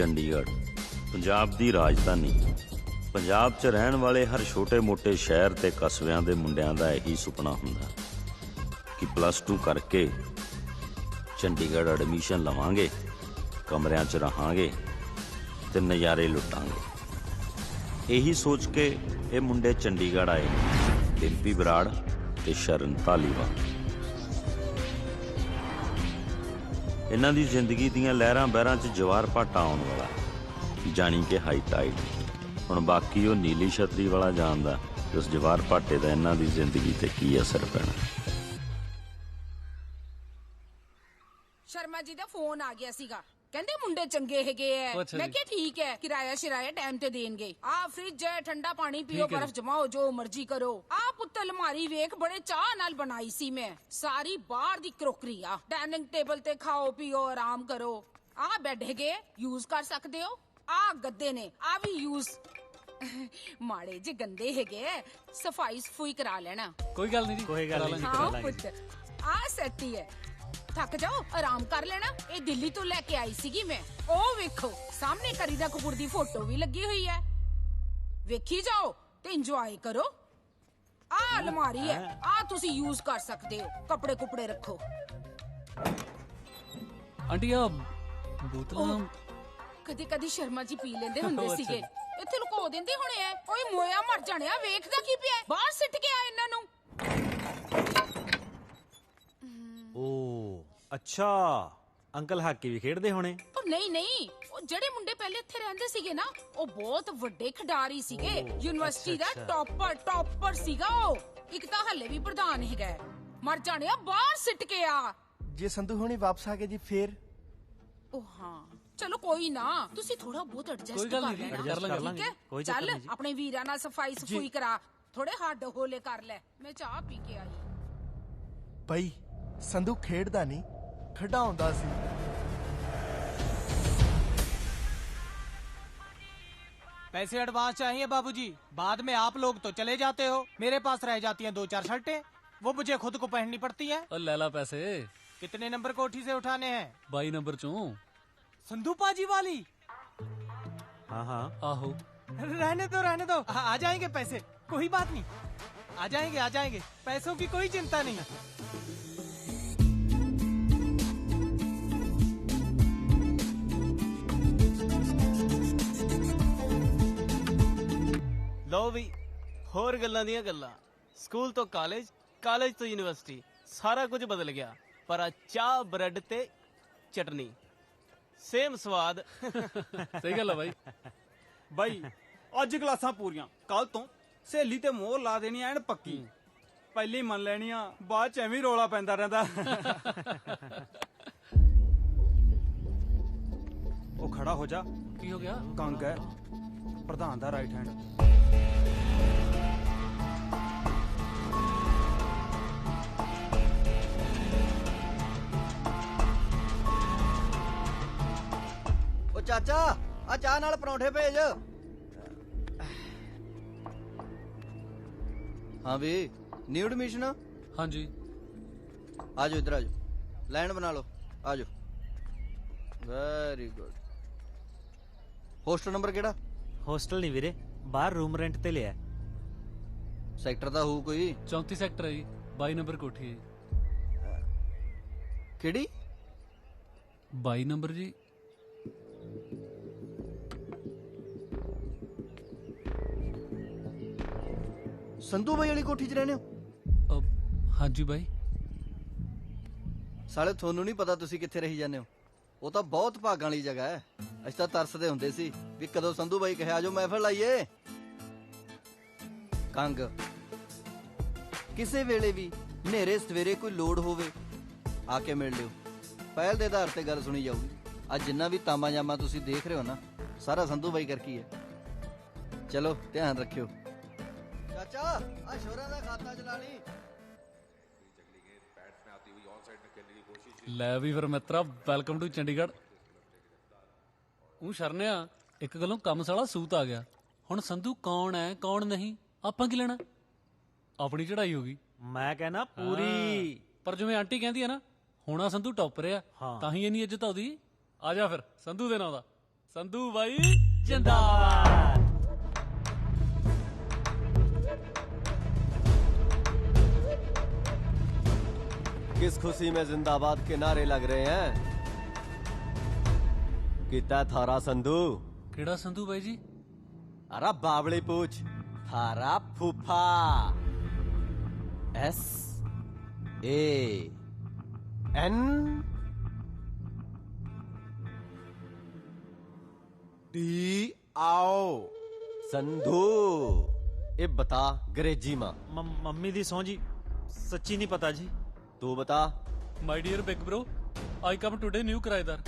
ਚੰਡੀਗੜ੍ਹ ਪੰਜਾਬ ਦੀ ਰਾਜਧਾਨੀ। ਪੰਜਾਬ 'ਚ ਰਹਿਣ ਵਾਲੇ ਹਰ ਛੋਟੇ-ਮੋਟੇ ਸ਼ਹਿਰ ਤੇ ਕਸਬਿਆਂ ਦੇ ਮੁੰਡਿਆਂ ਦਾ ਇਹੀ ਸੁਪਨਾ ਹੁੰਦਾ ਕਿ +2 ਕਰਕੇ ਚੰਡੀਗੜ੍ਹ ਐਡਮਿਸ਼ਨ ਲਵਾਂਗੇ, ਕਮਰਿਆਂ 'ਚ ਰਹਾਂਗੇ ਤੇ ਨਜ਼ਾਰੇ ਲੁੱਟਾਂਗੇ। ਇਹੀ ਸੋਚ ਕੇ ਇਹ ਮੁੰਡੇ ਚੰਡੀਗੜ੍ਹ ਆਏ, ਡਿੰਪੀ ਬਰਾੜ ਤੇ ਸ਼ਰਨ ਧਾਲੀਵਾਲ। ਇਹਨਾਂ ਦੀ ਜ਼ਿੰਦਗੀ ਦੀਆਂ ਲਹਿਰਾਂ ਬਹਿਰਾਂ 'ਚ ਜਵਾਰ ਭਾਟਾ ਆਉਣ ਵਾਲਾ, ਜਾਣੀ ਕਿ ਹਾਈ ਟਾਈਡ। ਹੁਣ ਬਾਕੀ ਉਹ ਨੀਲੀ ਛਤਰੀ ਵਾਲਾ ਜਾਣਦਾ ਕਿ ਉਸ ਜਵਾਰ ਭਾਟੇ ਦਾ ਇਹਨਾਂ ਦੀ ਜ਼ਿੰਦਗੀ ਤੇ ਕੀ ਅਸਰ ਪੈਣਾ। ਸ਼ਰਮਾ ਜੀ ਦਾ ਫੋਨ ਆ ਗਿਆ ਸੀਗਾ, ਕਹਿੰਦੇ ਮੁੰਡੇ ਚੰਗੇ ਹੈਗੇ ਐ। ਮੈਂ ਕਿਹਾ ਠੀਕ ਹੈ, ਕਿਰਾਇਆ ਸ਼ਿਰਾਇਆ ਟਾਈਮ ਤੇ ਦੇਣਗੇ। ਆ ਫ੍ਰਿਜ ਹੈ, ਠੰਡਾ ਪਾਣੀ ਪੀਓ, ਬਰਫ਼ ਜਮਾਓ, ਜੋ ਮਰਜ਼ੀ ਕਰੋ। ਆ ਪੁੱਤ ਅਲਮਾਰੀ ਵੇਖ, ਬੜੇ ਚਾਹ ਨਾਲ ਬਣਾਈ ਸੀ ਮੈਂ, ਸਾਰੀ ਬਾਹਰ ਦੀ ਕਰੋਕਰੀ ਆ। ਡਾਈਨਿੰਗ ਟੇਬਲ ਤੇ ਖਾਓ ਪੀਓ, ਆਰਾਮ ਕਰੋ। ਆ ਬੈੱਡ ਹੈਗੇ, ਯੂਜ਼ ਕਰ ਸਕਦੇ ਹੋ। ਆ ਗੱਦੇ ਨੇ, ਆ ਵੀ ਯੂਜ਼ ਮਾੜੇ ਜੇ ਗੰਦੇ ਹੈਗੇ, ਸਫਾਈ ਸਫੂਈ ਕਰਾ ਲੈਣਾ। ਕੋਈ ਗੱਲ ਨਹੀਂ ਜੀ, ਕੋਈ ਗੱਲ ਨਹੀਂ। ਹਾਂ ਪੁੱਤ, ਆ ਸੈੱਟੀ ਹੈ, ਥੱਕ ਜਾਓ ਆਰਾਮ ਕਰ ਲੈਣਾ। ਇਹ ਦਿੱਲੀ ਤੋਂ ਲੈ ਕੇ ਆਈ ਸੀਗੀ ਮੈਂ। ਉਹ ਵੇਖੋ ਸਾਹਮਣੇ ਕਰੀਨਾ ਕਪੂਰ ਦੀ ਫੋਟੋ ਵੀ ਲੱਗੀ ਹੋਈ ਹੈ, ਵੇਖੀ ਜਾਓ ਤੇ ਇੰਜੋਏ ਕਰੋ। ਆ ਅਲਮਾਰੀ ਹੈ, ਆ ਤੁਸੀਂ ਯੂਜ਼ ਕਰ ਸਕਦੇ ਹੋ, ਕੱਪੜੇ ਕੁਪੜੇ ਰੱਖੋ। ਆਂਟੀ ਆ ਬੋਤਲਾਂ ਕਦੀ ਕਦੀ ਸ਼ਰਮਾ ਜੀ ਪੀ ਲੈਂਦੇ ਹੁੰਦੇ ਸੀਗੇ, ਇੱਥੇ ਲੁਕੋ ਦਿੰਦੇ ਹੋਣੇ ਐ। ਓਏ ਮੋਇਆ ਮਰ ਜਾਣਿਆ, ਵੇਖਦਾ ਕੀ ਪਿਆ, ਬਾਹਰ ਸਿੱਟ ਕੇ ਆ ਇਹਨਾਂ ਨੂੰ। ਓ ਅੱਛਾ, ਅੰਕਲ ਹਾਕੀ ਵੀ ਖੇਡਦੇ ਹੋਣੇ। ਉਹ ਨਹੀਂ, ਉਹ ਜਿਹੜੇ ਮੁੰਡੇ ਪਹਿਲੇ ਇੱਥੇ ਰਹਿੰਦੇ ਸੀਗੇ ਨਾ, ਉਹ ਬਹੁਤ ਵੱਡੇ ਖਿਡਾਰੀ ਸੀਗੇ। ਯੂਨੀਵਰਸਿਟੀ ਦਾ ਟੌਪਰ ਸੀਗਾ ਉਹ। ਇੱਕ ਤਾਂ ਹੱਲੇ ਵੀ ਪ੍ਰਧਾਨ ਹੈਗਾ। ਮਰ ਜਾਣਿਆ, ਬਾਹਰ ਸਿੱਟ ਕੇ ਆ। ਜੇ ਸੰਧੂ ਹੁਣੀ ਵਾਪਸ ਆ ਗਏ ਜੀ ਫੇਰ? ਉਹ ਹਾਂ, ਚਲੋ ਕੋਈ ਨਾ, ਤੁਸੀਂ ਥੋੜਾ ਬਹੁਤ ਐਡਜਸਟ ਕਰ ਲੈਣਾ, ਠੀਕ ਹੈ? ਚੱਲ ਆਪਣੇ ਵੀਰਾਂ ਨਾਲ ਸਫਾਈ ਸਫੂਈ ਕਰਾ, ਥੋੜੇ ਹੱਡ ਹੋਲੇ ਕਰ ਲੈ। ਮੈਂ ਚਾਹ ਪੀ ਕੇ ਆਈ। ਬਈ ਸੰਧੂ ਖੇਡਦਾ ਨਹੀਂ, ਖਿਡਾਉਂਦਾ ਸੀ। पैसे एडवांस चाहिए बाबूजी, बाद में आप लोग तो चले जाते हो, मेरे पास रह जाती हैं 2-4 शर्टें, वो मुझे खुद को पहननी पड़ती हैं। और लैला पैसे कितने नंबर कोठी से उठाने हैं? 22 नंबर चों। संधू पाजी वाली? हाँ हाँ आहो, रहने दो, आ जाएंगे पैसे, कोई बात नहीं, आ जाएंगे, पैसों की कोई चिंता नहीं। ਲਓ ਵੀ ਹੋਰ ਗੱਲਾਂ ਦੀਆਂ ਗੱਲਾਂ। ਸਕੂਲ ਤੋਂ ਕਾਲਜ, ਕਾਲਜ ਤੋਂ ਯੂਨੀਵਰਸਿਟੀ, ਸਾਰਾ ਕੁਝ ਬਦਲ ਗਿਆ, ਪਰ ਆ ਚਾਹ ਬ੍ਰੈਡ ਤੇ ਚਟਨੀ ਸੇਮ ਸਵਾਦ। ਸਹੀ ਗੱਲ ਆ ਬਾਈ। ਬਾਈ ਅੱਜ ਕਲਾਸਾਂ ਪੂਰੀਆਂ, ਕੱਲ ਤੋਂ ਸਹੇਲੀ ਤੇ ਮੋਹਰ ਲਾ ਦੇਣੀ ਐਨ ਪੱਕੀ। ਪਹਿਲੀ ਮੰਨ ਲੈਣੀ ਆ, ਬਾਅਦ ਚ ਐਵੇਂ ਰੌਲਾ ਪੈਂਦਾ ਰਹਿੰਦਾ। ਉਹ ਖੜਾ ਹੋ ਜਾ। ਕੀ ਹੋ ਗਿਆ? ਕੰਗ ਹੈ ਪ੍ਰਧਾਨ ਦਾ ਰਾਈਟ ਹੈਂਡ। ਉਹ ਚਾਚਾ, ਆ ਚਾਹ ਨਾਲ ਪਰੌਂਠੇ ਭੇਜ। ਹਾਂ ਵੀ ਨਿਊ ਐਡਮਿਸ਼ਨ? ਹਾਂਜੀ। ਆਜੋ ਇੱਧਰ ਆਜੋ, ਲਾਈਨ ਬਣਾ ਲਓ, ਆਜੋ। Very good. ਹੋਸਟਲ ਨੰਬਰ ਕਿਹੜਾ? ਹੋਸਟਲ ਨਹੀਂ ਵੀਰੇ, ਬਾਹਰ ਰੂਮ ਰੈਂਟ ਤੇ ਲਿਆ। ਸੈਕਟਰ ਤਾਂ ਹੋਊ ਕੋਈ? 34 ਸੈਕਟਰ ਹੈ ਜੀ, 22 ਨੰਬਰ ਕੋਠੀ ਹੈ। ਕਿਹੜੀ? 22 ਨੰਬਰ ਜੀ। ਸੰਧੂ ਬਾਈ ਵਾਲੀ ਕੋਠੀ 'ਚ ਰਹਿੰਦੇ ਹੋ? ਹਾਂਜੀ ਬਾਈ। ਸਾਲੇ ਤੁਹਾਨੂੰ ਨਹੀਂ ਪਤਾ ਤੁਸੀਂ ਕਿੱਥੇ ਰਹੀ ਜਾਂਦੇ ਹੋ। ਉਹ ਤਾਂ ਬਹੁਤ ਭਾਗਾਂ ਵਾਲੀ ਜਗ੍ਹਾ ਹੈ। ਅਸੀਂ ਤਾਂ ਤਰਸਦੇ ਹੁੰਦੇ ਸੀ ਵੀ ਕਦੋਂ ਸੰਧੂ ਬਾਈ ਕਹੇ ਆਜੋ ਮਹਿਫਲ ਲਾਈਏ। ਕੰਗ, ਕਿਸੇ ਵੇਲੇ ਵੀ ਹਨੇਰੇ ਸਵੇਰੇ ਕੋਈ ਲੋੜ ਹੋਵੇ ਆ ਕੇ ਮਿਲ ਲਿਓ। ਪਹਿਲ ਦੇ ਆਧਾਰ ਤੇ ਗੱਲ ਸੁਣੀ ਜਾਊਗੀ। ਅੱਜ ਜਿੰਨਾ ਵੀ ਤਾਮਾ ਜਾਮਾ ਤੁਸੀਂ ਦੇਖ ਰਹੇ ਹੋ ਨਾ, ਸਾਰਾ ਸੰਧੂ ਬਾਈ ਕਰਕੇ ਹੈ। ਚਲੋ ਧਿਆਨ ਰੱਖਿਓ। ਚਾਚਾ ਆ ਸ਼ੋਰਾਂ ਦਾ ਖਾਤਾ ਚਲਾ ਲਈ। ਲੈ ਵੀ ਫਿਰ ਮਿੱਤਰਾ, ਵੈਲਕਮ ਟੂ ਚੰਡੀਗੜ੍ਹ। ਉਹ ਸ਼ਰਨਿਆ, ਇੱਕ ਗੱਲੋਂ ਕੰਮ ਸਾਲਾ ਸੂਤ ਆ ਗਿਆ। ਹੁਣ ਸੰਧੂ ਕੌਣ ਹੈ ਕੌਣ ਨਹੀਂ ਆਪਾਂ ਕੀ ਲੈਣਾ, ਆਪਣੀ ਚੜਾਈ ਹੋ ਗਈ। ਮੈਂ ਕਹਿਣਾ ਪੂਰੀ। ਪਰ ਜਿਵੇਂ ਆਂਟੀ ਕਹਿੰਦੀ ਆ ਨਾ, ਹੁਣ ਆ ਸੰਧੂ ਟੌਪਰ ਆ, ਤਾਂ ਹੀ ਇੰਨੀ ਇੱਜ਼ਤ ਆਉਦੀ। ਆ ਜਾ ਫਿਰ ਸੰਧੂ ਦੇ ਨਾਂ ਦਾ। ਸੰਧੂ ਬਾਈ ਜਿੰਦਾਬਾਦ। किस खुशी में जिंदाबाद के नारे लग रहे हैं? कितना थारा संधू? ਕਿਹੜਾ ਸੰਧੂ ਬਾਈ ਜੀ? अरे बावड़ी पूछ। थारा फूफा। S A N D आओ संधू। ये बता अंग्रेजी मां। ਮੰਮੀ ਦੀ ਸਹੁੰ ਜੀ ਸੱਚੀ ਨਹੀਂ ਪਤਾ ਜੀ। तू बता। My dear big bro, I come today new ਕਿਰਾਏਦਾਰ।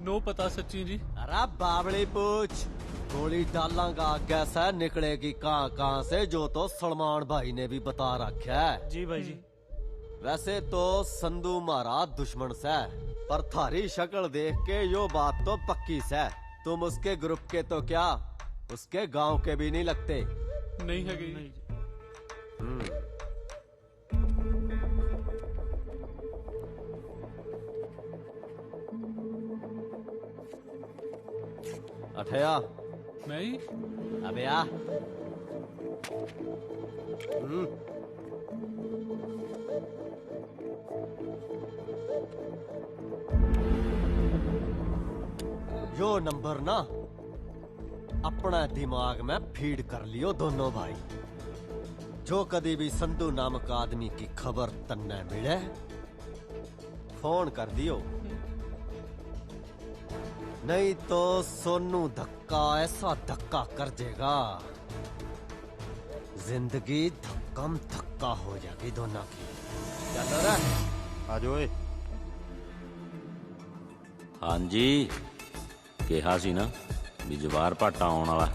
नो पता सच्ची जी। अरे बावड़ी पूछ। गोली डालांगा आगे से निकलेगी कहां से, जो तो सलमान भाई ने भी बता रखा है। जी भाई जी। वैसे तो संधू मारा दुश्मन से, पर थारी शक्ल देख के यो बात तो पक्की से तुम उसके ग्रुप के तो क्या उसके गांव के भी नहीं लगते। नहीं है गई। अठया मैं ही? अबे आ। यो नंबर ना अपना दिमाग में फीड कर लियो दोनों भाई। जो कभी भी संधू नामक आदमी की खबर तन्ने मिले फोन कर दियो, नहीं तो सोनू धक्का ऐसा धक्का कर देगा जिंदगी धक्कम धक्का हो जाएगी दोनों की। क्या डर है? ਆ ਜਾਓ ਓਏ। ਹਾਂਜੀ ਕਿਹਾ ਸੀ ਨਾ ਵੀ ਜਵਾਰ ਭਾਟਾ ਆਉਣ ਵਾਲਾ।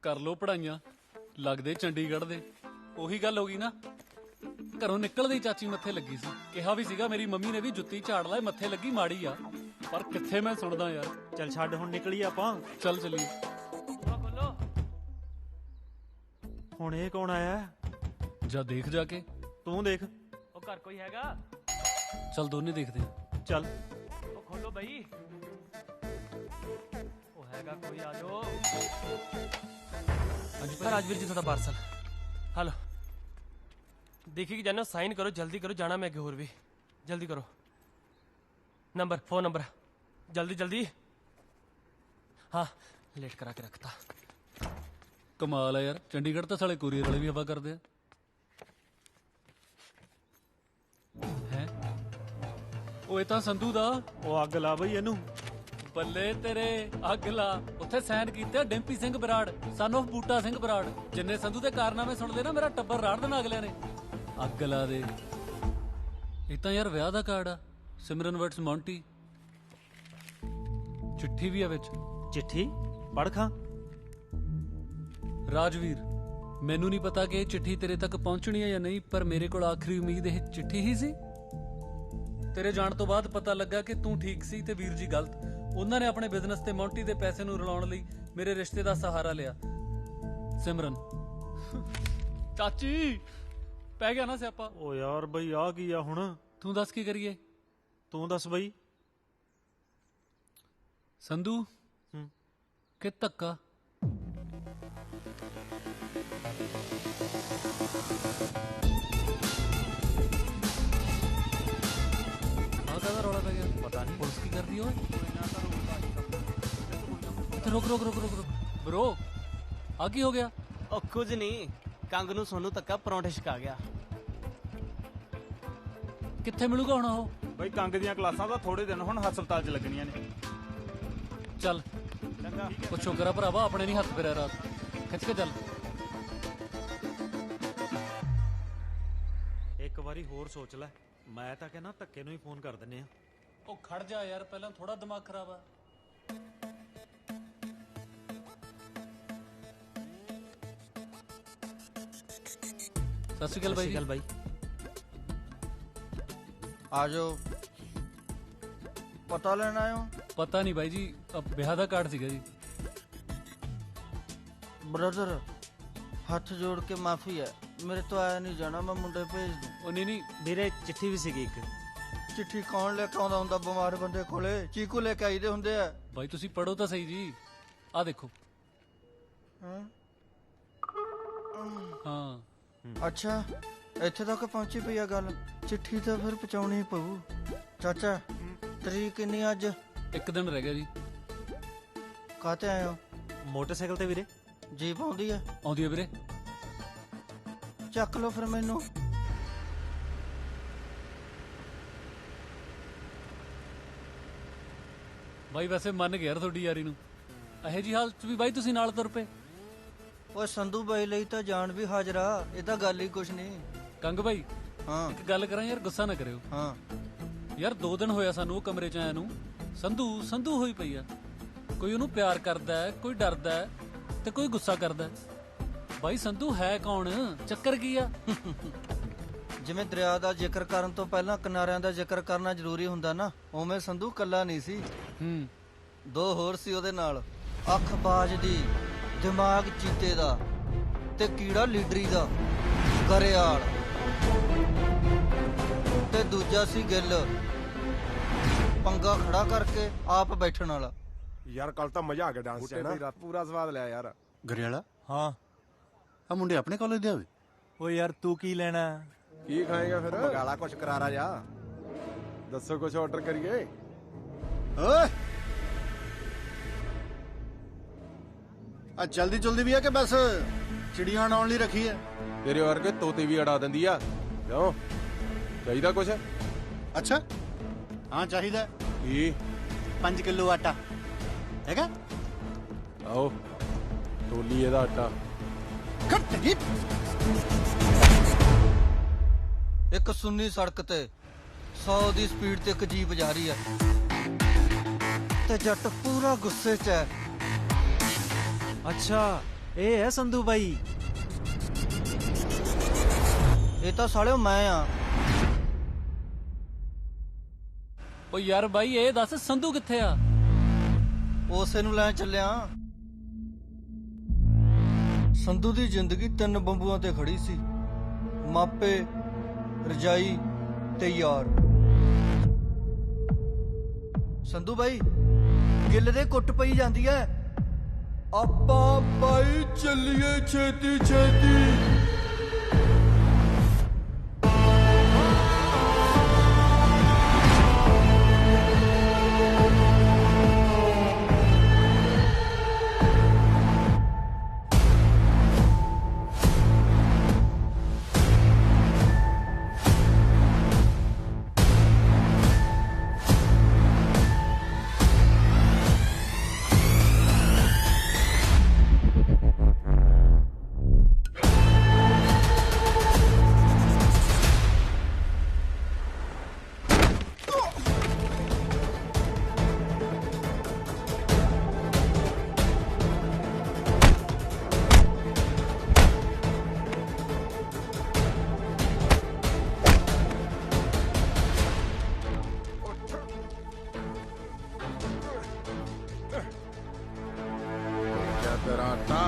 ਕਰ ਲੋ ਪੜਾਈਆਂ, ਲੱਗਦੇ ਚੰਡੀਗੜ੍ਹ ਦੇ। ਉਹੀ ਗੱਲ ਹੋ ਗਈ ਨਾ, ਘਰੋਂ ਨਿਕਲਦੇ ਹੀ ਚਾਚੀ ਮੱਥੇ ਲੱਗੀ ਸੀ। ਕਿਹਾ ਵੀ ਸੀਗਾ ਮੇਰੀ ਮੰਮੀ ਨੇ ਵੀ ਜੁੱਤੀ ਝਾੜ ਲੈ, ਮੱਥੇ ਲੱਗੀ ਮਾੜੀ ਆ, ਪਰ ਕਿੱਥੇ ਮੈਂ ਸੁਣਦਾ ਯਾਰ। ਚੱਲ ਛੱਡ ਹੁਣ ਨਿਕਲੀ ਆਪਾਂ। ਚੱਲ ਚੱਲੀਏ। ਹੁਣ ਇਹ ਕੌਣ ਆਇਆ? ਜਾ ਦੇਖ ਜਾ ਕੇ। ਤੂੰ ਦੇਖ। ਉਹ ਘਰ ਕੋਈ ਹੈਗਾ? ਚੱਲ ਦੋਨੇ ਦੇਖਦੇ ਆ। ਚੱਲ। ਉਹ ਖੋਲੋ ਬਈ। ਉਹ ਹੈਗਾ ਕੋਈ? ਆ ਜਾਓ। ਹਾਂਜੀ राजवीर जी थोड़ा पार्सल। हेलो देखिए कि जानो, साइन करो, जल्दी करो, जाना मैं होर भी। जल्दी करो। नंबर, फोन नंबर जल्दी जल्दी। हाँ लेट करा के रखता। ਕਮਾਲ ਆ ਯਾਰ, ਚੰਡੀਗੜ੍ਹ ਤਾਂ ਸਾਲੇ ਕੋਰੀਅਰ ਵਾਲੇ ਵੀ ਹਵਾ ਕਰਦੇ ਆ। ਹੈ ਉਹ ਤਾਂ ਸੰਧੂ ਦਾ। ਉਹ ਅੱਗ ਲਾ ਬਈ ਇਹਨੂੰ। ਬੱਲੇ ਤੇਰੇ, ਅੱਗ ਲਾ। ਉੱਥੇ ਸਾਈਨ ਕੀਤੇ ਡਿੰਪੀ ਸਿੰਘ ਬਰਾੜ, ਸਨ ਆਫ ਬੂਟਾ ਸਿੰਘ ਬਰਾੜ। ਜਿੰਨੇ ਸੰਧੂ ਦੇ ਕਾਰਨਾਮੇ ਸੁਣਦੇ ਨਾ, ਮੇਰਾ ਟੱਬਰ ਰਾੜ ਦੇਣਾ ਅਗਲਿਆਂ ਨੇ। ਅੱਗ ਲਾ ਦੇ। ਇਹ ਤਾਂ ਯਾਰ ਵਿਆਹ ਦਾ ਕਾਰਡ ਆ, ਸਿਮਰਨ ਵਰਟਸ ਮੌਂਟੀ। ਚਿੱਠੀ ਵੀ ਆ ਵਿੱਚ। ਚਿੱਠੀ ਪੜ੍ਹ ਖਾਂ। ਰਾਜਵੀਰ, ਮੈਨੂੰ ਨਹੀਂ ਪਤਾ ਕਿ ਇਹ ਚਿੱਠੀ ਤੇਰੇ ਤੱਕ ਪਹੁੰਚਣੀ ਹੈ ਜਾਂ ਨਹੀਂ, ਪਰ ਮੇਰੇ ਕੋਲ ਆਖਰੀ ਉਮੀਦ ਇਹ ਚਿੱਠੀ ਹੀ ਸੀ। ਤੇਰੇ ਜਾਣ ਤੋਂ ਬਾਅਦ ਪਤਾ ਲੱਗਾ ਕਿ ਤੂੰ ਠੀਕ ਸੀ ਤੇ ਵੀਰ ਜੀ ਗਲਤ। ਉਹਨਾਂ ਨੇ ਆਪਣੇ ਬਿਜ਼ਨਸ ਤੇ ਮੌਂਟੀ ਦੇ ਪੈਸੇ ਨੂੰ ਰਲਾਉਣ ਲਈ ਮੇਰੇ ਰਿਸ਼ਤੇ ਦਾ ਸਹਾਰਾ ਲਿਆ। ਸਿਮਰਨ ਚਾਚੀ ਪੈ ਗਿਆ ਨਾ ਸਿਆਪਾ। ਓ ਯਾਰ ਬਈ ਆ ਕੀ ਆ ਹੁਣ? ਤੂੰ ਦੱਸ ਕੀ ਕਰੀਏ? ਤੂੰ ਦੱਸ ਬਈ। ਸੰਧੂ ਕਿ ਧੱਕਾ? ਕਾਹਦਾ ਰੌਲਾ ਪੈ ਗਿਆ? ਪਤਾ ਨਹੀਂ। ਪੁਲਿਸ ਕੀ ਕਰਦੀ ਓਏ? ਰੁਕ ਰੁਕ ਰੁਕ ਰੁਕ ਰੁਕ ਬ్రో, ਆ ਕੀ ਹੋ ਗਿਆ? ਉਹ ਕੁਝ ਨਹੀਂ, ਕੰਗ ਨੂੰ ਸੋਨੂੰ ਧੱਕਾ ਪਰੌਂਠੇ ਛਕਾ ਗਿਆ। ਕਿੱਥੇ ਮਿਲੂਗਾ ਹੁਣ ਉਹ? ਬਈ ਕੰਗ ਦੀਆਂ ਕਲਾਸਾਂ ਤਾਂ ਥੋੜੇ ਦਿਨ ਹੁਣ ਹਸਪਤਾਲ 'ਚ ਲੱਗਣੀਆਂ ਨੇ। ਚੱਲ ਚੰਗਾ। ਉਹ ਸ਼ੁਕਰ ਆ ਭਰਾਵਾ, ਆਪਣੇ ਨਹੀਂ ਹੱਥ ਫੇਰਿਆ ਰਾਤ। ਖਿੱਚ ਕੇ ਚੱਲ। ਇੱਕ ਵਾਰੀ ਹੋਰ ਸੋਚ ਲੈ। ਮੈਂ ਤਾਂ ਕਹਿੰਦਾ ਧੱਕੇ ਨੂੰ ਹੀ ਫੋਨ ਕਰ ਦਿੰਨੇ ਆ। ਉਹ ਖੜ ਜਾ ਯਾਰ, ਪਹਿਲਾਂ ਥੋੜਾ ਦਿਮਾਗ ਖਰਾਬ ਆ। ਸਤਿ ਸ਼੍ਰੀ ਅਕਾਲ ਬਾਈ। भाई आ जाओ। पता लेना आयो? ਪਤਾ ਨਹੀਂ ਬਾਈ ਜੀ, ਵਿਆਹ ਦਾ ਕਾਰਡ ਸੀਗਾ ਜੀ। ब्रदर हाथ जोड़ के माफी है, मेरे तो आया नहीं जाना, मैं मुंडे भेज दूं। ਉਹ ਨਹੀਂ ਨਹੀਂ ਵੀਰੇ ਚਿੱਠੀ ਵੀ ਸੀਗੀ ਇੱਕ। चिट्ठी कौन लेके आਉਂਦਾ ਹੁੰਦਾ ਬਿਮਾਰ ਬੰਦੇ ਕੋਲੇ ਚੀਕੂ ਲੈ ਕੇ ਆਈਦੇ ਹੁੰਦੇ ਆ ਬਾਈ ਤੁਸੀਂ ਪੜੋ ਤਾਂ ਸਹੀ ਜੀ ਆ ਦੇਖੋ ਹਾਂ ਹਾਂ ਅੱਛਾ ਇੱਥੇ ਤੱਕ ਪਹੁੰਚੀ ਪਈ ਆ ਗੱਲ ਚਿੱਠੀ ਤਾਂ ਫਿਰ ਪਹੁੰਚਾਉਣੀ ਪਊ ਚਾਚਾ ਤਰੀਕ ਕਿੰਨੀ ਅੱਜ ਇੱਕ ਦਿਨ ਰਹਿ ਗਿਆ ਜੀ ਕਾਹਤੇ ਆਏ ਹੋ ਮੋਟਰਸਾਈਕਲ ਤੇ ਵੀਰੇ ਜੀਪ ਆਉਂਦੀ ਆ ਆਉਂਦੀ ਹੈ ਵੀਰੇ ਚੱਕ ਲਓ ਫਿਰ ਮੈਨੂੰ ਬਾਈ ਵੈਸੇ ਮੰਨ ਗਿਆ ਯਾਰ ਤੁਹਾਡੀ ਯਾਰੀ ਨੂੰ ਇਹੋ ਜੀ ਹਾਲਤ 'ਚ ਵੀ ਬਾਈ ਤੁਸੀਂ ਨਾਲ ਤੁਰ ਪਏ ਓਏ ਸੰਧੂ ਬਾਈ ਲਈ ਤਾਂ ਜਾਨ ਵੀ ਹਾਜ਼ਰਾ ਇਹ ਤਾਂ ਗੱਲ ਹੀ ਕੁਛ ਨਹੀਂ ਕੰਗ ਬਾਈ ਹਾਂ ਇੱਕ ਗੱਲ ਕਰਾਂ ਯਾਰ ਗੁੱਸਾ ਨਾ ਕਰਿਓ ਹਾਂ ਯਾਰ 2 ਦਿਨ ਹੋਇਆ ਸਾਨੂੰ ਉਹ ਕਮਰੇ 'ਚ ਆਇਆ ਨੂੰ ਸੰਧੂ ਹੋਈ ਪਈ ਆ ਕੋਈ ਉਹਨੂੰ ਪਿਆਰ ਕਰਦਾ ਹੈ ਕੋਈ ਡਰਦਾ ਹੈ ਤੇ ਕੋਈ ਗੁੱਸਾ ਕਰਦਾ ਹੈ। ਬਾਈ ਸੰਧੂ ਹੈ ਕੌਣ ਚੱਕਰ ਕੀ ਆ ਜਿਵੇਂ ਦਰਿਆ ਦਾ ਜ਼ਿਕਰ ਕਰਨ ਤੋਂ ਪਹਿਲਾਂ ਕਿਨਾਰਿਆਂ ਦਾ ਜ਼ਿਕਰ ਕਰਨਾ ਜ਼ਰੂਰੀ ਹੁੰਦਾ ਨਾ ਉਵੇਂ ਸੰਧੂ ਕੱਲਾ ਨਹੀਂ ਸੀ ਦੋ ਹੋਰ ਸੀ ਉਹਦੇ ਨਾਲ ਅੱਖ ਬਾਜ ਦੀ ਦਿਮਾਗ ਚੀਤੇ ਦਾ ਤੇ ਕੀੜਾ ਲੀਡਰੀ ਦਾ ਗਰੇਆਲ ਤੇ ਦੂਜਾ ਸੀ ਗਿੱਲ ਪੰਗਾ ਖੜਾ ਕਰਕੇ ਆਪ ਬੈਠਣ ਵਾਲਾ ਯਾਰ ਕੱਲ ਤਾਂ ਮਜ਼ਾ ਆ ਗਿਆ ਡਾਂਸ 'ਚ ਨਾ ਪੂਰਾ ਸਵਾਦ ਲਿਆ ਯਾਰ ਗਰੇਵਾਲਾ ਹਾਂ ਆ ਮੁੰਡੇ ਆਪਣੇ ਕਾਲਜ ਦੇ ਆਵੇ ਓ ਯਾਰ ਤੂੰ ਕੀ ਲੈਣਾ ਕੀ ਖਾਏਗਾ ਫਿਰ ਮਗਾਲਾ ਕੁਛ ਕਰਾਰਾ ਜਾ ਦੱਸੋ ਕੁਛ ਆਰਡਰ ਕਰੀਏ ਓਏ ਆ ਜਲਦੀ ਵੀ ਆ ਕਿ ਬਸ ਚਿੜੀਆਂ ਉਡਾਉਣ ਲਈ ਰੱਖੀ ਹੈ ਤੇਰੇ ਵਰਗੇ ਤੋਤੇ ਵੀ ਅੜਾ ਦਿੰਦੀ ਆ ਕਿਉਂ ਚਾਹੀਦਾ ਕੁਛ ਅੱਛਾ ਹਾਂ ਚਾਹੀਦਾ ਕੀ 5 ਕਿਲੋ ਆਟਾ ਹੈਗਾ ਆਓ ਤੋਲੀ ਇਹਦਾ ਆਟਾ ਕੱਟ ਗਈ ਇੱਕ ਸੁੰਨੀ ਸੜਕ ਤੇ 100 ਦੀ ਸਪੀਡ ਤੇ ਇੱਕ ਜੀਪ ਜਾ ਰਹੀ ਹੈ ਤੇ ਜੱਟ ਪੂਰਾ ਗੁੱਸੇ 'ਚ ਹੈ ਅੱਛਾ ਇਹ ਹੈ ਸੰਧੂ ਬਾਈ ਇਹ ਤਾਂ ਸਾਲਿਓ ਮੈਂ ਆ ਓ ਯਾਰ ਬਾਈ ਇਹ ਦੱਸ ਸੰਧੂ ਕਿੱਥੇ ਆ ਉਸੇ ਨੂੰ ਲੈਣ ਚੱਲਿਆ ਸੰਧੂ ਦੀ ਜ਼ਿੰਦਗੀ 3 ਬੰਬੂਆਂ ਤੇ ਖੜੀ ਸੀ ਮਾਪੇ ਰਜਾਈ ਤੇ ਯਾਰ ਸੰਧੂ ਬਾਈ ਗਿੱਲ ਦੇ ਕੁੱਟ ਪਈ ਜਾਂਦੀ ਐ ਆਪਾਂ ਬਾਈ ਚੱਲੀਏ ਛੇਤੀ ਛੇਤੀ ਤੇਰਾ ਆਟਾ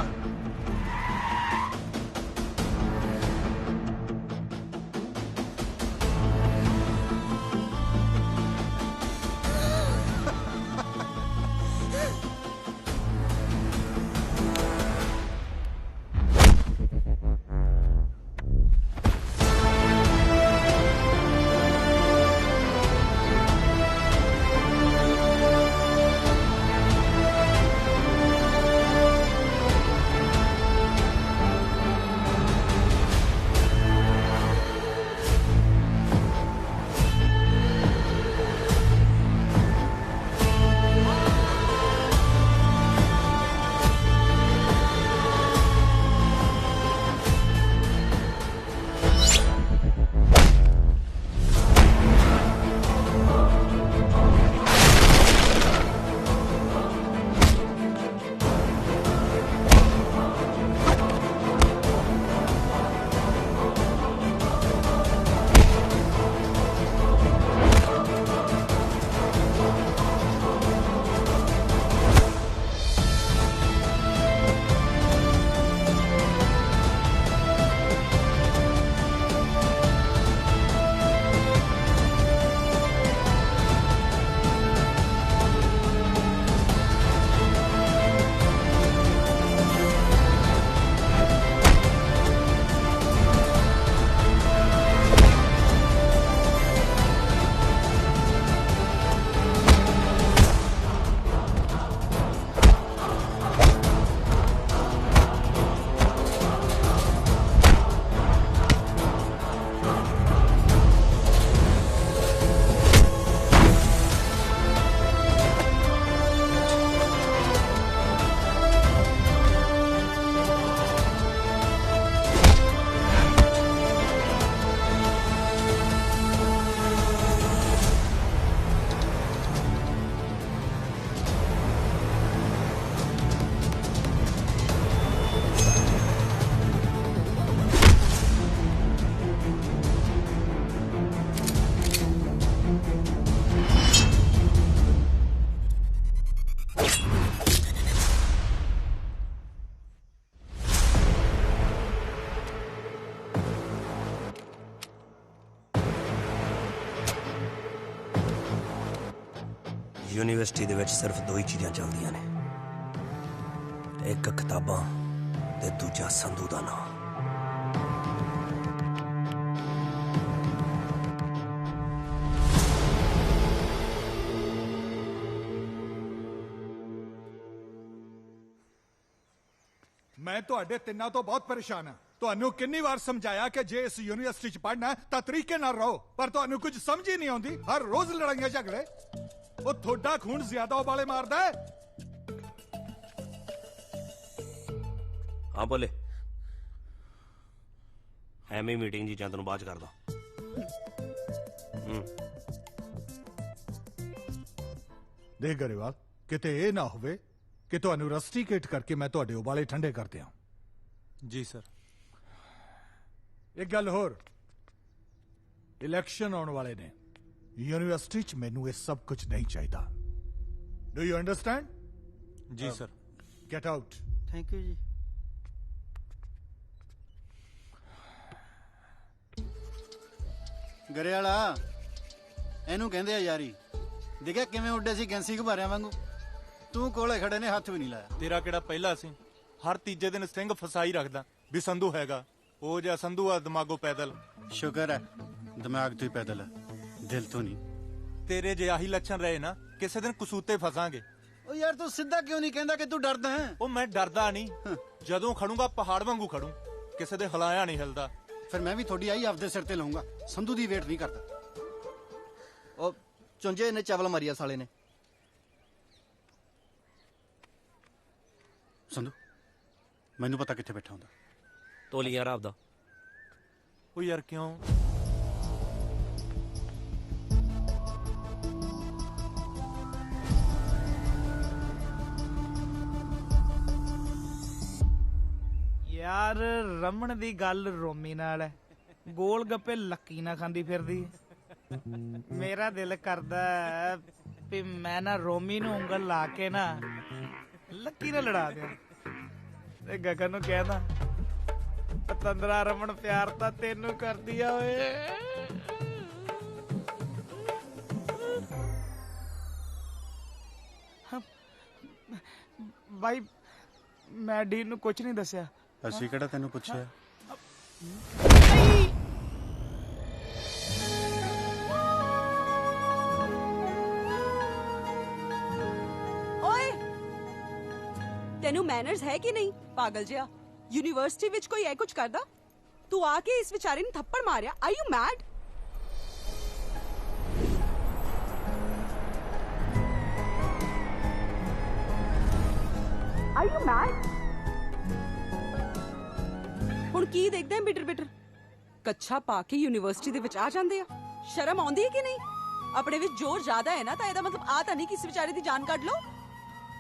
ਯੂਨੀਵਰਸਿਟੀ ਦੇ ਵਿੱਚ ਸਿਰਫ ਦੋ ਹੀ ਚੀਜ਼ਾਂ ਚੱਲਦੀਆਂ ਨੇ, ਇੱਕ ਕਿਤਾਬਾਂ ਤੇ ਦੂਜਾ ਸੰਧੂ ਦਾ ਨਾਂ। ਮੈਂ ਤੁਹਾਡੇ ਤਿੰਨਾਂ ਤੋਂ ਬਹੁਤ ਪਰੇਸ਼ਾਨ ਹਾਂ। ਤੁਹਾਨੂੰ ਕਿੰਨੀ ਵਾਰ ਸਮਝਾਇਆ ਕਿ ਜੇ ਇਸ ਯੂਨੀਵਰਸਿਟੀ 'ਚ ਪੜ੍ਹਨਾ ਤਾਂ ਤਰੀਕੇ ਨਾਲ ਰਹੋ, ਪਰ ਤੁਹਾਨੂੰ ਕੁਝ ਸਮਝ ਹੀ ਨਹੀਂ ਆਉਂਦੀ। ਹਰ ਰੋਜ਼ ਲੜਾਈਆਂ ਝਗੜੇ। ਉਹ ਤੁਹਾਡਾ ਖੂਨ ਜ਼ਿਆਦਾ ਉਬਾਲੇ ਮਾਰਦਾ ਹੈ। ਹਾਂ ਬੋਲੇ। ਐਵੇਂ ਮੀਟਿੰਗ ਜੀ ਜਾਂ ਤੈਨੂੰ ਬਾਅਦ ਚ ਕਰਦਾ। ਦੇਖ ਗਰੇਵਾਲ, ਕਿਤੇ ਇਹ ਨਾ ਹੋਵੇ ਕਿ ਤੁਹਾਨੂੰ ਰਸਟੀਕੇਟ ਕਰਕੇ ਮੈਂ ਤੁਹਾਡੇ ਉਬਾਲੇ ਠੰਡੇ ਕਰ ਦਿਆਂ। ਜੀ ਸਰ। ਇੱਕ ਗੱਲ ਹੋਰ, ਇਲੈਕਸ਼ਨ ਆਉਣ ਵਾਲੇ ਨੇ। ਯੂਨੀਵਰਸਿਟੀ 'ਚ ਮੈਨੂੰ ਇਹ ਸਭ ਕੁਝ ਨਹੀਂ ਚਾਹੀਦਾ। Do you understand? ਜੀ sir. Get out. Thank you ਜੀ। ਗਰੇਵਾਲਾ, ਇਹਨੂੰ ਕਹਿੰਦੇ ਆ ਯਾਰੀ। ਦੇਖਿਆ ਕਿਵੇਂ ਉੱਡੇ ਸੀ ਗੈਂਸੀ ਘੁਬਾਰਿਆਂ ਵਾਂਗੂ। ਤੂੰ ਕੋਲੇ ਖੜੇ ਨੇ ਹੱਥ ਵੀ ਨਹੀਂ ਲਾਇਆ। ਤੇਰਾ ਕਿਹੜਾ ਪਹਿਲਾ ਸੀ? ਹਰ ਤੀਜੇ ਦਿਨ ਸਿੰਘ ਫਸਾਈ ਰੱਖਦਾ ਵੀ ਸੰਧੂ ਹੈਗਾ। ਉਹ ਜਿਹਾ ਸੰਧੂ ਆ ਦਿਮਾਗੋਂ ਪੈਦਲ। ਸ਼ੁਕਰ ਹੈ ਦਿਮਾਗ ਤੋਂ ਹੀ ਪੈਦਲ ਹੈ, ਦਿਲ ਤੋਂ ਨਹੀਂ। ਤੇਰੇ ਜੇ ਆਹੀ ਲੱਛਣ ਰਹੇ ਨਾ, ਕਿਸੇ ਦਿਨ ਕਸੂਤੇ ਫਸਾਂਗੇ। ਉਹ ਯਾਰ ਤੂੰ ਸਿੱਧਾ ਕਿਉਂ ਨਹੀਂ ਕਹਿੰਦਾ ਕਿ ਤੂੰ ਡਰਦਾ ਹੈ? ਉਹ ਮੈਂ ਡਰਦਾ ਨਹੀਂ, ਜਦੋਂ ਖੜੂੰਗਾ ਪਹਾੜ ਵਾਂਗੂ ਖੜੂ, ਕਿਸੇ ਦੇ ਹਲਾਇਆ ਨਹੀਂ ਹਿਲਦਾ। ਫਿਰ ਮੈਂ ਵੀ ਤੁਹਾਡੀ ਆਈ ਆਪਦੇ ਸਿਰ ਤੇ ਲਾਉਂਗਾ। ਸੰਧੂ ਦੀ ਵੇਟ ਨਹੀਂ ਕਰਦਾ। ਉਹ ਚੁੰਝੇ ਨੇ ਚਾਵਲ ਮਾਰੀਆ ਸਾਲੇ ਨੇ। ਸੰਧੂ, ਮੈਨੂੰ ਪਤਾ ਕਿੱਥੇ ਬੈਠਾ ਹੁੰਦਾ। ਤੋਲੀ ਯਾਰ ਆਪਦਾ। ਉਹ ਯਾਰ ਕਿਉਂ? ਯਾਰ ਰਮਣ ਦੀ ਗੱਲ ਰੋਮੀ ਨਾਲ ਹੈ, ਗੋਲ ਗੱਪੇ ਲੱਕੀ ਨਾ ਖਾਂਦੀ ਫਿਰਦੀ। ਮੇਰਾ ਦਿਲ ਕਰਦਾ ਵੀ ਮੈਂ ਨਾ ਰੋਮੀ ਨੂੰ ਉਂਗਲ ਲਾ ਕੇ ਨਾ ਲੱਕੀ ਨਾਲ ਲੜਾ ਦਿਆਂ ਤੇ ਗਗਨ ਨੂੰ ਕਹਿਦਾ ਪਤੰਦਰਾ ਰਮਣ ਪਿਆਰ ਤਾਂ ਤੈਨੂੰ ਕਰਦੀ ਆ ਓਏ। ਬਾਈ ਮੈਂ ਡੀਨ ਨੂੰ ਕੁਝ ਨਹੀਂ ਦੱਸਿਆ। ਅਸੀਂ ਕਿਹੜਾ ਤੈਨੂੰ ਪੁੱਛਿਆ? ਓਏ ਤੈਨੂੰ ਮੈਨਰਸ ਹੈ ਕਿ ਨਹੀਂ ਪਾਗਲ ਜਿਹਾ? ਯੂਨੀਵਰਸਿਟੀ ਵਿੱਚ ਕੋਈ ਇਹ ਕੁਝ ਕਰਦਾ? ਤੂੰ ਆ ਕੇ ਇਸ ਵਿਚਾਰੇ ਨੂੰ ਥੱਪੜ ਮਾਰਿਆ। Are you mad? Are you mad? ਹੁਣ ਕੀ ਦੇਖਦੇ ਆ ਬਿਟਰ ਬਿਟਰ? ਕੱਛਾ ਪਾ ਕੇ ਯੂਨੀਵਰਸਿਟੀ ਦੇ ਵਿੱਚ ਆ ਜਾਂਦੇ ਆ। ਸ਼ਰਮ ਆਉਂਦੀ ਹੈ ਕਿ ਨਹੀਂ? ਆਪਣੇ ਵਿੱਚ ਜ਼ੋਰ ਜ਼ਿਆਦਾ ਹੈ ਨਾ, ਤਾਂ ਇਹਦਾ ਮਤਲਬ ਆ ਤਾਂ ਨਹੀਂ ਕਿ ਇਸ ਵਿਚਾਰੇ ਦੀ ਜਾਨ ਕੱਢ ਲਓ।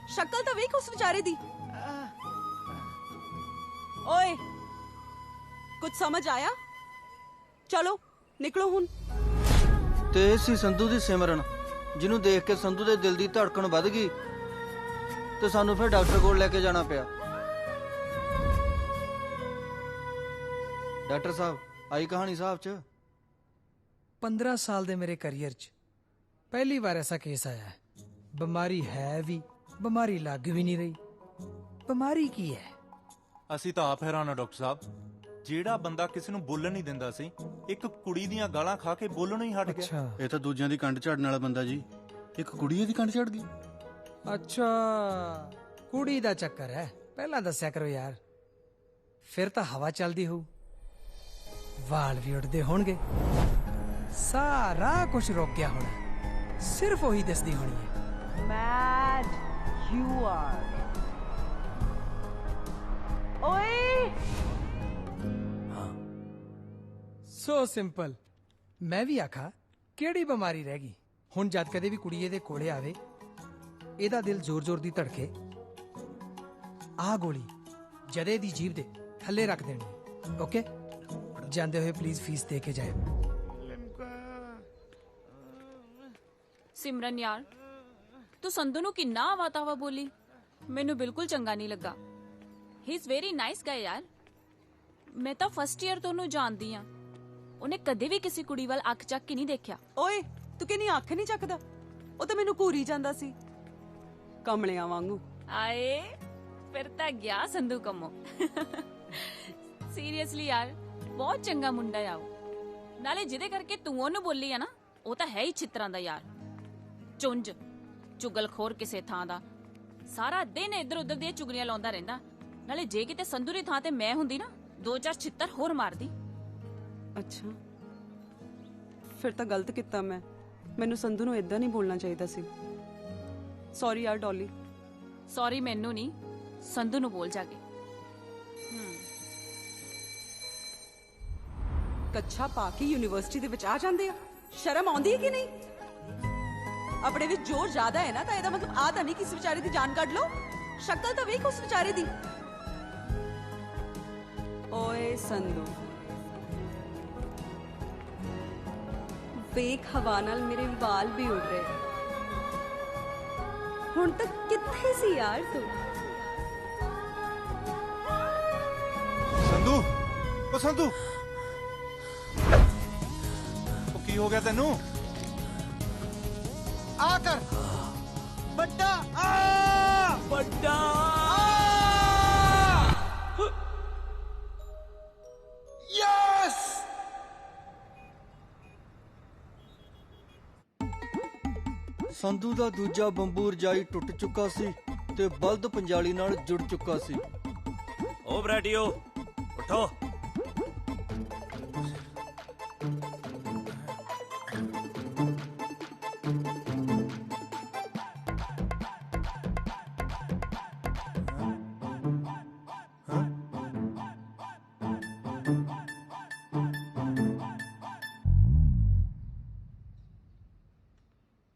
ਸ਼ਕਲ ਤਾਂ ਵੇਖ ਉਸ ਵਿਚਾਰੇ ਦੀ। ਓਏ ਕੁਝ ਸਮਝ ਆਇਆ? ਚਲੋ ਨਿਕਲੋ ਹੁਣ। ਤੇ ਸੀ ਸੰਧੂ ਦੀ ਸਿਮਰਨ, ਜਿਹਨੂੰ ਦੇਖ ਕੇ ਸੰਧੂ ਦੇ ਦਿਲ ਦੀ ਧੜਕਣ ਵੱਧ ਗਈ ਤੇ ਸਾਨੂੰ ਫਿਰ ਡਾਕਟਰ ਕੋਲ ਲੈ ਕੇ ਜਾਣਾ ਪਿਆ। ਡਾਕਟਰ ਸਾਹਿਬ, ਆਈ ਕਹਾਣੀ ਸਾਹਿਬ ਚ 15 ਸਾਲ ਦੇ ਮੇਰੇ ਕੈਰੀਅਰ ਚ ਪਹਿਲੀ ਵਾਰ ਐਸਾ ਕੇਸ ਆਇਆ ਹੈ। ਬਿਮਾਰੀ ਹੈ ਵੀ, ਬਿਮਾਰੀ ਲੱਗ ਵੀ ਨਹੀਂ ਰਹੀ। ਬਿਮਾਰੀ ਕੀ ਹੈ? ਅਸੀਂ ਤਾਂ ਆਪ ਹੈਰਾਨ ਆ ਡਾਕਟਰ ਸਾਹਿਬ। ਜਿਹੜਾ ਬੰਦਾ ਕਿਸੇ ਨੂੰ ਬੋਲਣ ਨਹੀਂ ਦਿੰਦਾ ਸੀ, ਇੱਕ ਕੁੜੀ ਦੀਆਂ ਗਾਲਾਂ ਖਾ ਕੇ ਬੋਲਣੋਂ ਹੀ ਹਟ ਗਿਆ। ਇਹ ਤਾਂ ਦੂਜਿਆਂ ਦੀ ਕੰਡ ਝਾੜਨ ਵਾਲਾ ਬੰਦਾ ਜੀ। ਇੱਕ ਕੁੜੀ ਦੀ ਕੰਡ ਝਾੜ ਗਈ। ਅੱਛਾ, ਕੁੜੀ ਦਾ ਚੱਕਰ ਹੈ। ਪਹਿਲਾਂ ਦੱਸਿਆ ਕਰੋ ਯਾਰ, ਫਿਰ ਤਾਂ ਹਵਾ ਚੱਲਦੀ ਹੋਊ, ਵਾਲ ਵੀ ਉੱਡਦੇ ਹੋਣਗੇ, ਸਾਰਾ ਕੁਝ ਰੁਕ ਗਿਆ ਹੋਣਾ, ਸਿਰਫ ਉਹੀ ਦਿਸਦੀ ਹੋਣੀ ਹੈ। Mad you are. ਓਏ ਸੋ ਸਿੰਪਲ। ਮੈਂ ਵੀ ਆਖਾ ਕਿਹੜੀ ਬਿਮਾਰੀ ਰਹਿ ਗਈ ਹੁਣ? ਜਦ ਕਦੇ ਵੀ ਕੁੜੀ ਇਹਦੇ ਕੋਲੇ ਆਵੇ, ਇਹਦਾ ਦਿਲ ਜ਼ੋਰ ਜ਼ੋਰ ਦੀ ਧੜਕੇ, ਆਹ ਗੋਲੀ ਜਦੇ ਦੀ ਜੀਭ ਦੇ ਥੱਲੇ ਰੱਖ ਦੇਣੀ। ਓਕੇ, ਜਾਂਦੇ ਹੋਏ ਪਲੀਜ਼ ਫੀਸ ਦੇ ਕੇ ਜਾਏ। ਸਿਮਰਨ ਯਾਰ, ਤੂੰ ਸੰਧੂ ਨੂੰ ਕਿੰਨਾ ਆਵਾ-ਤਾਵਾ ਬੋਲੀ, ਮੈਨੂੰ ਬਿਲਕੁਲ ਚੰਗਾ ਨਹੀਂ ਲੱਗਾ। ਹੀ ਇਜ਼ ਵੈਰੀ ਨਾਈਸ ਗਾਇ ਯਾਰ। ਮੈਂ ਤਾਂ ਫਸਟ ਈਅਰ ਤੋਂ ਉਹਨੂੰ ਜਾਣਦੀ ਆ। ਉਹਨੇ ਕਦੇ ਵੀ ਕਿਸੇ ਕੁੜੀ ਵੱਲ ਅੱਖ ਚੱਕ ਕੇ ਨਹੀਂ ਦੇਖਿਆ। ਓਏ ਤੂੰ ਕਿੰਨੀ ਅੱਖ ਨਹੀਂ ਚੱਕਦਾ? ਉਹ ਤਾਂ ਮੈਨੂੰ ਘੂਰੀ ਜਾਂਦਾ ਸੀ ਕਮਲਿਆਂ ਵਾਂਗੂ। ਆਏ ਫਿਰ ਤਾਂ ਗਿਆ ਸੰਧੂ ਕੰਮੋ। ਸੀਰੀਅਸਲੀ ਯਾਰ ਬਹੁਤ ਚੰਗਾ ਮੁੰਡਾ ਆ ਉਹ। ਨਾਲੇ ਜਿਹਦੇ ਕਰਕੇ ਤੂੰ ਉਹਨੂੰ ਬੋਲੀ ਆ ਨਾ, ਉਹ ਤਾਂ ਹੈ ਹੀ ਛਿੱਤਰਾਂ ਦਾ ਯਾਰ, ਚੁੰਝ ਚੁਗਲਖੋਰ ਕਿਸੇ ਥਾਂ ਦਾ। ਸਾਰਾ ਦਿਨ ਇੱਧਰ ਉੱਧਰ ਦੀਆਂ ਚੁਗਲੀਆਂ ਲਾਉਂਦਾ ਰਹਿੰਦਾ। ਨਾਲੇ ਜੇ ਕਿਤੇ ਸੰਧੂ ਦੀ ਥਾਂ ਤੇ ਮੈਂ ਹੁੰਦੀ ਨਾ, 2-4 ਛਿੱਤਰ ਹੋਰ ਮਾਰਦੀ। ਅੱਛਾ, ਫਿਰ ਤਾਂ ਗਲਤ ਕੀਤਾ ਮੈਂ। ਮੈਨੂੰ ਸੰਧੂ ਨੂੰ ਇਦਾਂ ਨਹੀਂ ਬੋਲਣਾ ਚਾਹੀਦਾ ਸੀ। ਸੌਰੀ ਯਾਰ ਡੋਲੀ। ਸੌਰੀ ਮੈਨੂੰ ਨਹੀਂ, ਸੰਧੂ ਨੂੰ ਬੋਲ ਜਾ ਕੇ। ਕੱਛਾ ਪਾ ਕੇ ਯੂਨੀਵਰਸਿਟੀ ਦੇ ਵਿੱਚ ਆ ਜਾਂਦੇ ਆ, ਸ਼ਰਮ ਆਉਂਦੀ ਹੈ ਕਿ ਨਹੀਂ? ਆਪਣੇ ਵਿੱਚ ਜ਼ੋਰ ਜ਼ਿਆਦਾ ਹੈ ਨਾ, ਤਾਂ ਇਹਦਾ ਮਤਲਬ ਆ ਤਾਂ ਨਹੀਂ ਕਿ ਇਸ ਵਿਚਾਰੇ ਦੀ ਜਾਨ ਕੱਢ ਲਓ। ਸ਼ਕਲ ਤਾਂ ਵੇਖ ਉਸ ਵਿਚਾਰੇ ਦੀ। ਓਏ ਸੰਧੂ, ਵੇਖ ਹਵਾ ਨਾਲ ਮੇਰੇ ਵਾਲ ਵੀ ਉੱਡ ਰਹੇ। ਹੁਣ ਤੱਕ ਕਿੱਥੇ ਸੀ ਯਾਰ ਤੂੰ? ਸੰਧੂ, ਉਹ ਸੰਧੂ, ਉਹ ਕੀ ਹੋ ਗਿਆ ਤੈਨੂੰ? ਆ ਕਰ ਵੱਡਾ, ਆ ਵੱਡਾ। ਯੈਸ, ਸੰਧੂ ਦਾ ਦੂਜਾ ਬੰਬੂ ਰਜਾਈ ਟੁੱਟ ਚੁੱਕਾ ਸੀ ਤੇ ਬਲਦ ਪੰਜਾਲੀ ਨਾਲ ਜੁੜ ਚੁੱਕਾ ਸੀ। ਓ ਬਰੈਟੀਓ ਉਠੋ।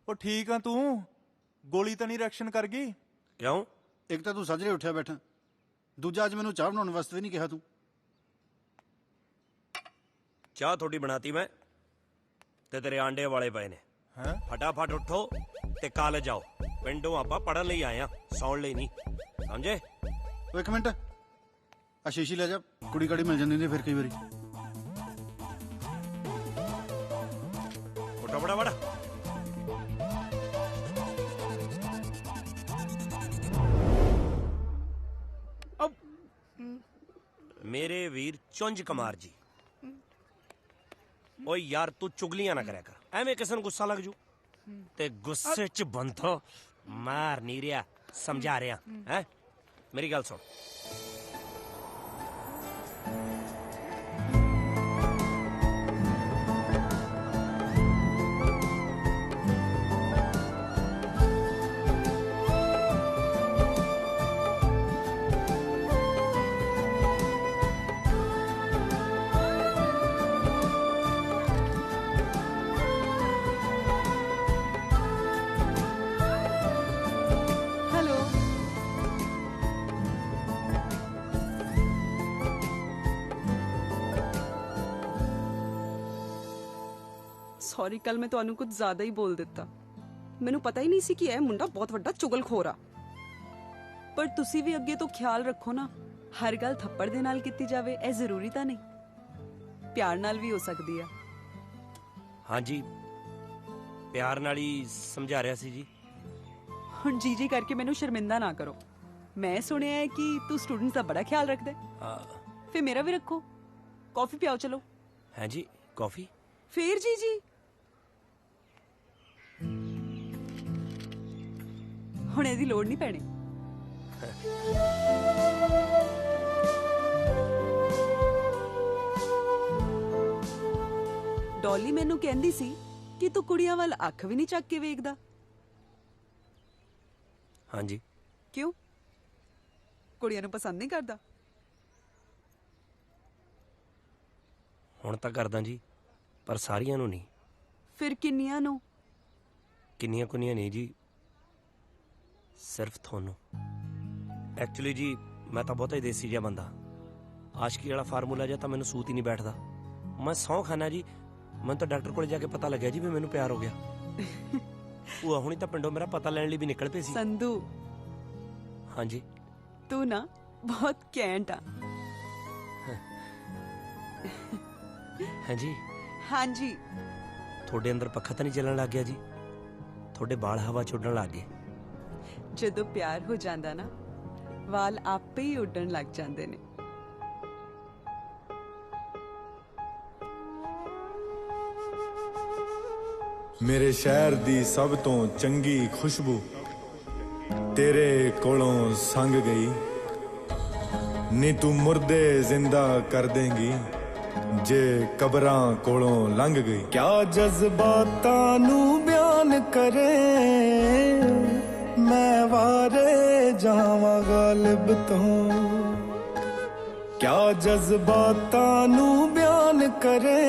ਉਹ ਠੀਕ ਆ ਤੂੰ? ਗੋਲੀ ਤਾਂ ਨਹੀਂ ਰਿਐਕਸ਼ਨ ਕਰ ਗਈ? ਕਿਉਂ? ਇੱਕ ਤਾਂ ਤੂੰ ਸੱਜਰੇ ਉੱਠਿਆ ਬੈਠਾ, ਦੂਜਾ ਅੱਜ ਮੈਨੂੰ ਚਾਹ ਬਣਾਉਣ ਵਾਸਤੇ ਵੀ ਨਹੀਂ ਕਿਹਾ ਤੂੰ। ਚਾਹ ਥੋੜੀ ਬਣਾਤੀ ਮੈਂ, ਤੇ ਤੇਰੇ ਆਂਡੇ ਵਾਲੇ ਪਏ ਨੇ। ਫਟਾਫਟ ਉੱਠੋ ਤੇ ਕਾਲਜ ਜਾਓ। ਪਿੰਡੋਂ ਆਪਾਂ ਪੜਨ ਲਈ ਆਏ ਆ, ਸੌਣ ਲਈ ਨਹੀਂ, ਸਮਝੇ? ਉਹ ਇੱਕ ਮਿੰਟ, ਆ ਸ਼ੀਸ਼ੀ ਲੈ ਜਾ, ਕੁੜੀ ਕਾੜੀ ਮਿਲ ਜਾਂਦੀ ਨੇ ਫਿਰ ਕਈ ਵਾਰੀ। ਉੱਠੋ ਬੜਾ। ਮੇਰੇ ਵੀਰ ਚੁੰਝ ਕੁਮਾਰ ਜੀ, ਓਏ ਯਾਰ ਤੂੰ ਚੁਗਲੀਆਂ ਨਾ ਕਰਿਆ ਕਰ, ਐਵੇਂ ਕਿਸੇ ਨੂੰ ਗੁੱਸਾ ਲੱਗ ਜੂ। ਤੇ ਗੁੱਸੇ 'ਚ ਬੰਦੋ ਮਾਰ ਨਹੀਂ ਰਿਹਾ, ਸਮਝਾ ਰਿਹਾ ਹੈ। ਮੇਰੀ ਗੱਲ ਸੁਣ, ਸੌਰੀ, ਕੱਲ ਮੈਂ ਤੁਹਾਨੂੰ ਕੁਝ ਜ਼ਿਆਦਾ ਹੀ ਬੋਲ ਦਿੱਤਾ। ਮੈਨੂੰ ਪਤਾ ਹੀ ਨਹੀਂ ਸੀ ਕਿ ਇਹ ਮੁੰਡਾ ਬਹੁਤ ਵੱਡਾ ਚੁਗਲਖੋਰ ਆ। ਪਰ ਤੁਸੀਂ ਵੀ ਅੱਗੇ ਤੋਂ ਖਿਆਲ ਰੱਖੋ ਨਾ, ਹਰ ਗੱਲ ਥੱਪੜ ਦੇ ਨਾਲ ਕੀਤੀ ਜਾਵੇ ਇਹ ਜ਼ਰੂਰੀ ਤਾਂ ਨਹੀਂ, ਪਿਆਰ ਨਾਲ ਵੀ ਹੋ ਸਕਦੀ ਆ। ਹਾਂਜੀ ਪਿਆਰ ਨਾਲ ਹੀ ਸਮਝਾ ਰਿਹਾ ਸੀ ਜੀ। ਹੁਣ ਜੀ ਕਰਕੇ ਮੈਨੂੰ ਸ਼ਰਮਿੰਦਾ ਨਾ ਕਰੋ। ਮੈਂ ਸੁਣਿਆ ਹੈ ਕਿ ਤੂੰ ਸਟੂਡੈਂਟਸ ਦਾ ਬੜਾ ਖਿਆਲ ਰੱਖਦਾ ਹੈ, ਫਿਰ ਮੇਰਾ ਵੀ ਰੱਖੋ। ਕਾਫੀ ਪਿਆਓ ਚਲੋ। ਹਾਂਜੀ ਕਾਫੀ? ਫੇਰ ਜੀ ਹੁਣ ਇਹਦੀ ਲੋੜ ਨਹੀਂ ਪੈਣੀ। ਡੋਲੀ ਮੈਨੂੰ ਕਹਿੰਦੀ ਸੀ ਕਿ ਤੂੰ ਕੁੜੀਆਂ ਵੱਲ ਅੱਖ ਵੀ ਨਹੀਂ ਚੱਕ ਕੇ ਵੇਖਦਾ। ਹਾਂਜੀ। ਕਿਉਂ? ਕੁੜੀਆਂ ਨੂੰ ਪਸੰਦ ਨਹੀਂ ਕਰਦਾ? ਹੁਣ ਤਾਂ ਕਰਦਾ ਜੀ, ਪਰ ਸਾਰੀਆਂ ਨੂੰ ਨਹੀਂ। ਫਿਰ ਕਿੰਨੀਆਂ ਨੂੰ? ਕਿੰਨੀਆਂ ਕੁੰਨੀਆਂ ਨਹੀਂ ਜੀ, ਸਿਰਫ ਤੁਹਾਨੂੰ। ਐਕਚੁਅਲੀ ਜੀ ਮੈਂ ਤਾਂ ਬਹੁਤਾ ਹੀ ਦੇਸੀ ਜਿਹਾ ਬੰਦਾ, ਆਸ਼ਕੀ ਵਾਲਾ ਫਾਰਮੂਲਾ ਜਿਹਾ ਤਾਂ ਮੈਨੂੰ ਸੂਤ ਹੀ ਨਹੀਂ ਬੈਠਦਾ। ਮੈਂ ਸਹੁੰ ਖਾਨਾ ਜੀ, ਮੈਨੂੰ ਤਾਂ ਡਾਕਟਰ ਕੋਲ ਜਾ ਕੇ ਪਤਾ ਲੱਗਿਆ ਜੀ ਵੀ ਮੈਨੂੰ ਪਿਆਰ ਹੋ ਗਿਆ। ਉਹ ਹੁਣੀ ਤਾਂ ਪਿੰਡੋਂ ਮੇਰਾ ਪਤਾ ਲੈਣ ਲਈ ਵੀ ਨਿਕਲ ਪਈ ਸੀ। ਸੰਧੂ, ਹਾਂਜੀ ਤੂੰ ਨਾ ਬਹੁਤ ਕੈਂਟ ਆ। ਹਾਂਜੀ ਹਾਂਜੀ। ਤੁਹਾਡੇ ਅੰਦਰ ਪੱਖਾ ਤਾਂ ਨਹੀਂ ਚੱਲਣ ਲੱਗ ਗਿਆ ਜੀ? ਤੁਹਾਡੇ ਵਾਲ ਹਵਾ 'ਚ ਉੱਡਣ ਲੱਗ ਗਏ। ਜਦੋਂ ਪਿਆਰ ਹੋ ਜਾਂਦਾ ਨਾ ਵਾਲ ਆਪੇ ਹੀ ਉੱਡਣ ਲੱਗ ਜਾਂਦੇ ਨੇ। ਮੇਰੇ ਸ਼ਹਿਰ ਦੀ ਸਭ ਤੋਂ ਚੰਗੀ ਖੁਸ਼ਬੂ ਤੇਰੇ ਕੋਲੋਂ ਸੰਗ ਗਈ ਨੀ ਤੂੰ ਮੁਰਦੇ ਜ਼ਿੰਦਾ ਕਰ ਦੇਂਗੀ ਜੇ ਕਬਰਾਂ ਕੋਲੋਂ ਲੰਘ ਗਈ। ਕਿਆ ਜਜ਼ਬਾਤਾਂ ਨੂੰ ਬਿਆਨ ਕਰੇ ਮੈਂ ਵਾਰੇ ਜਾਵਾਂ ਗਾਲਿਬ ਤੋਂ। ਕਿਆ ਜਜ਼ਬਾਤਾਂ ਨੂੰ ਬਿਆਨ ਕਰੇ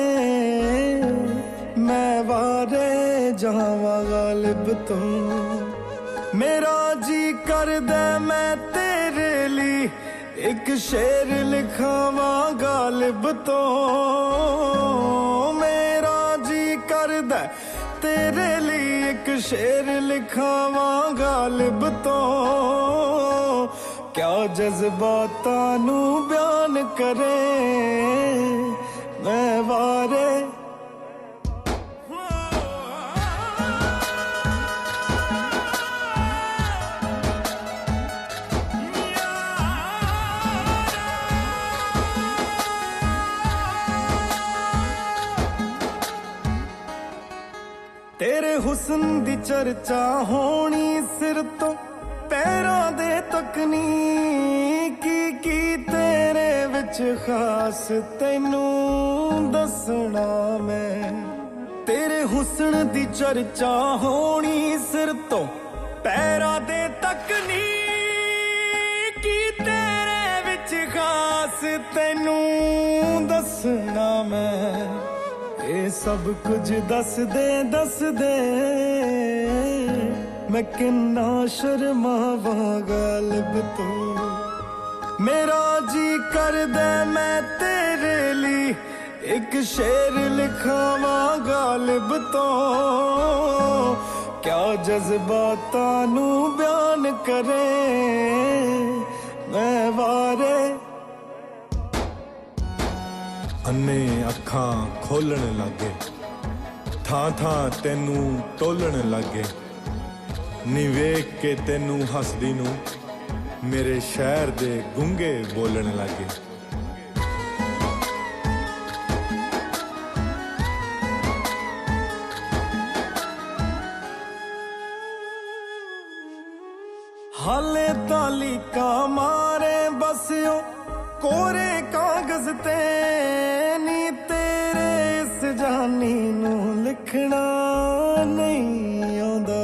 ਮੈਂ ਵਾਰੇ ਜਾਵਾਂ ਗਾਲਿਬ ਤੋਂ। ਮੇਰਾ ਜੀ ਕਰਦਾ ਮੈਂ ਤੇਰੇ ਲਈ ਇੱਕ ਸ਼ੇਰ ਲਿਖਾਵਾਂ ਗਾਲਿਬ ਤੋਂ। ਮੇਰਾ ਜੀ ਕਰਦਾ ਤੇਰੇ ਲਈ ਇੱਕ ਸ਼ੇਰ ਲਿਖਾਵਾਂ ਗਾਲਿਬ ਤੋਂ। ਕਿਆ ਜਜ਼ਬਾਤਾਂ ਨੂੰ ਬਿਆਨ ਕਰੇ ਮੈਂ ਵਾਰੇ। ਤੇਰੇ ਹੁਸਨ ਦੀ ਚਰਚਾ ਹੋਣੀ ਸਿਰ ਤੋਂ ਪੈਰਾਂ ਦੇ ਤੱਕ ਨੀ। ਕੀ ਤੇਰੇ ਵਿੱਚ ਖਾਸ ਤੈਨੂੰ ਦੱਸਣਾ ਮੈਂ। ਤੇਰੇ ਹੁਸਨ ਦੀ ਚਰਚਾ ਹੋਣੀ ਸਿਰ ਤੋਂ ਪੈਰਾਂ ਦੇ ਤੱਕ ਨੀ। ਕੀ ਤੇਰੇ ਵਿੱਚ ਖਾਸ ਤੈਨੂੰ ਦੱਸਣਾ ਮੈਂ। ਇਹ ਸਭ ਕੁਝ ਦੱਸਦੇ ਦੱਸਦੇ ਮੈਂ ਕਿੰਨਾ ਸ਼ਰਮਾਵਾਂ ਗਾਲਿਬ ਤੋਂ। ਮੇਰਾ ਜੀ ਕਰਦਾ ਮੈਂ ਤੇਰੇ ਲਈ ਇੱਕ ਸ਼ੇਰ ਲਿਖਾਵਾਂ ਗਾਲਿਬ ਤੋਂ। ਕਿਆ ਜਜ਼ਬਾਤਾਂ ਨੂੰ ਬਿਆਨ ਕਰੇ ਮੈਂ ਵਾਰੇ। ਅੰਨੇ ਅੱਖਾਂ ਖੋਲਣ ਲੱਗੇ ਥਾਂ ਥਾਂ ਤੈਨੂੰ ਟੋਲਣ ਲੱਗੇ ਨੀ ਵੇਖ ਕੇ ਤੈਨੂੰ ਹੱਸਦੀ ਨੂੰ ਮੇਰੇ ਸ਼ਹਿਰ ਦੇ ਗੂੰਗੇ ਬੋਲਣ ਲੱਗੇ। ਹਾਲੇ ਤਾਲੀਕਾ ਮਾਰੇ ਬਸਿਓ ਕੋਰੇ ਕਾਗਜ਼ ਤੇ ਨੀ। ਤੇਰੇ ਇਸ ਜਾਨੀ ਨੂੰ ਲਿਖਣਾ ਨਹੀਂ ਆਉਂਦਾ।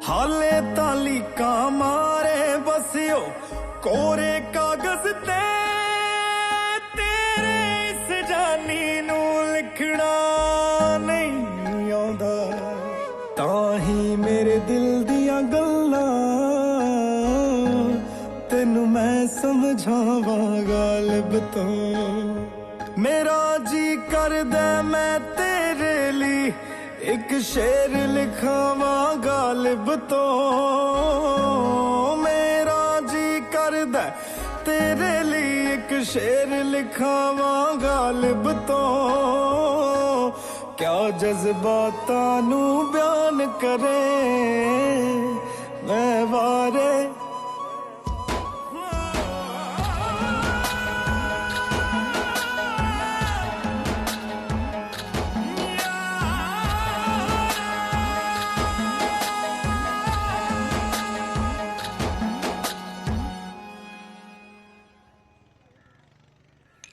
ਹਾਲੇ ਤਾਲੀਕਾ ਮਾਰੇ ਬਸਿਓ ਕੋਰੇ ਕਾਗਜ਼ ਤੇ ਤੇਰੇ ਇਸ ਜਾਨੀ ਨੂੰ ਲਿਖਣਾ ਨਹੀਂ ਆਉਂਦਾ। ਤਾਂ ਹੀ ਮੇਰੇ ਦਿਲ ਦੀਆਂ ਗੱਲਾਂ ਤੈਨੂੰ ਮੈਂ ਸਮਝਾਵਾਂ ਗਾਲਿਬ ਤੋਂ। ਮੇਰਾ ਜੀ ਕਰਦਾ ਮੈਂ ਤੇਰੇ ਲਈ ਇੱਕ ਸ਼ੇਰ ਲਿਖਾਵਾਂ ਗਾਲਿਬ ਤੋਂ। ਮੇਰਾ ਜੀ ਕਰਦਾ ਤੇਰੇ ਲਈ ਇੱਕ ਸ਼ੇਰ ਲਿਖਾਵਾਂ ਗਾਲਿਬ ਤੋਂ। ਕਿਆ ਜਜ਼ਬਾਤਾਂ ਨੂੰ ਬਿਆਨ ਕਰੇ ਮੈਂ ਵਾਰੇ।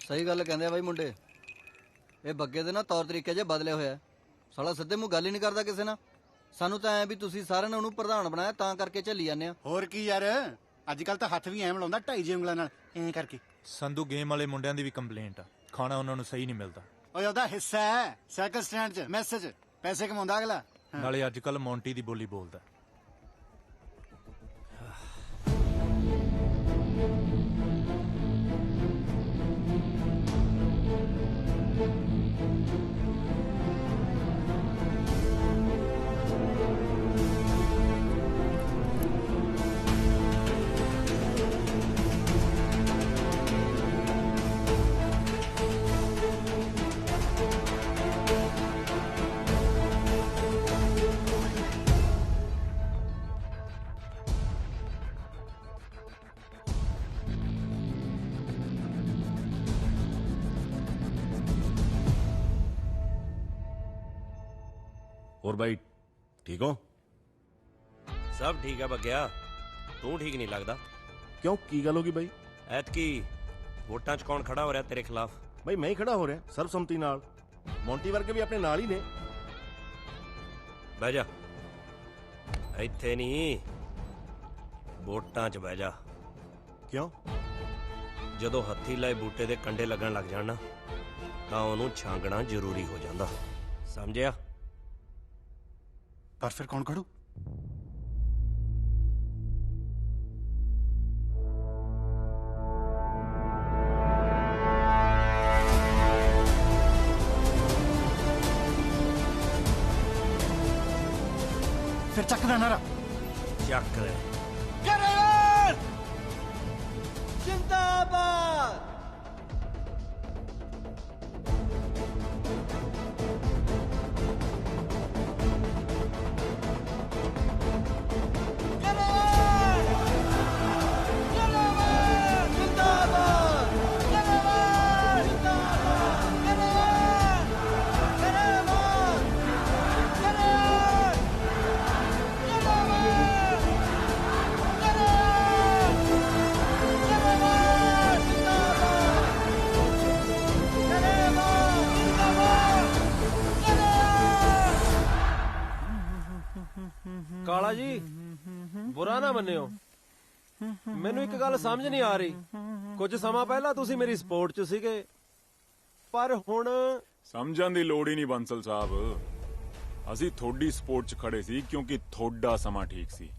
ਸਹੀ ਗੱਲ ਕਹਿੰਦੇ ਆ ਬਾਈ ਮੁੰਡੇ। ਇਹ ਬੱਗੇ ਦੇ ਨਾ ਤੌਰ ਤਰੀਕੇ ਜੇ ਬਦਲੇ ਹੋਇਆ। ਸਾਲਾ ਸਿੱਧੇ ਮੂੰਹ ਗੱਲ ਹੀ ਨਹੀਂ ਕਰਦਾ ਕਿਸੇ ਨਾਲ। ਸਾਨੂੰ ਤਾਂ ਐ ਵੀ ਤੁਸੀਂ ਸਾਰਿਆਂ ਨੇ ਉਹਨੂੰ ਪ੍ਰਧਾਨ ਬਣਾਇਆ ਤਾਂ ਕਰਕੇ ਝੱਲੀ ਜਾਂਦੇ ਆ। ਹੋਰ ਕੀ ਯਾਰ ਅੱਜ ਕੱਲ ਤਾਂ ਹੱਥ ਵੀ ਐਂ ਮਿਲਾਉਂਦਾ 2.5 ਉਂਗਲਾਂ ਨਾਲ ਐਂ ਕਰਕੇ। ਸੰਧੂ ਗੇਮ ਵਾਲੇ ਮੁੰਡਿਆਂ ਦੀ ਵੀ ਕੰਪਲੇਂਟ ਆ, ਖਾਣਾ ਉਹਨਾਂ ਨੂੰ ਸਹੀ ਨਹੀਂ ਮਿਲਦਾ। ਓਏ ਉਹਦਾ ਹਿੱਸਾ ਹੈ ਸਾਈਕਲ ਸਟੈਂਡ 'ਚ ਮੈਸੇਜ ਪੈਸੇ ਕਮਾਉਂਦਾ ਅਗਲਾ। ਨਾਲੇ ਅੱਜ ਕੱਲ ਮੌਂਟੀ ਦੀ ਬੋਲੀ ਬੋਲਦਾ। और भाई ठीक हो? सब ठीक है बग्या, तू ठीक नहीं लगता। क्यों की गल होगी भाई? ਐਤਕੀ ਵੋਟਾਂ 'ਚ ਕੌਣ ਖੜਾ ਹੋ ਰਿਹਾ ਤੇਰੇ ਖਿਲਾਫ? भाई मैं ही खड़ा हो रहा सर्वसम्मति नाल। मोंटी वर्गे भी अपने नाल ही ने। ਬਹਿ ਜਾ, ਇੱਥੇ ਨਹੀਂ, ਵੋਟਾਂ 'ਚ ਬਹਿ ਜਾ। ਕਿਉਂ? ਜਦੋਂ ਹੱਥੀ ਲਾਏ ਬੂਟੇ ਦੇ ਕੰਡੇ ਲੱਗਣ ਲੱਗ ਜਾਣ ਨਾ, ਤਾਂ ਉਹਨੂੰ ਛਾਂਗਣਾ ਜ਼ਰੂਰੀ ਹੋ ਜਾਂਦਾ, ਸਮਝਿਆ? ਪਰ ਫਿਰ ਕੌਣ ਖੜੂ? ਫਿਰ ਚੱਕ ਦਾ ਨਾਰਾ। ਚੱਕ ਲੈ। ਕੇਰਲ ਜਿੰਦਾਬਾਦ। ਕਾਲਾ ਜੀ ਬੁਰਾ ਨਾ ਮੰਨਿਓ, ਮੈਨੂੰ ਇੱਕ ਗੱਲ ਸਮਝ ਨਹੀਂ ਆ ਰਹੀ। ਕੁਝ ਸਮਾਂ ਪਹਿਲਾਂ ਤੁਸੀਂ ਮੇਰੀ ਸਪੋਰਟ 'ਚ ਸੀਗੇ, ਪਰ ਹੁਣ ਸਮਝਣ ਦੀ ਲੋੜ ਹੀ ਨਹੀਂ ਬੰਸਲ ਸਾਹਿਬ। ਅਸੀਂ ਤੁਹਾਡੀ ਸਪੋਰਟ 'ਚ ਖੜੇ ਸੀ ਕਿਉਂਕਿ ਤੁਹਾਡਾ ਸਮਾਂ ਠੀਕ ਸੀ।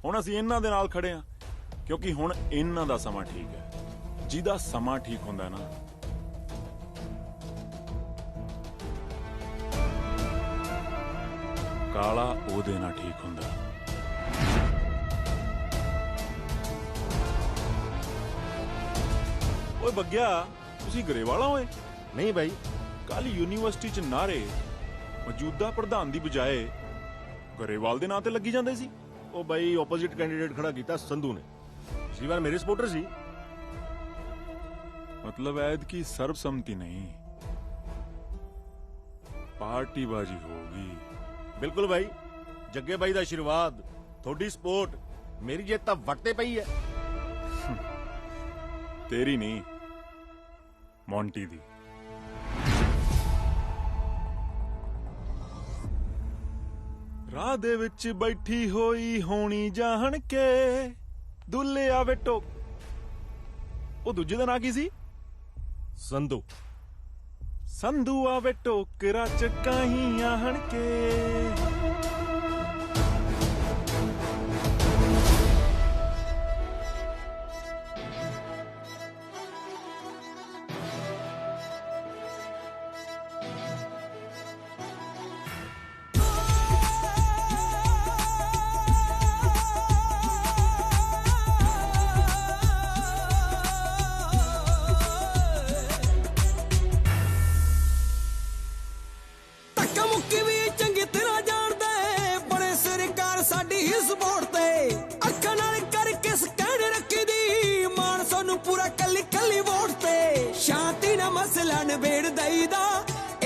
ਹੁਣ ਅਸੀਂ ਇਹਨਾਂ ਦੇ ਨਾਲ ਖੜੇ ਹਾਂ ਕਿਉਂਕਿ ਹੁਣ ਇਹਨਾਂ ਦਾ ਸਮਾਂ ਠੀਕ ਹੈ। ਜਿਹਦਾ ਸਮਾਂ ਠੀਕ ਹੁੰਦਾ ਨਾ, ਕਾਲਾ ਉਹਦੇ ਨਾਲ ਠੀਕ ਹੁੰਦਾ। ਓਏ ਬੱਗਿਆ, ਤੁਸੀਂ ਗਰੇਵਾਲਾ ਹੋਏ? ਨਹੀਂ ਭਾਈ, ਕੱਲ ਯੂਨੀਵਰਸਿਟੀ 'ਚ ਨਾਰੇ ਮੌਜੂਦਾ ਪ੍ਰਧਾਨ ਦੀ ਬਜਾਏ ਗਰੇਵਾਲ ਦੇ ਨਾਂ ਤੇ ਲੱਗੀ ਜਾਂਦੇ ਸੀ। ਉਹ ਭਾਈ ਆਪੋਜ਼ਿਟ ਕੈਂਡੀਡੇਟ ਖੜਾ ਕੀਤਾ ਸੰਧੂ ਨੇ, ਪਿਛਲੀ ਵਾਰ ਮੇਰੇ ਸਪੋਰਟਰ ਸੀ। मतलब ऐद की सर्वसम्मति नहीं, पार्टीबाजी होगी। बिल्कुल भाई, जग्गे भाई दा आशीर्वाद, थोड़ी सपोर्ट, मेरी जेत तां वटते पई है। तेरी नहीं, मोंटी दी। राह दे विच बैठी होई होनी जाहन के दुल्ले आवे टोक। ओ दूजे दा नां की सी? संधू। संधू आवे टोकरा चकाही आहन के।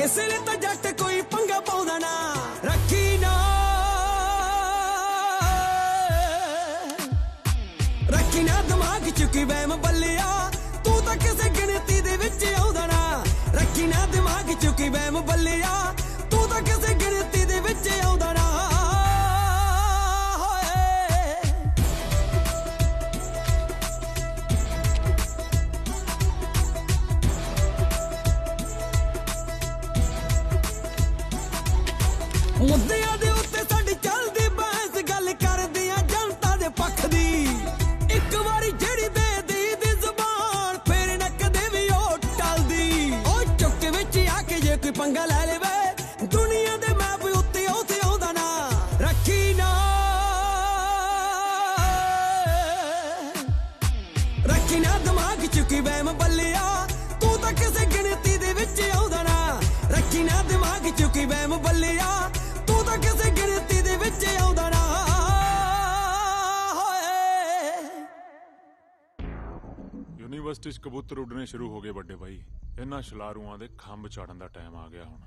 इसलिए तो जट कोई पंगा पाउंदा ना रखी ना, रखी ना दिमाग चुकी वहम बल्लिया, तू तो किसे गिनती दे विच आउंदा ना। रखी ना दिमाग चुकी वहम बल्लिया, तू तो किसे गिनती दे विच आउंदा ना। ਮੁੱਦਿਆਂ ਦੇ ਉੱਤੇ ਸਾਡੀ ਚੱਲਦੀ ਬਹਿਸ, ਗੱਲ ਕਰਦੀ ਆ ਜਨਤਾ ਦੇ ਪੱਖ ਦੀ। ਇੱਕ ਵਾਰੀ ਜਿਹੜੀ ਦੇ ਦੀ ਜ਼ੁਬਾਨ, ਫੇਰ ਨਾ ਕਦੇ ਵੀ ਉਹ ਟਲਦੀ। ਉਹ ਚੁੱਕ ਵਿੱਚ ਆ ਕੇ ਜੇ ਕੋਈ ਪੰਗਾ ਲੈ ਲਵੇ, ਦੁਨੀਆ ਦੇ ਮੈਪ ਉੱਤੇ ਉੱਥੇ ਆਉਂਦਾ ਨਾ। ਰੱਖੀ ਨਾ, ਰੱਖੀ ਨਾ ਦਿਮਾਗ ਚੁੱਕੀ ਵਹਿਮ ਬੱਲਿਆ, ਤੂੰ ਤਾਂ ਕਿਸੇ ਗਿਣਤੀ ਦੇ ਵਿੱਚ ਆਉਂਦਾ ਨਾ। ਰੱਖੀ ਨਾ ਦਿਮਾਗ ਚੁੱਕੀ ਵਹਿਮ ਬੱਲਿਆ, ਤੂੰ ਤਾਂ ਕਿਸੇ ਗਿਣਤੀ ਦੇ ਵਿੱਚ ਆਉਂਦਾ ਨਾ। ਯੂਨੀਵਰਸਿਟੀ 'ਚ ਕਬੂਤਰ ਉੱਡਣੇ ਸ਼ੁਰੂ ਹੋ ਗਏ ਵੱਡੇ ਭਾਈ। ਇਹਨਾਂ ਸ਼ਲਾਰੂਆਂ ਦੇ ਖੰਭ ਚਾੜਨ ਦਾ ਟਾਈਮ ਆ ਗਿਆ ਹੁਣ।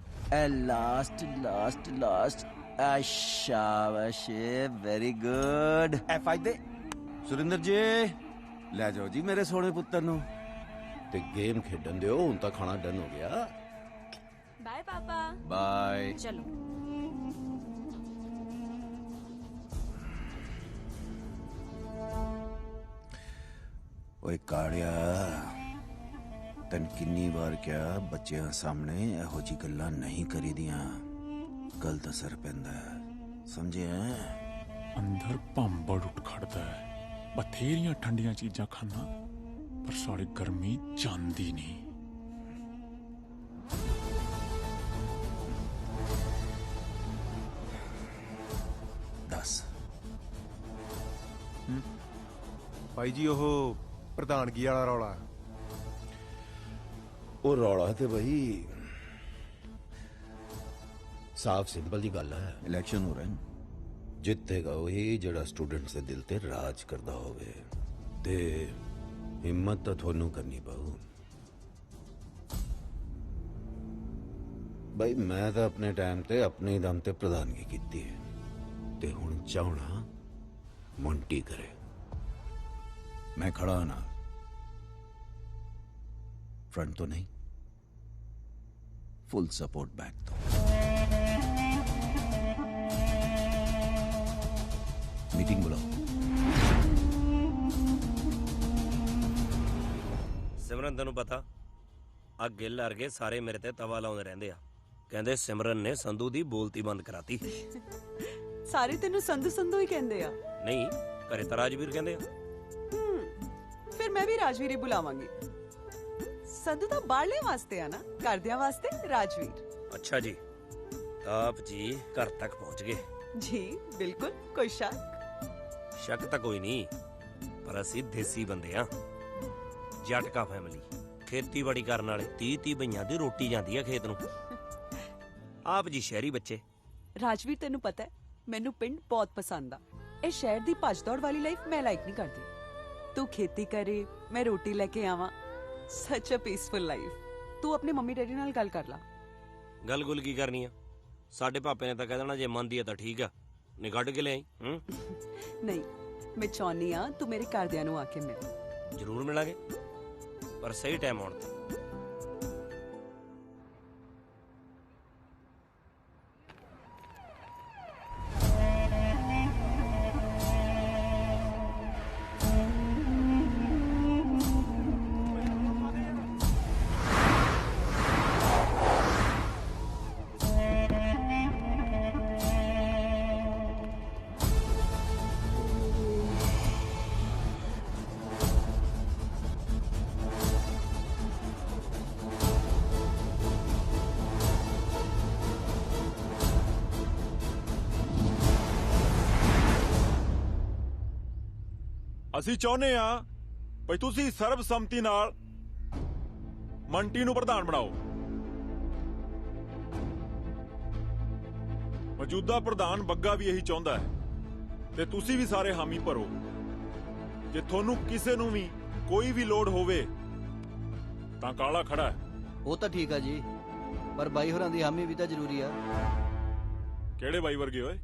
ਲਾਸਟ ਲਾਸਟ ਲਾਸਟ शाबाश वेरी गुड F5 ਦੇ ਸੁਰਿੰਦਰ ਜੀ ਲੈ ਜਾਓ ਜੀ ਮੇਰੇ ਸੋਹਣੇ ਪੁੱਤਰ ਨੂੰ ਤੇ ਗੇਮ ਖੇਡਣ ਦਿਓ ਹੁਣ ਤਾਂ ਖਾਣਾ ਡਨ ਹੋ ਗਿਆ बाय पापा ਬਾਏ चलो ਓਏ ਕਾੜਿਆ ਤਨ ਕਿੰਨੀ ਵਾਰ ਕਿਹਾ ਬੱਚਿਆਂ ਸਾਹਮਣੇ ਇਹੋ ਜੀ ਗੱਲਾਂ ਨਹੀਂ ਕਰੀਦੀਆਂ ਗਲਤ ਅਸਰ ਪੈਂਦਾ ਸਮਝਿਆ ਅੰਦਰ ਭੰਬੜ ਉੱਠ ਖੜਦਾ ਹੈ ਬਥੇਰੀਆਂ ਠੰਡੀਆਂ ਚੀਜ਼ਾਂ ਖਾਣਾ ਪਰ ਸਾਡੀ ਗਰਮੀ ਜਾਂਦੀ ਨਹੀਂ ਦੱਸ ਭਾਈ ਜੀ ਉਹ ਪ੍ਰਧਾਨਗੀ ਵਾਲਾ ਰੌਲਾ ਉਹ ਰੌਲਾ ਤੇ ਬਈ ਸਾਫ ਸਿੰਪਲ ਦੀ ਗੱਲ ਹੈ ਇਲੈਕਸ਼ਨ ਹੋ ਰਹੇ ਨੇ ਜਿੱਤੇਗਾ ਉਹੀ ਜਿਹੜਾ ਸਟੂਡੈਂਟਸ ਦੇ ਦਿਲ ਤੇ ਰਾਜ ਕਰਦਾ ਹੋਵੇ ਤੇ ਹਿੰਮਤ ਤਾਂ ਤੁਹਾਨੂੰ ਕਰਨੀ ਪਊ ਬਈ ਮੈਂ ਤਾਂ ਆਪਣੇ ਟਾਈਮ ਤੇ ਆਪਣੇ ਦਮ ਤੇ ਪ੍ਰਧਾਨਗੀ ਕੀਤੀ ਹੈ ਤੇ ਹੁਣ ਚਾਹਣਾ ਮੌਂਟੀ ਕਰੇ ਮੈਂ ਖੜਾ ਨਾ फ्रंट तो नहीं फुल सपोर्ट बैक तो मीटिंग बुलाओ ਸਿਮਰਨ ਤੈਨੂੰ ਪਤਾ ਆ ਗਿੱਲ ਵਰਗੇ ਸਾਰੇ ਮੇਰੇ ਤੇ ਤਵਾ ਲਾਉਂਦੇ ਰਹਿੰਦੇ ਆ ਕਹਿੰਦੇ ਸਿਮਰਨ ਨੇ ਸੰਧੂ ਦੀ ਬੋਲਤੀ ਬੰਦ ਕਰਾਤੀ ਸਾਰੇ ਤੈਨੂੰ ਸੰਧੂ ਸੰਧੂ ਹੀ ਕਹਿੰਦੇ ਆ ਨਹੀਂ ਘਰੇ ਤਾਂ ਰਾਜਵੀਰ ਕਹਿੰਦੇ ਆ ਫਿਰ ਮੈਂ ਵੀ ਰਾਜਵੀਰ ਹੀ ਬੁਲਾਵਾਂਗੀ ਸੰਧੂ ਤਾਂ ਬਾਹਰਲੇ ਵਾਸਤੇ ਆ ਨਾ ਘਰਦਿਆਂ ਵਾਸਤੇ ਰਾਜਵੀਰ ਅੱਛਾ ਜੀ ਆਪ ਜੀ ਘਰ ਤੱਕ ਪਹੁੰਚ ਗਏ ਜੀ ਬਿਲਕੁਲ ਕੋਈ ਸ਼ੱਕ ਸ਼ੱਕ ਤਾਂ ਕੋਈ ਨਹੀਂ ਪਰ ਅਸੀਂ ਦੇਸੀ ਬੰਦੇ ਆ ਜਟਕਾ ਫੈਮਿਲੀ ਖੇਤੀਬਾੜੀ ਕਰਨ ਵਾਲੇ 30 ਬਈਆਂ ਦੀ ਰੋਟੀ ਜਾਂਦੀ ਆ ਖੇਤ ਨੂੰ ਆਪ ਜੀ ਸ਼ਹਿਰੀ ਬੱਚੇ ਰਾਜਵੀਰ ਤੈਨੂੰ ਪਤਾ ਹੈ ਮੈਨੂੰ ਪਿੰਡ ਬਹੁਤ ਪਸੰਦ ਆ ਇਹ ਸ਼ਹਿਰ ਦੀ ਭੱਜ ਦੌੜ ਵਾਲੀ ਲਾਈਫ ਮੈਂ ਲਾਈਕ ਨਹੀਂ ਕਰਦੀ ਤੂੰ ਖੇਤੀ ਕਰੇ ਮੈਂ ਰੋਟੀ ਲੈ ਕੇ ਆਵਾਂ ਸੱਚ ਅ ਪੀਸਫੁਲ ਲਾਈਫ ਤੂੰ ਆਪਣੇ ਮੰਮੀ ਡੈਡੀ ਨਾਲ ਗੱਲ ਕਰ ਲਾ ਗੱਲ ਗੁੱਲ ਕੀ ਕਰਨੀ ਆ ਸਾਡੇ ਪਾਪੇ ਨੇ ਤਾਂ ਕਹਿ ਦੇਣਾ ਜੇ ਮੰਨਦੀ ਆ ਤਾਂ ਠੀਕ ਆ ਨਹੀਂ ਕੱਢ ਕੇ ਲਿਆਈ ਨਹੀਂ ਮੈਂ ਚਾਹੁੰਦੀ ਆ ਤੂੰ ਮੇਰੇ ਘਰਦਿਆਂ ਨੂੰ ਆ ਕੇ ਮਿਲ ਜ਼ਰੂਰ ਮਿਲਾਂਗੇ ਪਰ ਸਹੀ ਟਾਈਮ ਆਉਣ ਤੇ ਅਸੀਂ ਚਾਹੁੰਦੇ ਆ ਭਈ ਤੁਸੀਂ ਸਰਬਸੰਮਤੀ ਨਾਲ ਮੰਟੀ ਨੂੰ ਪ੍ਰਧਾਨ ਬਣਾਓ ਮੌਜੂਦਾ ਪ੍ਰਧਾਨ ਬੱਗਾ ਵੀ ਇਹੀ ਚਾਹੁੰਦਾ ਹੈ ਤੇ ਤੁਸੀਂ ਵੀ ਸਾਰੇ ਹਾਮੀ ਭਰੋ ਜੇ ਤੁਹਾਨੂੰ ਕਿਸੇ ਨੂੰ ਵੀ ਕੋਈ ਵੀ ਲੋੜ ਹੋਵੇ ਤਾਂ ਕਾਲਾ ਖੜਾ ਹੈ ਉਹ ਤਾਂ ਠੀਕ ਆ ਜੀ ਪਰ ਬਾਈ ਹੋਰਾਂ ਦੀ ਹਾਮੀ ਵੀ ਤਾਂ ਜ਼ਰੂਰੀ ਆ ਕਿਹੜੇ ਬਾਈ ਵਰਗੇ ਓਏ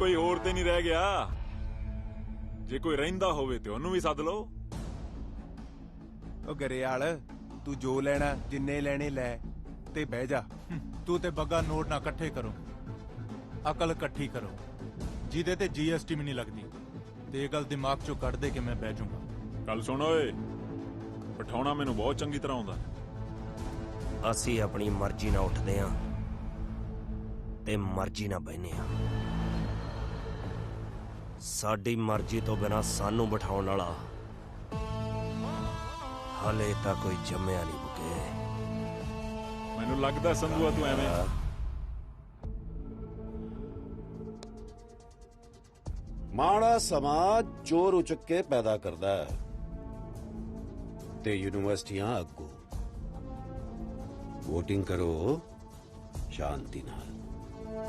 ਕੋਈ ਹੋਰ ਤੇ ਨਹੀਂ ਰਹਿ ਗਿਆ ਜੇ ਕੋਈ ਰਹਿੰਦਾ ਹੋਵੇ ਤੇ ਉਹਨੂੰ ਵੀ ਸੱਦ ਲਓ ਉਹ ਗਰੇਵਾਲ ਤੂੰ ਜੋ ਲੈਣਾ ਜਿੰਨੇ ਲੈਣੇ ਲੈ ਤੇ ਬਹਿ ਜਾ ਤੂੰ ਤੇ ਬੱਗਾ ਨੋਟ ਨਾ ਇਕੱਠੇ ਕਰੋ ਅਕਲ ਇਕੱਠੀ ਕਰੋ ਜਿਹਦੇ ਤੇ GST ਵੀ ਨਹੀਂ ਲੱਗਦੀ ਤੇ ਇਹ ਗੱਲ ਦਿਮਾਗ ਚੋਂ ਕੱਢ ਦੇ ਕਿ ਮੈਂ ਬਹਿ ਜਾਊਂਗਾ ਗੱਲ ਸੁਣ ਓਏ ਬਿਠਾਉਣਾ ਮੈਨੂੰ ਬਹੁਤ ਚੰਗੀ ਤਰ੍ਹਾਂ ਆਉਂਦਾ ਅਸੀਂ ਆਪਣੀ ਮਰਜ਼ੀ ਨਾਲ ਉੱਠਦੇ ਆਂ ते मर्जी ना बहने आ। साडी मर्जी तो बिना सानू बिठाउण वाला हाले तां कोई जम्मिया नहीं बुके। मैनू लगदा संधूआ तू एवें माड़ा समाज चोर उचक्के पैदा करदा है ते यूनिवर्सिटियां अगू। वोटिंग करो शांति नाल,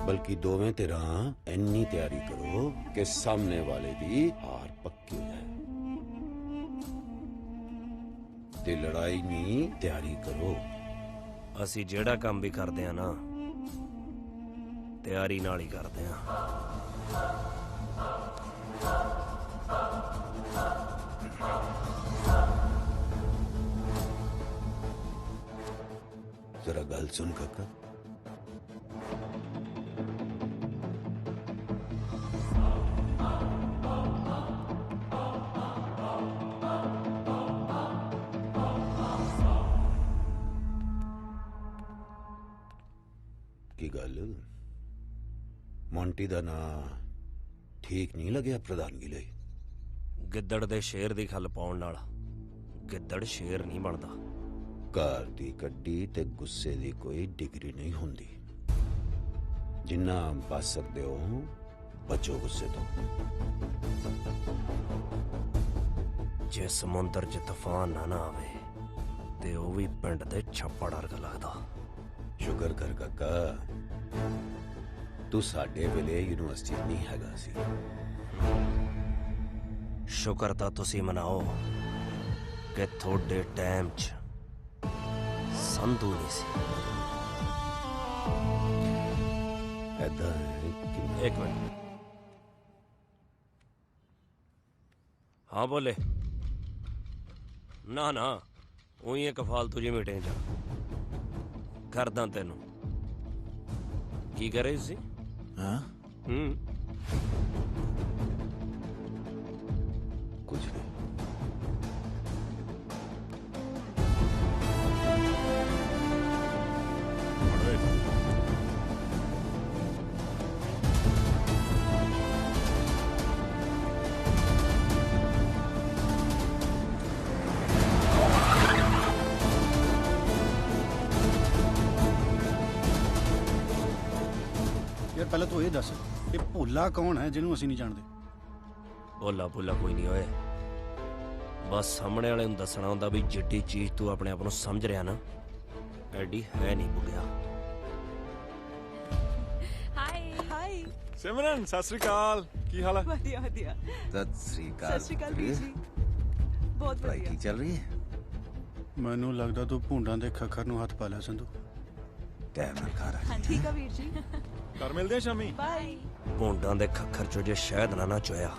बल्कि दोवें धिरां इन्नी तैयारी करो कि सामने वाले दी हार पक्की हो जाए। ते लड़ाई नहीं तैयारी करो। असी जेड़ा काम भी करते हैं ना तैयारी नाल ही करते हैं। जरा गल सुन काका। की गल मोंटी दा ना ठीक नहीं लग्या प्रधानगी लई? गिद्दड़ दे शेर दी खल पाउण नाल गिद्दड़ शेर नहीं बनदा। घर दी कड्डी ते गुस्से दी कोई डिग्री नहीं हुंदी। जिन्ना बच सकदे हो बचो गुस्से तो। जे समुंदर च तूफान ना आवे ते ओ भी पिंड दे छप्पड़ वर्गा लगदा। शुक्र कर काका तू साडे वेले यूनिवर्सिटी नहीं हैगा सी। शुक्र तां तुसी मनाओ कि थोड़े टाइम च संधू नहीं सी। एक मिनट। हाँ बोले। ना ना उही एक फालतू जी मीटिंग च करदा तेनू की करे सी। हाँ कुछ नहीं। यार पहले तो ये दस ये भोला कौन है जिन्हों ਅਸੀਂ नहीं जानते? भोला भोला कोई नहीं होए। बस सामने वाले ਨੂੰ ਦੱਸਣਾ ਹੁੰਦਾ ਵੀ ਜਿੱਡੀ ਚੀਜ਼ ਤੂੰ ਆਪਣੇ ਆਪ ਨੂੰ ਸਮਝ ਰਿਹਾ ਨਾ ਐਡੀ ਹੈ ਨਹੀਂ ਬੁਗਿਆ। हाय सिमरन सत श्री अकाल की हाल है? बढ़िया बढ़िया। सत श्री अकाल। सत श्री अकाल ਵੀਰ ਜੀ। बहुत पढ़ाई बढ़िया। की चल रही है? ਮੈਨੂੰ ਲੱਗਦਾ ਤੂੰ ਭੁੰਡਾਂ ਦੇ ਖੱਖਰ ਨੂੰ ਹੱਥ ਪਾ ਲਿਆ ਸੰਧੂ। टाइम ना खा रहा। ठीक है वीर जी। कर मिलते हैं शामी। बाय। ਭੁੰਡਾਂ ਦੇ ਖੱਖਰ ਚੋਂ ਜੇ ਸ਼ਹਿਦ ਨਾ ਚੋਇਆ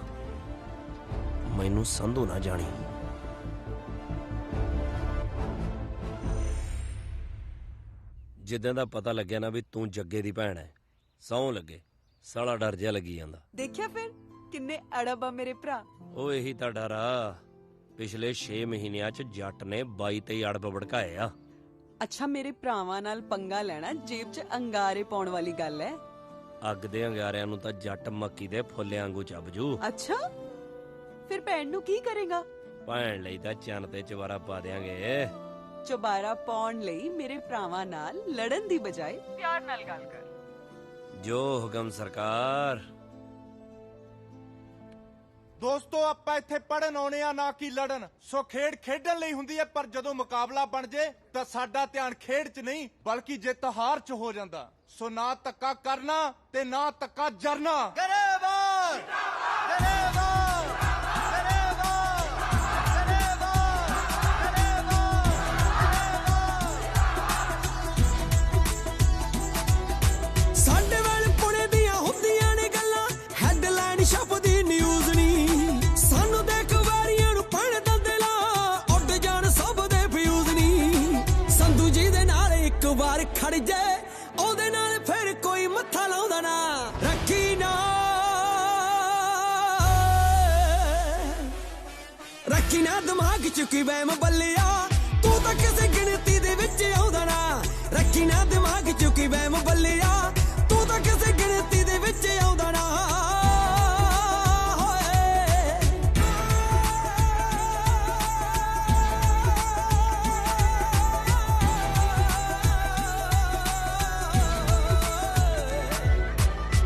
ਮੈਨੂੰ ਸੰਧੂ ਨਾ ਜਾਣੀ। ਜਿੱਦਾਂ ਦਾ ਪਤਾ ਲੱਗਿਆ ਨਾ ਵੀ ਤੂੰ ਜੱਗੇ ਦੀ ਭੈਣ ਹੈ ਸੌਂ ਲੱਗੇ ਸਾਲਾ ਡਰ ਜਿਹਾ ਲੱਗੀ ਜਾਂਦਾ। ਦੇਖਿਆ ਫਿਰ ਕਿੰਨੇ ਅੜਬ ਆ ਮੇਰੇ ਭਰਾ। ਉਹ ਇਹੀ ਤਾਂ ਡਰ ਆ। ਪਿਛਲੇ 6 ਮਹੀਨਿਆਂ ਚ ਜੱਟ ਨੇ 22-23 ਅੜਬ ਭੜਕਾਏ ਆ। ਅੱਛਾ ਮੇਰੇ ਭਰਾਵਾਂ ਨਾਲ ਪੰਗਾ ਲੈਣਾ ਜੇਬ 'ਚ ਅੰਗਾਰੇ ਪਾਉਣ ਵਾਲੀ ਗੱਲ ਹੈ। ਅੱਗ ਦੇ ਅੰਗਾਰਿਆਂ ਨੂੰ ਤਾਂ ਜੱਟ ਮੱਕੀ ਦੇ ਫੁੱਲਿਆਂ ਵਾਂਗੂ ਚੱਬਜੂ। ਅੱਛਾ ਫਿਰ ਭੈਣ ਨੂੰ ਕੀ ਕਰੇਗਾ? ਭੈਣ ਲਈ ਤਾਂ ਚੰਨ ਤੇ ਚਵਾਰਾ ਪਾ ਦਿਆਂਗੇ। ਚੁਬਾਰਾ ਪਾਉਣ ਲਈ ਮੇਰੇ ਭਰਾਵਾਂ ਨਾਲ ਲੜਨ ਦੀ ਬਜਾਏ ਪਿਆਰ ਨਾਲ ਗੱਲ ਕਰ। ਜੋ ਹੁਕਮ ਸਰਕਾਰ। ਦੋਸਤੋ ਆਪਾਂ ਇੱਥੇ ਪੜਨ ਆਉਣੇ ਆ ਨਾ ਕਿ ਲੜਨ। ਸੋ ਖੇਡ ਖੇਡਣ ਲਈ ਹੁੰਦੀ ਹੈ ਪਰ ਜਦੋਂ ਮੁਕਾਬਲਾ ਬਣ ਜੇ ਤਾਂ ਸਾਡਾ ਧਿਆਨ ਖੇਡ 'ਚ ਨਹੀਂ ਬਲਕਿ ਜਿੱਤ ਹਾਰ 'ਚ ਹੋ ਜਾਂਦਾ। ਸੋ ਨਾ ਧੱਕਾ ਕਰਨਾ ਤੇ ਨਾ ਧੱਕਾ ਜਰਨਾ। ਸਾਡੇ ਵੇਲੇ ਪੁਣੇ ਦੀਆਂ ਹੁੰਦੀਆਂ ਨੇ ਗੱਲਾਂ ਹੈਡਲਾਈਨ ਛਪਦੀ ਨਿਊਜ਼ ਨਹੀਂ। ਸਾਨੂੰ ਦੇਖ ਵਾਰੀਆਂ ਨੂੰ ਪੜ ਦਿੰਦੇ ਲਾ ਉੱਡ ਜਾਣ ਸਭ ਦੇ ਫਿਊਜ਼ ਨਹੀਂ। ਸੰਧੂ ਜੀ ਦੇ ਨਾਲ ਇੱਕ ਵਾਰ ਖੜ ਜਾਏ ਉਹਦੇ ਨਾਲ ਫਿਰ ਕੋਈ ਮੱਥਾ ਲਾਉਂਦਾ ਨਾ। ਰੱਖੀ ਨਾ ਦਿਮਾਗ ਚ ਕੀ ਵਹਿਮ ਬੱਲਿਆ ਤੂੰ ਤਾਂ ਕਿਸੇ ਗਿਣਤੀ ਦੇ ਵਿੱਚ ਆਉਂਦਾ ਨਾ। ਰੱਖੀ ਨਾ ਦਿਮਾਗ ਚ ਕੀ ਵਹਿਮ ਬੱਲਿਆ ਤੂੰ ਤਾਂ ਵਿੱਚ ਆਉਂਦਾ ਨਾ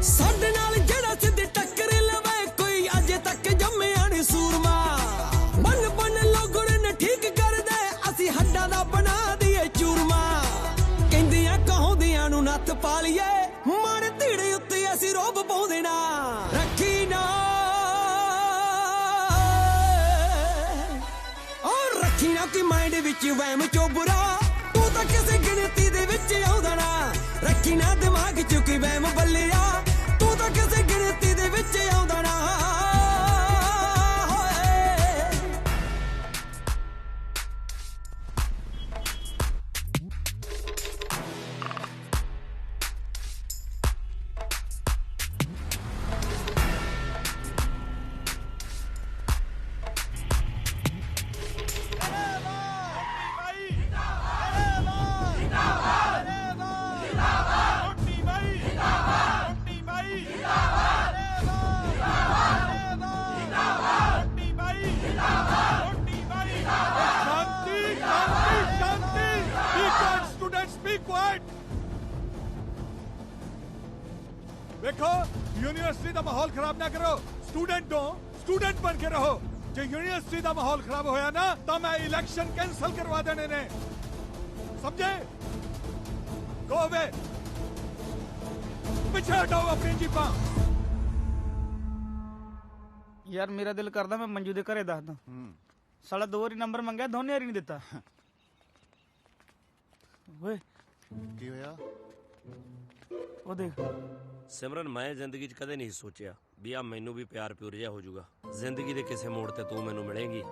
ਸਾਡੇ ਨਾਲ ਜਿਹੜਾ ਸਿੱਧੀ ਟੱਕਰ ਲਵੇ ਕੋਈ ਅਜੇ ਤੱਕ ਜੰਮਿਆ ਨਹੀਂ ਸੂਰਮਾ ਬਨ ਬਨ ਲੋਗੜ ਨੇ ਠੀਕ ਕਰਦੇ ਅਸੀਂ ਹੱਡਾਂ ਦਾ ਬਣਾ ਦਈਏ ਚੂਰਮਾ ਕਹਿੰਦੀਆਂ ਕਹੋਂਦੀਆਂ ਨੂੰ ਨੱਥ ਪਾ ਲਈਏ ਮਨ ਧੀੜੇ ਉੱਤੇ ਅਸੀਂ ਰੋਬ ਪਾਉਂਦੇ ਨਾ ਰੱਖੀ ਨਾ ਔਰ ਰੱਖੀ ਨਾ ਕਿ ਮਾਈਂਡ ਵਿੱਚ ਵਹਿਮ ਚੋਬਰਾ ਤੂੰ ਤਾਂ ਕਿਸੇ ਗਿਣਤੀ ਦੇ ਵਿੱਚ ਆਉਂਦਾ ਨਾ ਰੱਖੀ ਨਾ ਦਿਮਾਗ ਚ ਕੋਈ ਵਹਿਮ ਬੱਲਿਆ ਤੂੰ ਤਾਂ ਕਿਸੇ ਗਿਣਤੀ ਦੇ ਵਿੱਚ ਆਉਂਦਾ ਨਾ देखो यूनिवर्सिटी का माहौल खराब ना करो स्टूडेंट हो स्टूडेंट बन के रहो जो यूनिवर्सिटी का माहौल खराब होया ना तो मैं इलेक्शन कैंसिल करवा देने ने समझे गो अवे पीछे हटाओ अपनी जीपा यार मेरा दिल करदा मैं मंजू दे घरे दसदा साला 2 वारी नंबर मंगया दोने वारी नहीं दिता ओए की होया ओ देख ਸਿਮਰਨ ਮੈਂ ਜ਼ਿੰਦਗੀ 'ਚ ਕਦੇ ਨਹੀਂ ਸੋਚਿਆ ਵੀ ਆ ਮੈਨੂੰ ਵੀ ਪਿਆਰ ਪਿਉਰ ਜਿਹਾ ਹੋ ਜਾਊਗਾ ਜ਼ਿੰਦਗੀ ਦੇ ਕਿਸੇ ਮੋੜ ਤੇ ਤੂੰ ਮੈਨੂੰ ਮਿਲੇਂਗੀ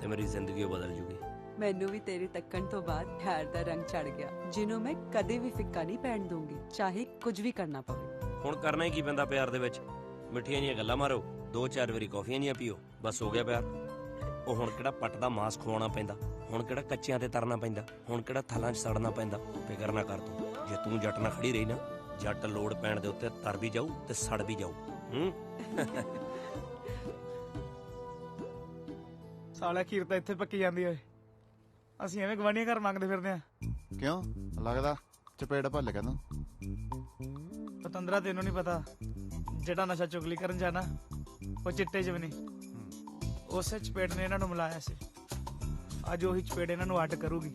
ਤੇ ਮੇਰੀ ਜ਼ਿੰਦਗੀ ਉਹ ਬਦਲ ਜੂਗੀ ਮੈਨੂੰ ਵੀ ਤੇਰੇ ਤੱਕਣ ਤੋਂ ਬਾਅਦ ਪਿਆਰ ਦਾ ਰੰਗ ਚੜ ਗਿਆ ਜਿਹਨੂੰ ਮੈਂ ਕਦੇ ਵੀ ਫਿੱਕਾ ਨਹੀਂ ਪੈਣ ਦੂੰਗੀ ਚਾਹੇ ਕੁਝ ਵੀ ਕਰਨਾ ਪਵੇ ਹੁਣ ਕਰਨਾ ਹੀ ਕੀ ਪੈਂਦਾ ਪਿਆਰ ਦੇ ਵਿੱਚ ਮਿੱਠੀਆਂ ਜੀਆਂ ਗੱਲਾਂ ਮਾਰੋ 2-4 ਵਾਰੀ ਕੌਫੀਆਂ ਜੀਆਂ ਪੀਓ ਬਸ ਹੋ ਗਿਆ ਪਿਆਰ ਉਹ ਹੁਣ ਕਿਹੜਾ ਪੱਟ ਦਾ ਮਾਸ ਖਵਾਉਣਾ ਪੈਂਦਾ ਹੁਣ ਕਿਹੜਾ ਕੱਚਿਆਂ ਤੇ ਤਰਨਾ ਪੈਂਦਾ ਹੁਣ ਕਿਹੜਾ ਥਲਾਂ 'ਚ ਸੜਨਾ ਪੈਂਦਾ ਫਿਕਰ ਨਾ ਕਰ ਤੂੰ ਜੇ ਤੂੰ ਜੱਟ ਨਾਲ ਖੜੀ ਰਹੀ ਨਾ ਜੱਟ ਲੋੜ ਪੈਣ ਦੇ ਉੱਤੇ ਤਰ ਵੀ ਜਾਊ ਤੇ ਸੜ ਵੀ ਜਾਊ ਸਾਲਾ ਖੀਰ ਤਾਂ ਇੱਥੇ ਪੱਕੀ ਜਾਂਦੀ ਓਏ ਅਸੀਂ ਐਵੇਂ ਗਵਾਂਢੀਆਂ ਘਰ ਮੰਗਦੇ ਫਿਰਦੇ ਆ ਕਿਉਂ ਲੱਗਦਾ ਚਪੇੜ ਭੱਲ ਗਿਆ ਤੂੰ ਪਤੰਦਰਾ ਤੈਨੂੰ ਨਹੀਂ ਪਤਾ ਜਿਹੜਾ ਨਸ਼ਾ ਚੁਗਲੀ ਕਰਨ ਜਾਣਾ ਉਹ ਚਿੱਟੇ 'ਚ ਵੀ ਨਹੀਂ ਉਸੇ ਚਪੇੜ ਨੇ ਇਹਨਾਂ ਨੂੰ ਮਿਲਾਇਆ ਸੀ ਅੱਜ ਉਹੀ ਚਪੇੜ ਇਹਨਾਂ ਨੂੰ ਅੱਡ ਕਰੂਗੀ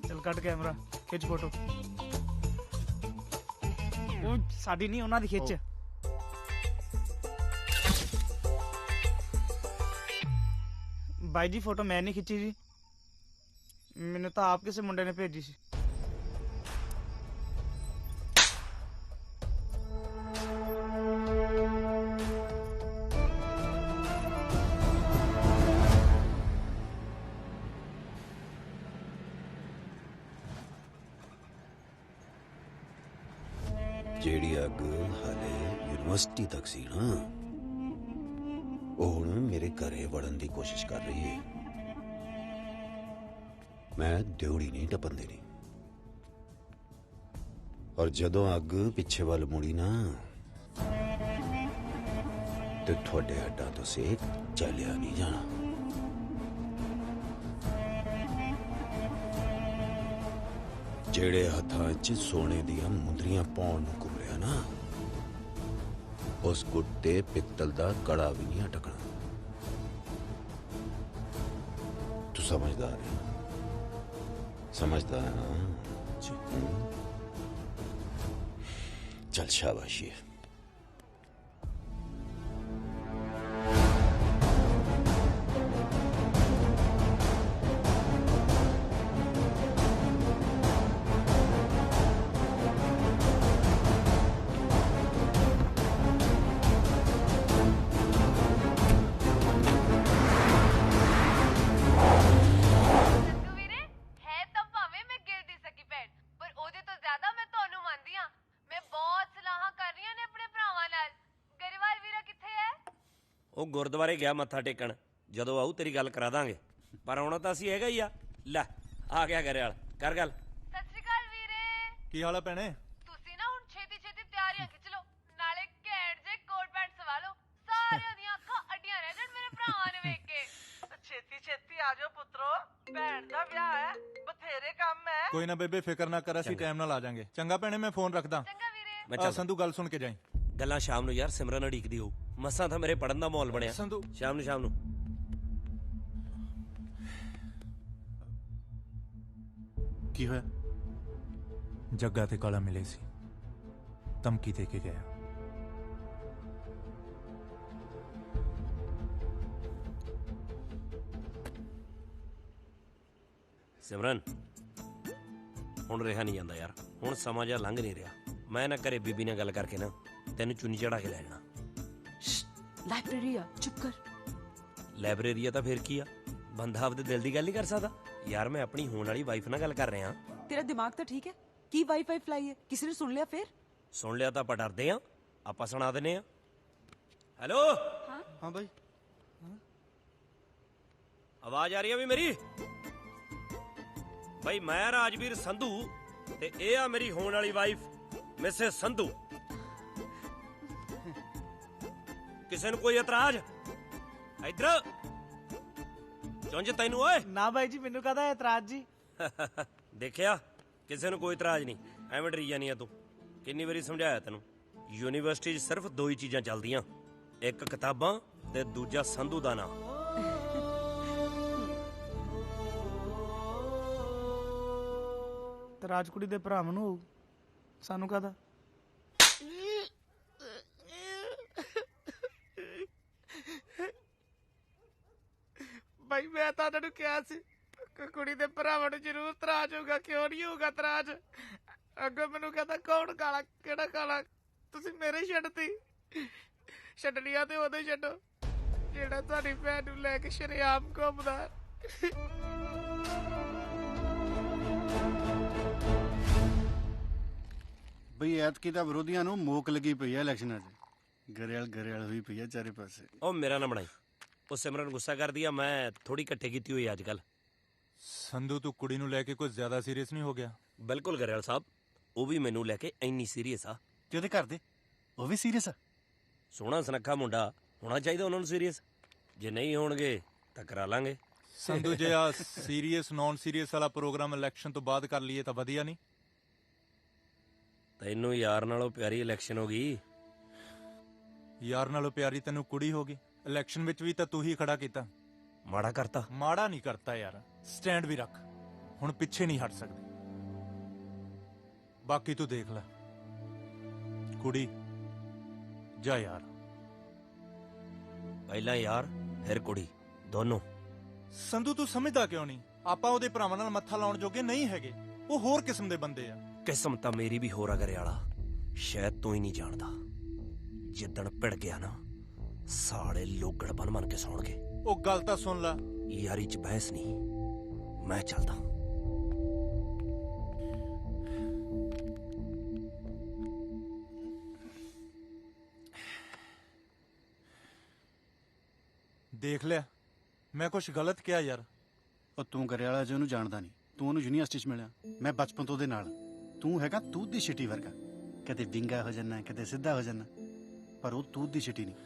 ਚੱਲ ਕੱਢ ਕੈਮਰਾ ਖਿੱਚ ਫੋਟੋ ਉਹ ਸਾਡੀ ਨਹੀਂ ਉਹਨਾਂ ਦੀ ਖਿੱਚ ਬਾਈ ਜੀ ਫੋਟੋ ਮੈਂ ਨਹੀਂ ਖਿੱਚੀ ਜੀ ਮੈਨੂੰ ਤਾਂ ਆਪ ਕਿਸੇ ਮੁੰਡੇ ਨੇ ਭੇਜੀ ਸੀ ਜਿਹੜੀ ਅੱਗ ਹਾਲੇ ਯੂਨੀਵਰਸਿਟੀ ਤੱਕ ਸੀ ਨਾ ਉਹ ਹੁਣ ਮੇਰੇ ਘਰੇ ਵੜਨ ਦੀ ਕੋਸ਼ਿਸ਼ ਕਰ ਰਹੀ ਹੈ ਮੈਂ ਦਿਉੜੀ ਨਹੀਂ ਟੱਪਣ ਦੇਣੀ ਔਰ ਜਦੋਂ ਅੱਗ ਪਿੱਛੇ ਵੱਲ ਮੁੜੀ ਨਾ ਤੇ ਤੁਹਾਡੇ ਹੱਡਾਂ ਤੋਂ ਸੇਕ ਚੱਲਿਆ ਨਹੀਂ ਜਾਣਾ ਜਿਹੜੇ ਹੱਥਾਂ 'ਚ ਸੋਨੇ ਦੀਆਂ ਮੁੰਦਰੀਆਂ ਪਾਉਣ ਨੂੰ ਘੁੰਮਿਆ ਨਾ ਉਸ ਗੁੱਟ ਤੇ ਪਿੱਤਲ ਦਾ ਕੜਾ ਵੀ ਨਹੀਂ ਅਟਕਣਾ ਤੂੰ ਸਮਝਦਾਰ ਹੈ ਸਮਝਦਾ ਹੈ ਚੱਲ ਸ਼ਾਬਾਸ਼ੀ ਉਹ ਗੁਰਦੁਆਰੇ ਗਿਆ ਮੱਥਾ ਟੇਕਣ ਜਦੋਂ ਆਊ ਤੇਰੀ ਗੱਲ ਕਰਾ ਦਾਂਗੇ ਪਰ ਆਉਣਾ ਤਾਂ ਅਸੀਂ ਹੈਗਾ ਹੀ ਆ ਲੈ ਆ ਗਿਆ ਘਰੇ ਵਾਲ ਕਰ ਗੱਲ ਸਤਿ ਸ਼੍ਰੀ ਅਕਾਲ ਵੀਰੇ ਕੀ ਹਾਲ ਆ ਭੈਣੇ ਤੁਸੀਂ ਨਾ ਹੁਣ ਛੇਤੀ ਛੇਤੀ ਤਿਆਰੀਆਂ ਖਿੱਚ ਲਓ ਨਾਲੇ ਘੈਂਟ ਛੇਤੀ ਛੇਤੀ ਆ ਜਾਓ ਪੁੱਤਰੋ, ਭੈਣ ਦਾ ਵਿਆਹ ਹੈ, ਬਥੇਰੇ ਕੰਮ ਹੈ। ਕੋਈ ਨਾ ਬੇਬੇ, ਫਿਕਰ ਨਾ ਕਰ, ਅਸੀਂ ਟਾਈਮ ਨਾਲ ਆ ਜਾਾਂਗੇ। ਚੰਗਾ ਭੈਣੇ, ਮੈਂ ਫੋਨ ਰੱਖਦਾ। ਮੈਂ ਚੱਲ ਸੰਧੂ ਗੱਲ ਸੁਣ ਕੇ ਜਾਈਂ। ਗੱਲਾਂ ਸ਼ਾਮ ਨੂੰ ਯਾਰ, ਸਿਮਰਨ ਉਡੀਕਦੀ ਹੋਊ। ਮਸਾਂ ਤਾਂ ਮੇਰੇ ਪੜਨ ਦਾ ਮਾਹੌਲ ਬਣਿਆ। ਸੰਧੂ ਸ਼ਾਮ ਨੂੰ ਕੀ ਹੋਇਆ? ਜੱਗਾ ਤੇ ਕਾਲਾ ਮਿਲੇ ਸੀ, ਧਮਕੀ ਦੇ ਕੇ ਗਿਆ। ਸਿਮਰਨ, ਹੁਣ ਰਿਹਾ ਨਹੀਂ ਜਾਂਦਾ ਯਾਰ, ਹੁਣ ਸਮਾਂ ਜਿਹਾ ਲੰਘ ਨਹੀਂ ਰਿਹਾ। ਮੈਂ ਨਾ ਘਰੇ ਬੀਬੀ ਨਾਲ ਗੱਲ ਕਰਕੇ ਨਾ ਤੈਨੂੰ ਚੁੰਨੀ ਚੜਾ ਕੇ ਲੈ ਜਾਣਾ। ਲਾਇਬ੍ਰੇਰੀ ਆ, ਚੁੱਪ ਕਰ। ਲਾਇਬ੍ਰੇਰੀ ਆ ਤਾਂ ਫੇਰ ਕੀ ਆ, ਬੰਦਾ ਆਪਦੇ ਦਿਲ ਦੀ ਗੱਲ ਨਹੀਂ ਕਰ ਸਕਦਾ ਯਾਰ। ਮੈਂ ਆਪਣੀ ਹੋਣ ਵਾਲੀ ਵਾਈਫ ਨਾਲ ਗੱਲ ਕਰ ਰਿਹਾ। ਤੇਰਾ ਦਿਮਾਗ ਤਾਂ ਠੀਕ ਹੈ? ਕੀ ਵਾਈਫਾਈ ਫਲਾਈ ਹੈ? ਕਿਸੇ ਨੇ ਸੁਣ ਲਿਆ ਫੇਰ? ਸੁਣ ਲਿਆ ਤਾਂ ਆਪਾਂ ਡਰਦੇ ਆ, ਆਪਾਂ ਸੁਣਾ ਦਿੰਨੇ ਆ। ਹੈਲੋ। ਹਾਂ ਬਾਈ, ਆਵਾਜ਼ ਆ ਰਹੀ ਆ ਵੀ ਮੇਰੀ? ਬਈ ਮੈਂ ਰਾਜਵੀਰ ਸੰਧੂ ਤੇ ਇਹ ਆ ਮੇਰੀ ਹੋਣ ਵਾਲੀ ਵਾਈਫ ਮਿਸੇਸ ਸੰਧੂ। ਕਿਸੇ ਨੂੰ ਕੋਈ ਇਤਰਾਜ਼? ਇੱਧਰ ਚੁੰਝ ਤੈਨੂੰ ਓਏ। ਨਾ ਬਾਈ ਜੀ, ਮੈਨੂੰ ਕਾਹਦਾ ਇਤਰਾਜ਼ ਜੀ। ਦੇਖਿਆ, ਕਿਸੇ ਨੂੰ ਕੋਈ ਇਤਰਾਜ਼ ਨਹੀਂ। ਐਵੇਂ ਡਰੀ ਜਾਨੀ ਆ ਤੂੰ। ਕਿੰਨੀ ਵਾਰੀ ਸਮਝਾਇਆ ਤੈਨੂੰ, ਯੂਨੀਵਰਸਿਟੀ 'ਚ ਸਿਰਫ ਦੋ ਹੀ ਚੀਜ਼ਾਂ ਚੱਲਦੀਆਂ, ਇੱਕ ਕਿਤਾਬਾਂ ਤੇ ਦੂਜਾ ਸੰਧੂ ਦਾ ਨਾਂ। ਤੇ ਰਾਜਕੁੜੀ ਦੇ ਭਰਾਵਾਂ ਨੂੰ ਹੋਊ, ਸਾਨੂੰ ਕਾਹਦਾ? ਭਾਈ ਮੈਂ ਤਾਂ ਉਹਨਾਂ ਨੂੰ ਕਿਹਾ ਸੀ ਕੁੜੀ ਦੇ ਭਰਾਵਾਂ ਨੂੰ ਜ਼ਰੂਰ ਤਰਾਜ ਹੋਊਗਾ, ਕਿਉਂ ਨਹੀਂ ਹੋਊਗਾ ਤਰਾਜ? ਅੱਗੋਂ ਮੈਨੂੰ ਕਹਿੰਦਾ ਕੌਣ ਕਾਲਾ, ਕਿਹੜਾ ਕਾਲਾ? ਤੁਸੀਂ ਮੇਰੇ ਛੱਡਤੀ। ਛੱਡਣੀਆਂ ਤੇ ਉਦੋਂ ਛੱਡੋ ਜਿਹੜਾ ਤੁਹਾਡੀ ਭੈਣ ਨੂੰ ਲੈ ਕੇ ਸ਼ਰੇਆਮ ਘੁੰਮਦਾ। ਬਈ ਐਤਕੀ ਤਾਂ ਵਿਰੋਧੀਆਂ ਨੂੰ ਮੋਕ ਲੱਗੀ ਪਈ ਹੈ ਇਲੈਕਸ਼ਨਾਂ 'ਚ। ਗਰੇਲ ਹੋਈ ਪਈ ਹੈ ਚਾਰੇ ਪਾਸੇ। ਉਹ ਮੇਰਾ ਨਾ ਬਣਾਈ, ਉਹ ਸਿਮਰਨ ਗੁੱਸਾ ਕਰਦੀ ਆ। ਮੈਂ ਥੋੜੀ ਇਕੱਠੇ ਕੀਤੀ ਹੋਈ ਅੱਜ ਕੱਲ। ਸੰਧੂ, ਤੂੰ ਕੁੜੀ ਨੂੰ ਲੈ ਕੇ ਕੁਝ ਜ਼ਿਆਦਾ ਸੀਰੀਅਸ ਨਹੀਂ ਹੋ ਗਿਆ? ਬਿਲਕੁਲ ਗਰੇਵਾਲ ਸਾਹਿਬ, ਉਹ ਵੀ ਮੈਨੂੰ ਲੈ ਕੇ ਇੰਨੀ ਸੀਰੀਅਸ ਆ। ਤੇ ਉਹਦੇ ਘਰ ਦੇ ਉਹ ਵੀ ਸੀਰੀਅਸ ਆ? ਸੋਹਣਾ ਸੁਨੱਖਾ ਮੁੰਡਾ ਹੋਣਾ ਚਾਹੀਦਾ ਉਹਨਾਂ ਨੂੰ ਸੀਰੀਅਸ। ਜੇ ਨਹੀਂ ਹੋਣਗੇ ਤਾਂ ਕਰਾ ਲਾਂਗੇ। ਸੰਧੂ, ਜੇ ਆ ਸੀਰੀਅਸ ਨੌਨ ਸੀਰੀਅਸ ਵਾਲਾ ਪ੍ਰੋਗਰਾਮ ਇਲੈਕਸ਼ਨ ਤੋਂ ਬਾਅਦ ਕਰ ਲਈਏ ਤਾਂ ਵਧੀਆ ਨਹੀਂ? ਤੈਨੂੰ ਯਾਰ ਨਾਲੋਂ ਪਿਆਰੀ ਇਲੈਕਸ਼ਨ ਹੋ ਗਈ। ਯਾਰ ਨਾਲੋਂ ਪਿਆਰੀ ਤੈਨੂੰ ਕੁੜੀ ਹੋ ਗਈ। ਇਲੈਕਸ਼ਨ ਵਿੱਚ ਵੀ ਤਾਂ ਤੂੰ ਹੀ ਖੜਾ ਕੀਤਾ। ਮਾੜਾ ਕਰਤਾ? ਮਾੜਾ ਨਹੀਂ ਕਰਤਾ ਯਾਰ, ਸਟੈਂਡ ਵੀ ਰੱਖ। ਹੁਣ ਪਿੱਛੇ ਨਹੀਂ ਹਟ ਸਕਦੇ। ਬਾਕੀ ਤੂੰ ਦੇਖ ਲੈ। ਕੁੜੀ ਜਾ ਯਾਰ। ਪਹਿਲਾਂ ਯਾਰ ਫਿਰ ਕੁੜੀ, ਦੋਨੋਂ। ਸੰਧੂ, ਤੂੰ ਸਮਝਦਾ ਕਿਉਂ ਨਹੀਂ? ਆਪਾਂ ਉਹਦੇ ਭਰਾਵਾਂ ਨਾਲ ਮੱਥਾ ਲਾਉਣ ਜੋਗੇ ਨਹੀਂ ਹੈਗੇ। ਉਹ ਹੋਰ ਕਿਸਮ ਦੇ ਬੰਦੇ ਆ। ਕਿਸਮ ਤਾਂ ਮੇਰੀ ਵੀ ਹੋਰ ਆ ਗਰੇਵਾਲਾ, ਸ਼ਾਇਦ ਤੂੰ ਹੀ ਨਹੀਂ ਜਾਣਦਾ। ਜਿੱਦਣ ਭਿੜ ਗਿਆ ਨਾ, ਸਾਲੇ ਲੋਗੜ ਬਣ ਕੇ ਸੌਣਗੇ। ਉਹ ਗੱਲ ਤਾਂ ਸੁਣ ਲੈ। ਯਾਰੀ 'ਚ ਬਹਿਸ ਨਹੀਂ, ਮੈਂ ਚੱਲਦਾ। ਦੇਖ ਲਿਆ, ਮੈਂ ਕੁਝ ਗਲਤ ਕਿਹਾ ਯਾਰ? ਉਹ ਤੂੰ ਗਰੇਵਾਲਾ ਜੀ ਉਹਨੂੰ ਜਾਣਦਾ ਨਹੀਂ। ਤੂੰ ਉਹਨੂੰ ਯੂਨੀਵਰਸਿਟੀ 'ਚ ਮਿਲਿਆ, ਮੈਂ ਬਚਪਨ ਤੋਂ ਉਹਦੇ ਨਾਲ। ਤੂੰ ਹੈਗਾ ਤੂਤ ਦੀ ਛਿੱਟੀ ਵਰਗਾ, ਕਦੇ ਵਿੰਗਾ ਹੋ ਜਾਣਾ, ਕਦੇ ਸਿੱਧਾ ਹੋ ਜਾਣਾ। ਪਰ ਉਹ ਤੂਤ ਦੀ ਛਿੱਟੀ ਨਹੀਂ।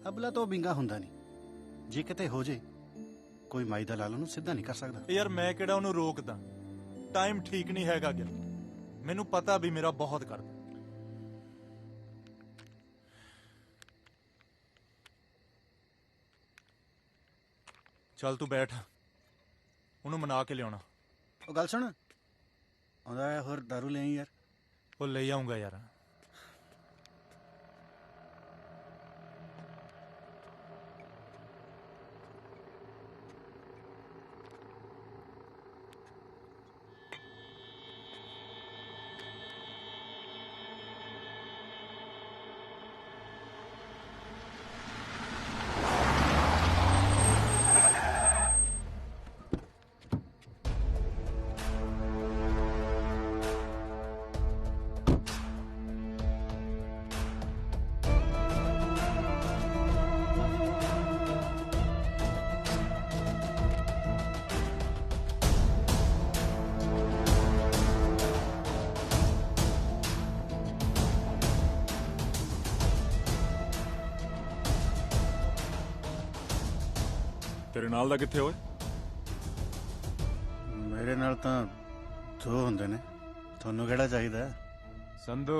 ਅਬਲਾ ਤਾਂ ਉਹ ਵਿੰਗਾ ਹੁੰਦਾ ਨਹੀਂ। ਜੇ ਕਿਤੇ ਹੋ ਜੇ, ਕੋਈ ਮਾਈ ਦਾ ਲਾਲ ਉਹਨੂੰ ਸਿੱਧਾ ਨਹੀਂ ਕਰ ਸਕਦਾ। ਯਾਰ ਮੈਂ ਕਿਹੜਾ ਉਹਨੂੰ ਰੋਕਦਾ? ਟਾਈਮ ਠੀਕ ਨਹੀਂ ਹੈਗਾ ਗਿਆ। ਮੈਨੂੰ ਪਤਾ ਵੀ ਮੇਰਾ ਬਹੁਤ ਕਰਦਾ। ਚੱਲ ਤੂੰ ਬੈਠ, ਉਹਨੂੰ ਮਨਾ ਕੇ ਲਿਆਉਣਾ। ਉਹ ਗੱਲ ਸੁਣ, ਆਉਂਦਾ ਹੈ ਹੋਰ ਦਾਰੂ ਲੈ ਆਈ ਯਾਰ। ਉਹ ਲੈ ਆਉਂਗਾ ਯਾਰ। ਤੇਰੇ ਨਾਲ ਦਾ ਕਿੱਥੇ ਓਏ? ਮੇਰੇ ਨਾਲ ਤਾਂ ਦੋ ਹੁੰਦੇ ਨੇ, ਤੁਹਾਨੂੰ ਕਿਹੜਾ ਚਾਹੀਦਾ? ਸੰਧੂ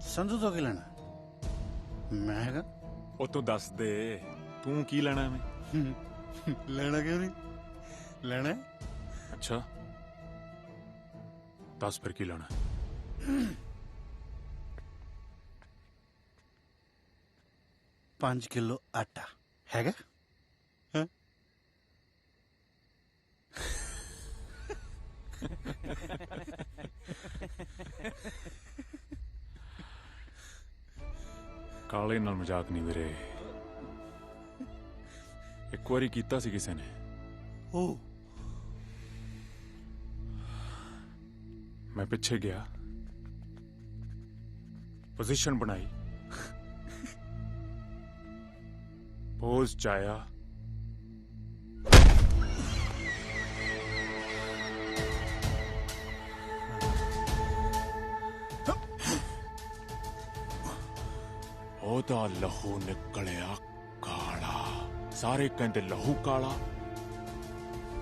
ਸੰਧੂ ਤੋਂ ਕੀ ਲੈਣਾ? ਮੈਂ ਹੈਗਾ। ਉਹ ਤੂੰ ਦੱਸ ਦੇ, ਤੂੰ ਕੀ ਲੈਣਾ ਐਵੇਂ? ਲੈਣਾ ਕਿਉਂ ਨਹੀਂ? ਲੈਣਾ। ਅੱਛਾ ਦੱਸ ਫਿਰ ਕੀ ਲੈਣਾ? 5 ਕਿਲੋ ਆਟਾ ਹੈਗਾ? ਹਾਂ। ਕਾਲੇ ਨਾਲ ਮਜ਼ਾਕ ਨਹੀਂ ਵੀਰੇ, ਇੱਕ ਵਾਰੀ ਕੀਤਾ ਸੀ ਕਿਸੇ ਨੇ। ਉਹ ਮੈਂ ਪਿੱਛੇ ਗਿਆ, ਪੋਜੀਸ਼ਨ ਬਣਾਈ, ਪੋਜ਼ ਚ ਆਇਆ, ਉਹਦਾ ਲਹੂ ਨਿਕਲਿਆ ਕਾਲਾ। ਸਾਰੇ ਕਹਿੰਦੇ ਲਹੂ ਕਾਲਾ,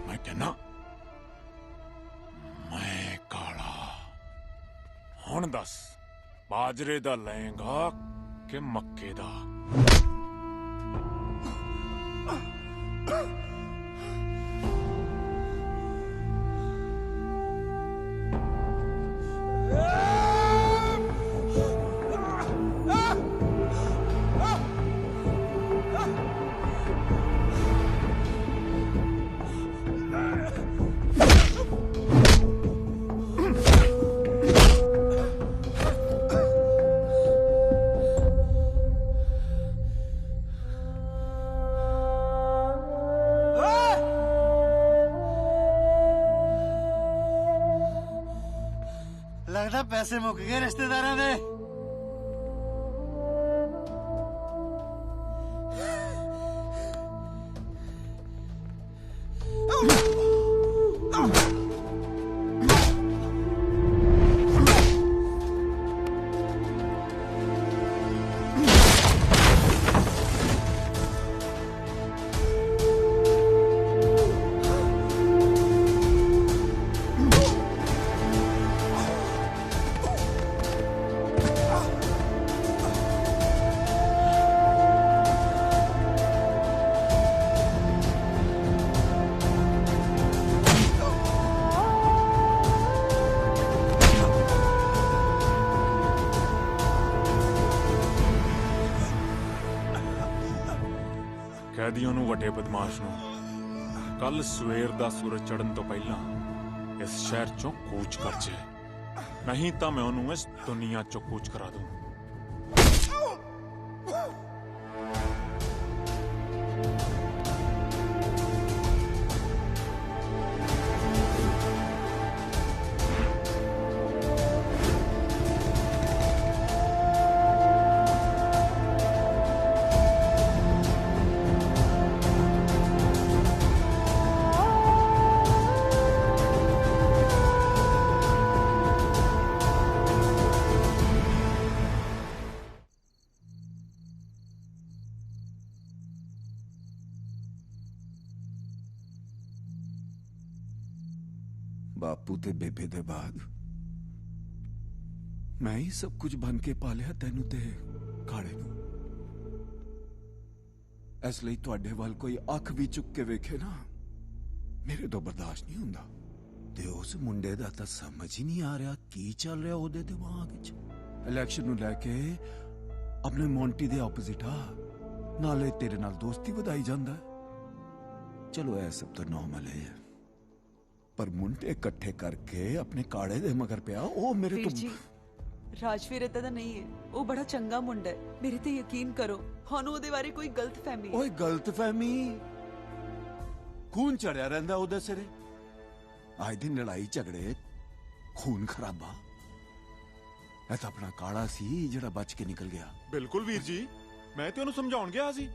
ਮੈਂ ਕਹਿੰਦਾ ਮੈਂ ਕਾਲਾ। ਹੁਣ ਦੱਸ, ਬਾਜਰੇ ਦਾ ਲਏਗਾ ਕਿ ਮੱਕੇ ਦਾ? ਲੱਗਦਾ ਪੈਸੇ ਮੁੱਕ ਗਏ ਰਿਸ਼ਤੇਦਾਰਾਂ ਦੇ। ਕੈਦੀਆਂ ਨੂੰ, ਵੱਡੇ ਬਦਮਾਸ਼ ਨੂੰ, ਕੱਲ ਸਵੇਰ ਦਾ ਸੂਰਜ ਚੜ੍ਹਨ ਤੋਂ ਪਹਿਲਾਂ ਇਸ ਸ਼ਹਿਰ ਚੋਂ ਕੂਚ ਕਰ ਜਾਏ, ਨਹੀਂ ਤਾਂ ਮੈਂ ਉਹਨੂੰ ਇਸ ਦੁਨੀਆ ਚੋਂ ਕੂਚ ਕਰਾ ਦੂੰ। ਬਾਪੂ ਤੇ ਬੇਬੇ ਦੇ ਬਾਅਦ ਮੈਂ ਹੀ ਸਭ ਕੁਝ ਬਣ ਕੇ ਪਾਲਿਆ ਤੈਨੂੰ ਤੇ ਕਾਲੇ ਨੂੰ। ਇਸ ਲਈ ਤੁਹਾਡੇ ਵੱਲ ਕੋਈ ਅੱਖ ਵੀ ਚੁੱਕ ਕੇ ਵੇਖੇ ਨਾ, ਮੇਰੇ ਤੋਂ ਬਰਦਾਸ਼ਤ ਨਹੀਂ ਹੁੰਦਾ। ਤੇ ਉਸ ਮੁੰਡੇ ਦਾ ਤਾਂ ਸਮਝ ਹੀ ਨਹੀਂ ਆ ਰਿਹਾ ਕੀ ਚੱਲ ਰਿਹਾ ਉਹਦੇ ਦਿਮਾਗ 'ਚ। ਇਲੈਕਸ਼ਨ ਨੂੰ ਲੈ ਕੇ ਆਪਣੇ ਮੌਂਟੀ ਦੇ ਆਪੋਜ਼ਿਟ ਆ, ਨਾਲੇ ਤੇਰੇ ਨਾਲ ਦੋਸਤੀ ਵਧਾਈ ਜਾਂਦਾ। ਚਲੋ ਇਹ ਸਭ ਤਾਂ ਨਾਰਮਲ ਹੈ, ਪਰ ਮੁੰਡੇ ਇਕੱਠੇ ਕਰਕੇ ਆਪਣੇ ਕਾਲੇ ਦੇ ਮਗਰ ਪਿਆ, ਉਹ ਮੇਰੇ ਤੋਂ। ਜੀ ਰਾਜਵੀਰ ਏਦਾਂ ਦਾ ਨਹੀਂ ਹੈ, ਉਹ ਬੜਾ ਚੰਗਾ ਮੁੰਡਾ ਹੈ, ਮੇਰੇ ਤੇ ਯਕੀਨ ਕਰੋ। ਸਾਨੂੰ ਉਹਦੇ ਬਾਰੇ ਕੋਈ ਗਲਤਫਹਿਮੀ ਹੈ। ਓਏ ਗਲਤਫਹਿਮੀ? ਖੂਨ ਚੜਿਆ ਰਹਿੰਦਾ ਉਹਦੇ ਸਿਰੇ, ਅੱਜ ਦੀ ਲੜਾਈ ਝਗੜੇ, ਖੂਨ ਖਰਾਬਾ। ਇਹ ਤਾਂ ਆਪਣਾ ਕਾਲਾ ਸੀ ਜਿਹੜਾ ਬਚ ਕੇ ਨਿਕਲ ਗਿਆ। ਬਿਲਕੁਲ ਵੀਰ ਜੀ, ਮੈਂ ਤੇ ਉਹਨੂੰ ਸਮਝਾਉਣ ਗਿਆ ਸੀ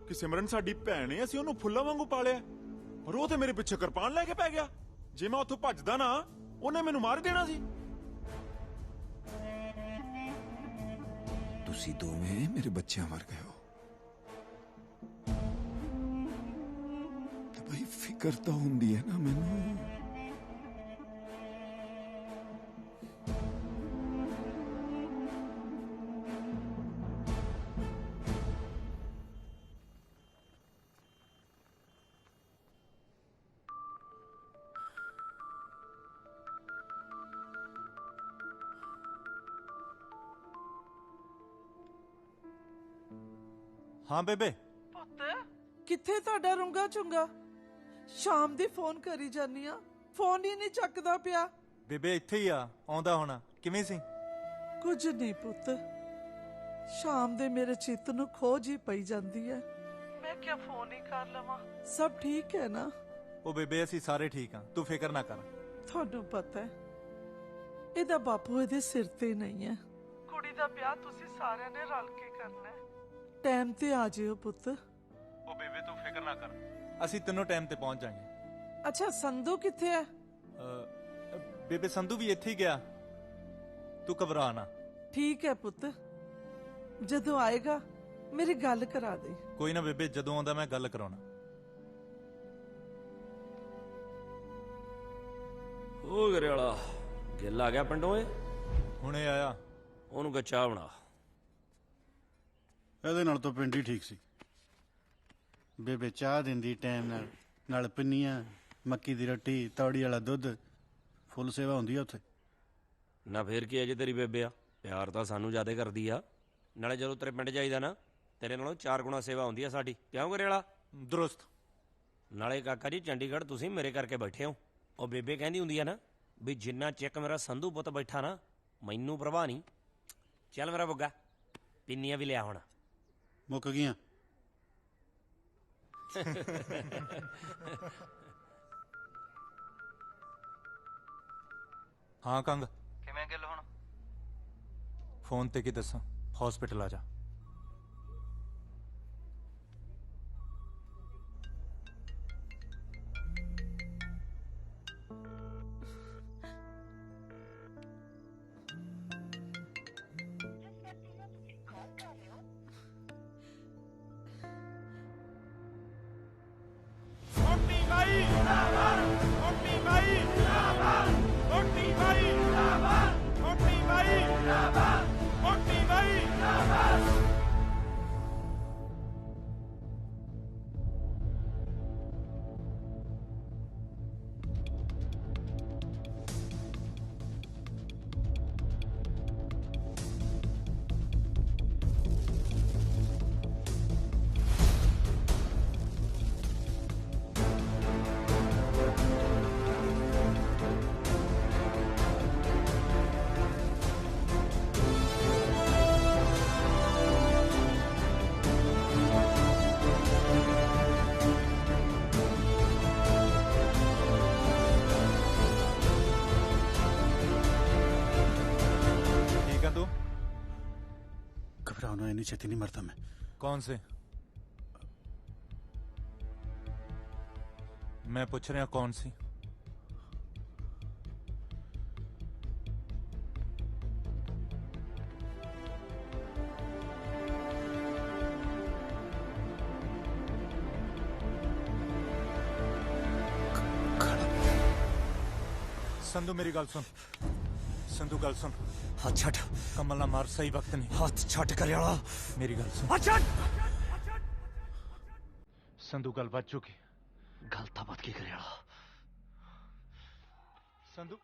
ਕਿ ਸਿਮਰਨ ਸਾਡੀ ਭੈਣ ਹੈ, ਅਸੀਂ ਉਹਨੂੰ ਫੁੱਲਾਂ ਵਾਂਗੂ ਪਾਲਿਆ, ਪਰ ਉਹ ਤੇ ਮੇਰੇ ਪਿੱਛੇ ਕਿਰਪਾਨ ਲੈ ਕੇ ਪੈ ਗਿਆ। ਜੇ ਮੈਂ ਉੱਥੋਂ ਭੱਜਦਾ ਨਾ, ਉਹਨੇ ਮੈਨੂੰ ਮਾਰ ਦੇਣਾ ਸੀ। ਤੁਸੀਂ ਦੋਵੇਂ ਮੇਰੇ ਬੱਚਿਆਂ ਵਰਗੇ ਹੋ, ਫਿਕਰ ਤਾਂ ਹੁੰਦੀ ਹੈ ਨਾ ਮੈਨੂੰ। ਹਾਂ ਬੇਬੇ। ਪੁੱਤ ਕਿੱਥੇ ਤੁਹਾਡਾ ਰੁੰਗਾ ਚੁੰਗਾ? ਸ਼ਾਮ ਦੀ ਫੋਨ ਕਰੀ ਜਾਨੀ ਆ, ਫੋਨ ਹੀ ਨਹੀਂ ਚੱਕਦਾ ਪਿਆ। ਬੇਬੇ ਇੱਥੇ ਹੀ ਆ, ਆਉਂਦਾ ਹੋਣਾ। ਕਿਵੇਂ ਸੀ? ਕੁਝ ਨਹੀਂ ਪੁੱਤ, ਸ਼ਾਮ ਦੇ ਮੇਰੇ ਚਿੱਤ ਨੂੰ ਖੋਜ ਹੀ ਪਈ ਜਾਂਦੀ ਹੈ। ਮੈਂ ਕਿਹਾ ਫੋਨ ਹੀ ਕਰ ਲਵਾਂ। ਸਭ ਠੀਕ ਹੈ ਨਾ? ਉਹ ਬੇਬੇ ਅਸੀਂ ਸਾਰੇ ਠੀਕ ਹਾਂ, ਤੂੰ ਫਿਕਰ ਨਾ ਕਰ। ਤੁਹਾਨੂੰ ਪਤਾ ਹੈ ਇਹਦਾ ਬਾਪੂ ਇਹਦੇ ਸਿਰ ਤੇ ਨਹੀਂ ਹੈ। ਕੁੜੀ ਦਾ ਵਿਆਹ ਤੁਸੀਂ ਸਾਰਿਆਂ ਨੇ ਰਲ ਕੇ ਕਰਨਾ ਹੈ। ਟਾਈਮ ਤੇ ਆ ਜਿਓ ਪੁੱਤ। ਉਹ ਬੇਬੇ ਤੂੰ ਫਿਕਰ ਨਾ ਕਰ, ਅਸੀਂ ਤਿੰਨੋਂ ਟਾਈਮ ਤੇ ਪਹੁੰਚ ਜਾਾਂਗੇ। ਅੱਛਾ ਸੰਧੂ ਕਿੱਥੇ ਹੈ? ਬੇਬੇ ਸੰਧੂ ਵੀ ਇੱਥੇ ਹੀ ਗਿਆ, ਤੂੰ ਘਬਰਾ ਨਾ। ਠੀਕ ਹੈ ਪੁੱਤ, ਜਦੋਂ ਆਏਗਾ ਮੇਰੀ ਗੱਲ ਕਰਾ ਦੇ। ਕੋਈ ਨਾ ਬੇਬੇ, ਜਦੋਂ ਆਉਂਦਾ ਮੈਂ ਗੱਲ ਕਰਾਉਣਾ। ਉਹ ਗਰੇ ਵਾਲਾ ਗਿੱਲ ਆ ਗਿਆ ਪਿੰਡੋਂ? ਏ ਹੁਣੇ ਆਇਆ। ਉਹਨੂੰ ਕਹ ਚਾਹ ਬਣਾ। ਇਹਦੇ ਨਾਲ ਤਾਂ ਪਿੰਡ ਹੀ ਠੀਕ ਸੀ। ਬੇਬੇ ਚਾਹ ਦਿੰਦੀ ਟਾਈਮ ਨਾਲ ਪਿੰਨੀਆਂ, ਮੱਕੀ ਦੀ ਰੋਟੀ, ਤੌੜੀ ਵਾਲਾ ਦੁੱਧ, ਫੁੱਲ ਸੇਵਾ ਹੁੰਦੀ ਆ ਉੱਥੇ। ਨਾ ਫੇਰ ਕੀ ਅਜੇ ਤੇਰੀ ਬੇਬੇ ਆ, ਪਿਆਰ ਤਾਂ ਸਾਨੂੰ ਜ਼ਿਆਦਾ ਕਰਦੀ ਆ। ਨਾਲੇ ਜਦੋਂ ਤੇਰੇ ਪਿੰਡ ਜਾਈਦਾ ਨਾ, ਤੇਰੇ ਨਾਲੋਂ 4 ਗੁਣਾ ਸੇਵਾ ਹੁੰਦੀ ਆ ਸਾਡੀ। ਕਿਉਂ ਗਰੇ ਵਾਲਾ? ਦਰੁਸਤ। ਨਾਲੇ ਕਾਕਾ ਜੀ ਚੰਡੀਗੜ੍ਹ ਤੁਸੀਂ ਮੇਰੇ ਕਰਕੇ ਬੈਠੇ ਹੋ। ਉਹ ਬੇਬੇ ਕਹਿੰਦੀ ਹੁੰਦੀ ਆ ਨਾ ਵੀ ਜਿੰਨਾ ਚਿਕ ਮੇਰਾ ਸੰਧੂ ਪੁੱਤ ਬੈਠਾ ਨਾ, ਮੈਨੂੰ ਪ੍ਰਵਾਹ ਨਹੀਂ। ਚੱਲ ਮੇਰਾ ਬੁੱਗਾ, ਪਿੰਨੀਆਂ ਵੀ ਲਿਆ ਹੁਣ। ਮੁੱਕ ਗਈਆਂ। ਹਾਂ ਕੰਗ, ਕਿਵੇਂ ਗਿੱਲ ਹੁਣ? ਫੋਨ ਤੇ ਕੀ ਦੱਸਾਂ, ਹਸਪੀਟਲ ਆ ਜਾ। इतनी छेती नहीं मरता मैं। कौन से? मैं पूछ रहा कौन सी? संधू मेरी गल सुन। संधू गल सुन। हाथ छट। कमल ना मार, सही वक्त नहीं। हाथ छट करियाला। मेरी गल सुन। हाथ छट। संधू गल बच चुकी। गल था बच की करियाला। संधू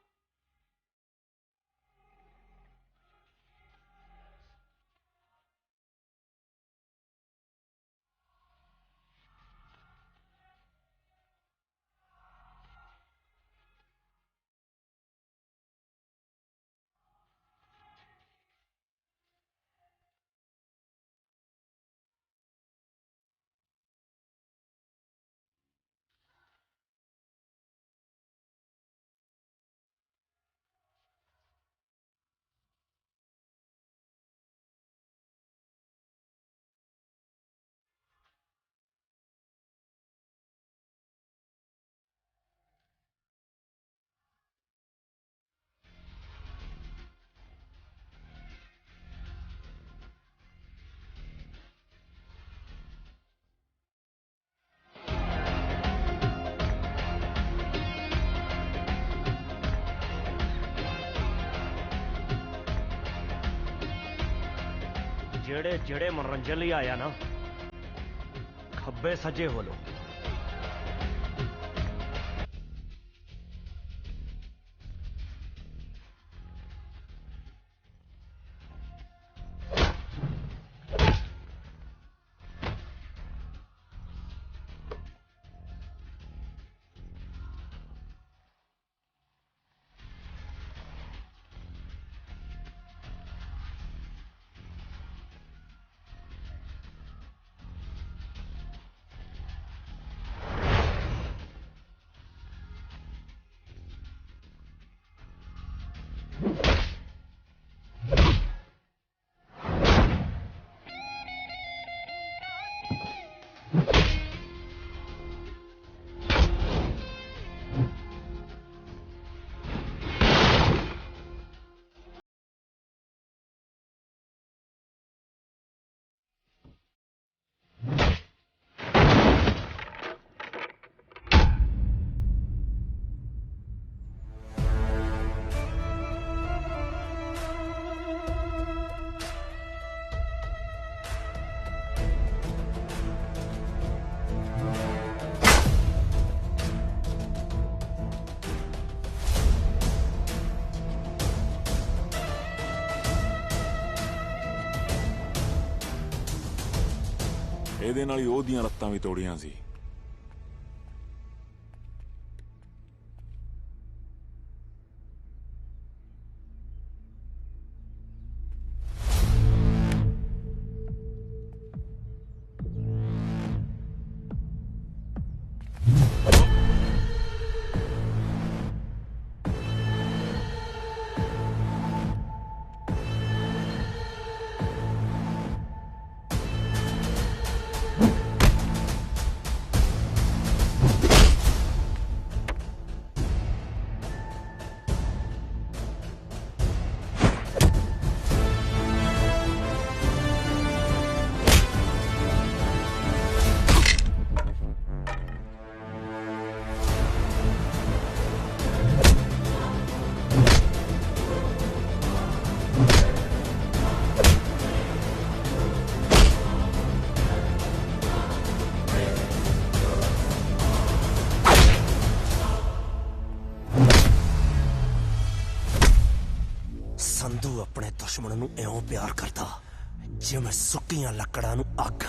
ਜਿਹੜੇ ਜਿਹੜੇ ਮਨੋਰੰਜਨ ਲਈ ਆਇਆ ਨਾ, ਖੱਬੇ ਸੱਜੇ ਹੋ ਲੋ। ਇਹਦੇ ਨਾਲ ਹੀ ਉਹਦੀਆਂ ਲੱਤਾਂ ਵੀ ਤੋੜੀਆਂ ਸੀ। ਸੰਧੂ ਆਪਣੇ ਦੁਸ਼ਮਣ ਨੂੰ ਇਉਂ ਪਿਆਰ ਕਰਦਾ ਜਿਵੇਂ ਸੁੱਕੀਆਂ ਲੱਕੜਾਂ ਨੂੰ ਅੱਗ।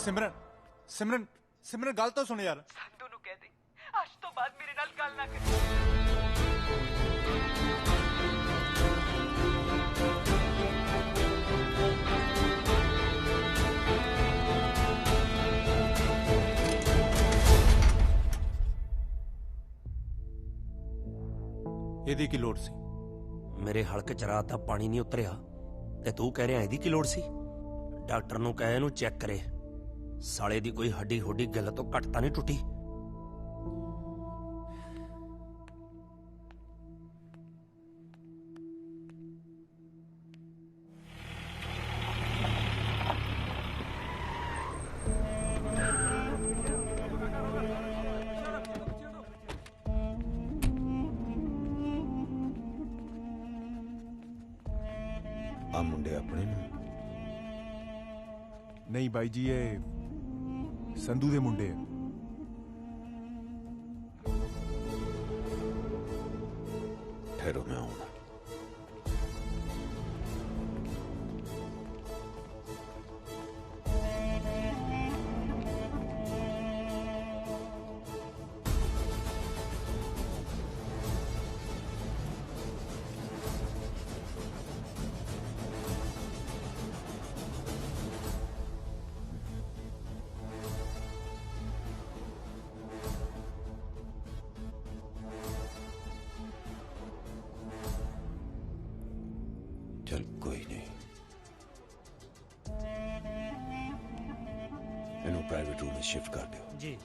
ਸਿਮਰਨ ਸਿਮਰਨ ਸਿਮਰਨ ਗੱਲ ਤਾਂ ਸੁਣ ਯਾਰ। ਸੰਧੂ ਨੂੰ ਕਹਿ ਦੇ ਅੱਜ ਤੋਂ ਬਾਅਦ ਮੇਰੇ ਨਾਲ ਗੱਲ ਨਾ ਕਰੀ। ਇਹਦੀ ਕੀ ਲੋੜ ਸੀ? ਮੇਰੇ ਹਲਕ ਚ ਰਾਤ ਦਾ ਪਾਣੀ ਨਹੀਂ ਉਤਰਿਆ ਤੇ ਤੂੰ ਕਹਿ ਰਿਹਾ ਇਹਦੀ ਕੀ ਲੋੜ ਸੀ? ਡਾਕਟਰ ਨੂੰ ਕਹੇ ਇਹਨੂੰ ਚੈੱਕ ਕਰੇ, ਸਾਲੇ ਦੀ ਕੋਈ ਹੱਡੀ ਹੁੱਡੀ ਗੱਲ ਤੋਂ ਘੱਟ ਤਾਂ ਨਹੀਂ ਟੁੱਟੀ। ਆ ਮੁੰਡੇ ਆਪਣੇ ਨੂੰ? ਨਹੀਂ ਬਾਈ ਜੀ, ਇਹ ਸੰਧੂ ਦੇ ਮੁੰਡੇ ਆ। ਠਹਿਰੋ, ਮੈਂ ਆਉਣਾ। चल कोई नहीं, इन्हों प्राइवेट रूम में शिफ्ट कर दो। जी।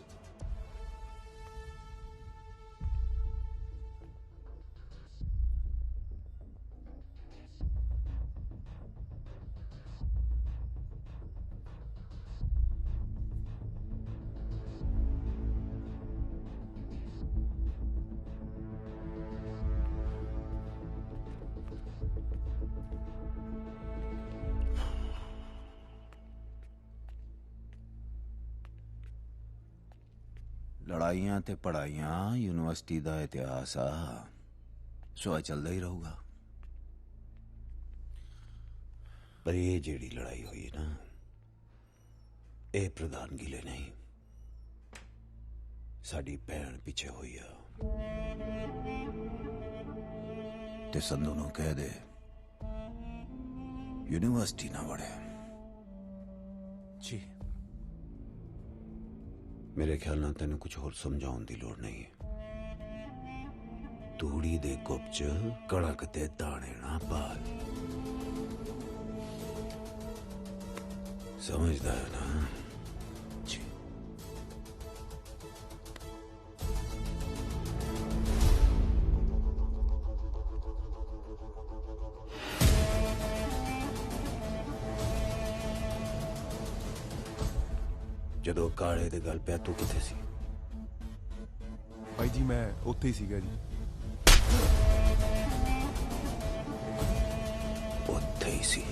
लड़ाइयां ते पढ़ाइयां यूनिवर्सिटी दा इतिहास आ, सो चलदा ही रहूगा। पर ये जेड़ी लड़ाई हुई ना, ये प्रधानगी ले नहीं, साडी भैन पीछे हुई आ। ते संधू नूं कह दे यूनिवर्सिटी ना वड़े। जी। मेरे ख्याल नाल तेन कुछ होर समझाउण दी लोड़ नहीं। तूड़ी दे गुप च कड़क ते दाने ना पाल। समझदा है ना? जी। ਜਦੋਂ ਕਾਲੇ ਦੇ ਗੱਲ ਪਿਆ ਤੂੰ ਕਿੱਥੇ ਸੀ? ਬਾਈ ਜੀ ਮੈਂ ਉੱਥੇ ਹੀ ਸੀਗਾ ਜੀ। ਉੱਥੇ ਹੀ ਸੀ?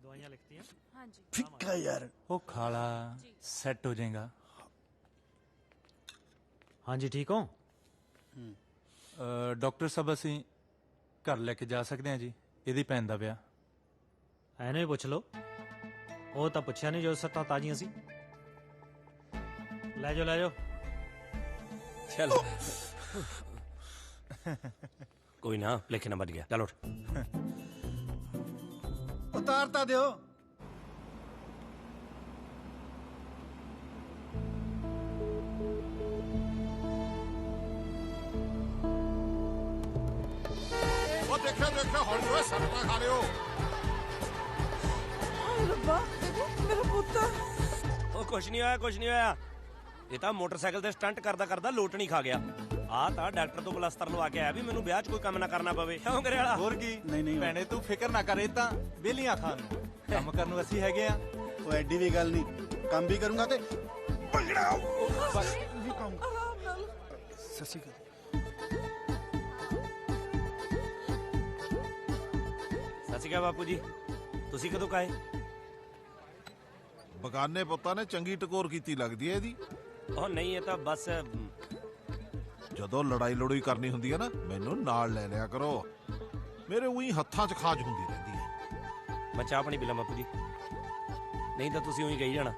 दवाइयां लिखती हैं। हाँ जी। फिक्का यार। वो खाला सेट हो जाएगा। हाँ जी ठीक हो? ਡਾਕਟਰ ਸਾਹਿਬ ਅਸੀਂ ਘਰ ਲੈ ਕੇ ਜਾ ਸਕਦੇ ਹਾਂ ਜੀ? ਇਹਦੀ ਭੈਣ ਦਾ ਵਿਆਹ। ਐਨੇ ਹੀ ਪੁੱਛ ਲਓ, ਉਹ ਤਾਂ ਪੁੱਛਿਆ ਨਹੀਂ ਜੋ ਸੱਤਾਂ ਤਾਜ਼ੀਆਂ ਸੀ। ਲੈ ਜਾਓ ਲੈ ਜਾਓ। चलो कोई ना, लेकिन बच गया। चलो उतारता दियो। वो देखो देखो हौली होए सर ना खा रहे हो। हाय रब्बा, देखो मेरा पुੱਤ। ਉਹ ਕੁਛ ਨਹੀਂ ਹੋਇਆ, ਕੁਛ ਨਹੀਂ ਹੋਇਆ। ਇਹ ਤਾਂ ਮੋਟਰਸਾਈਕਲ ਤੇ ਸਟੰਟ ਕਰਦਾ ਕਰਦਾ ਲੋਟਣੀ ਖਾ ਗਿਆ। ਆ ਤਾਂ ਡਾਕਟਰ ਤੋਂ ਪਲਸਤਰ ਲਵਾ ਕੇ ਆਇਆ ਵੀ ਮੈਨੂੰ ਵਿਆਹ 'ਚ ਕੋਈ ਕੰਮ ਨਾ ਕਰਨਾ ਪਵੇ। ਕਿਉਂ ਕਰੇ ਵਾਲਾ? ਹੋਰ ਕੀ? ਨਹੀਂ ਭੈਣੇ ਤੂੰ ਫਿਕਰ ਨਾ ਕਰ, ਇਹ ਤਾਂ ਬੇਲੀਆਂ ਖਾਣ ਨੂੰ ਕੰਮ ਕਰਨ ਨੂੰ ਅਸੀਂ ਹੈਗੇ ਆ। ਉਹ ਐਡੀ ਵੀ ਗੱਲ ਨਹੀਂ। ਕੰਮ ਵੀ ਕਰੂੰਗਾ ਤੇ ਭੰਗੜਾ ਵੀ ਕਰਾਂਗਾ। ਸਤਿ ਸ਼੍ਰੀ ਅਕਾਲ। ਸਤਿ ਸ਼੍ਰੀ ਅਕਾਲ ਬਾਪੂ ਜੀ, ਤੁਸੀਂ ਕਦੋਂ ਕਾਏ? ਬਗਾਨੇ ਪੁੱਤਾਂ ਨੇ ਚੰਗੀ ਟਕੋਰ ਕੀਤੀ ਲੱਗਦੀ ਹੈ ਇਹਦੀ। ਉਹ ਨਹੀਂ, ਇਹ ਤਾਂ ਬਸ ਜਦੋਂ ਲੜਾਈ ਲੜੂਈ ਕਰਨੀ ਹੁੰਦੀ ਹੈ ਨਾ, ਮੈਨੂੰ ਨਾਲ ਲੈ ਲਿਆ ਕਰੋ। ਮੇਰੇ ਉਹੀ ਹੱਥਾਂ 'ਚ ਖਾਜ ਹੁੰਦੀ ਰਹਿੰਦੀ ਹੈ। ਮੈਂ ਚਾਹ ਪਾਣੀ ਪੀ ਲਾਂ ਬਾਪੂ ਜੀ, ਨਹੀਂ ਤਾਂ ਤੁਸੀਂ ਉਹੀ ਕਹੀ ਜਾਣਾ।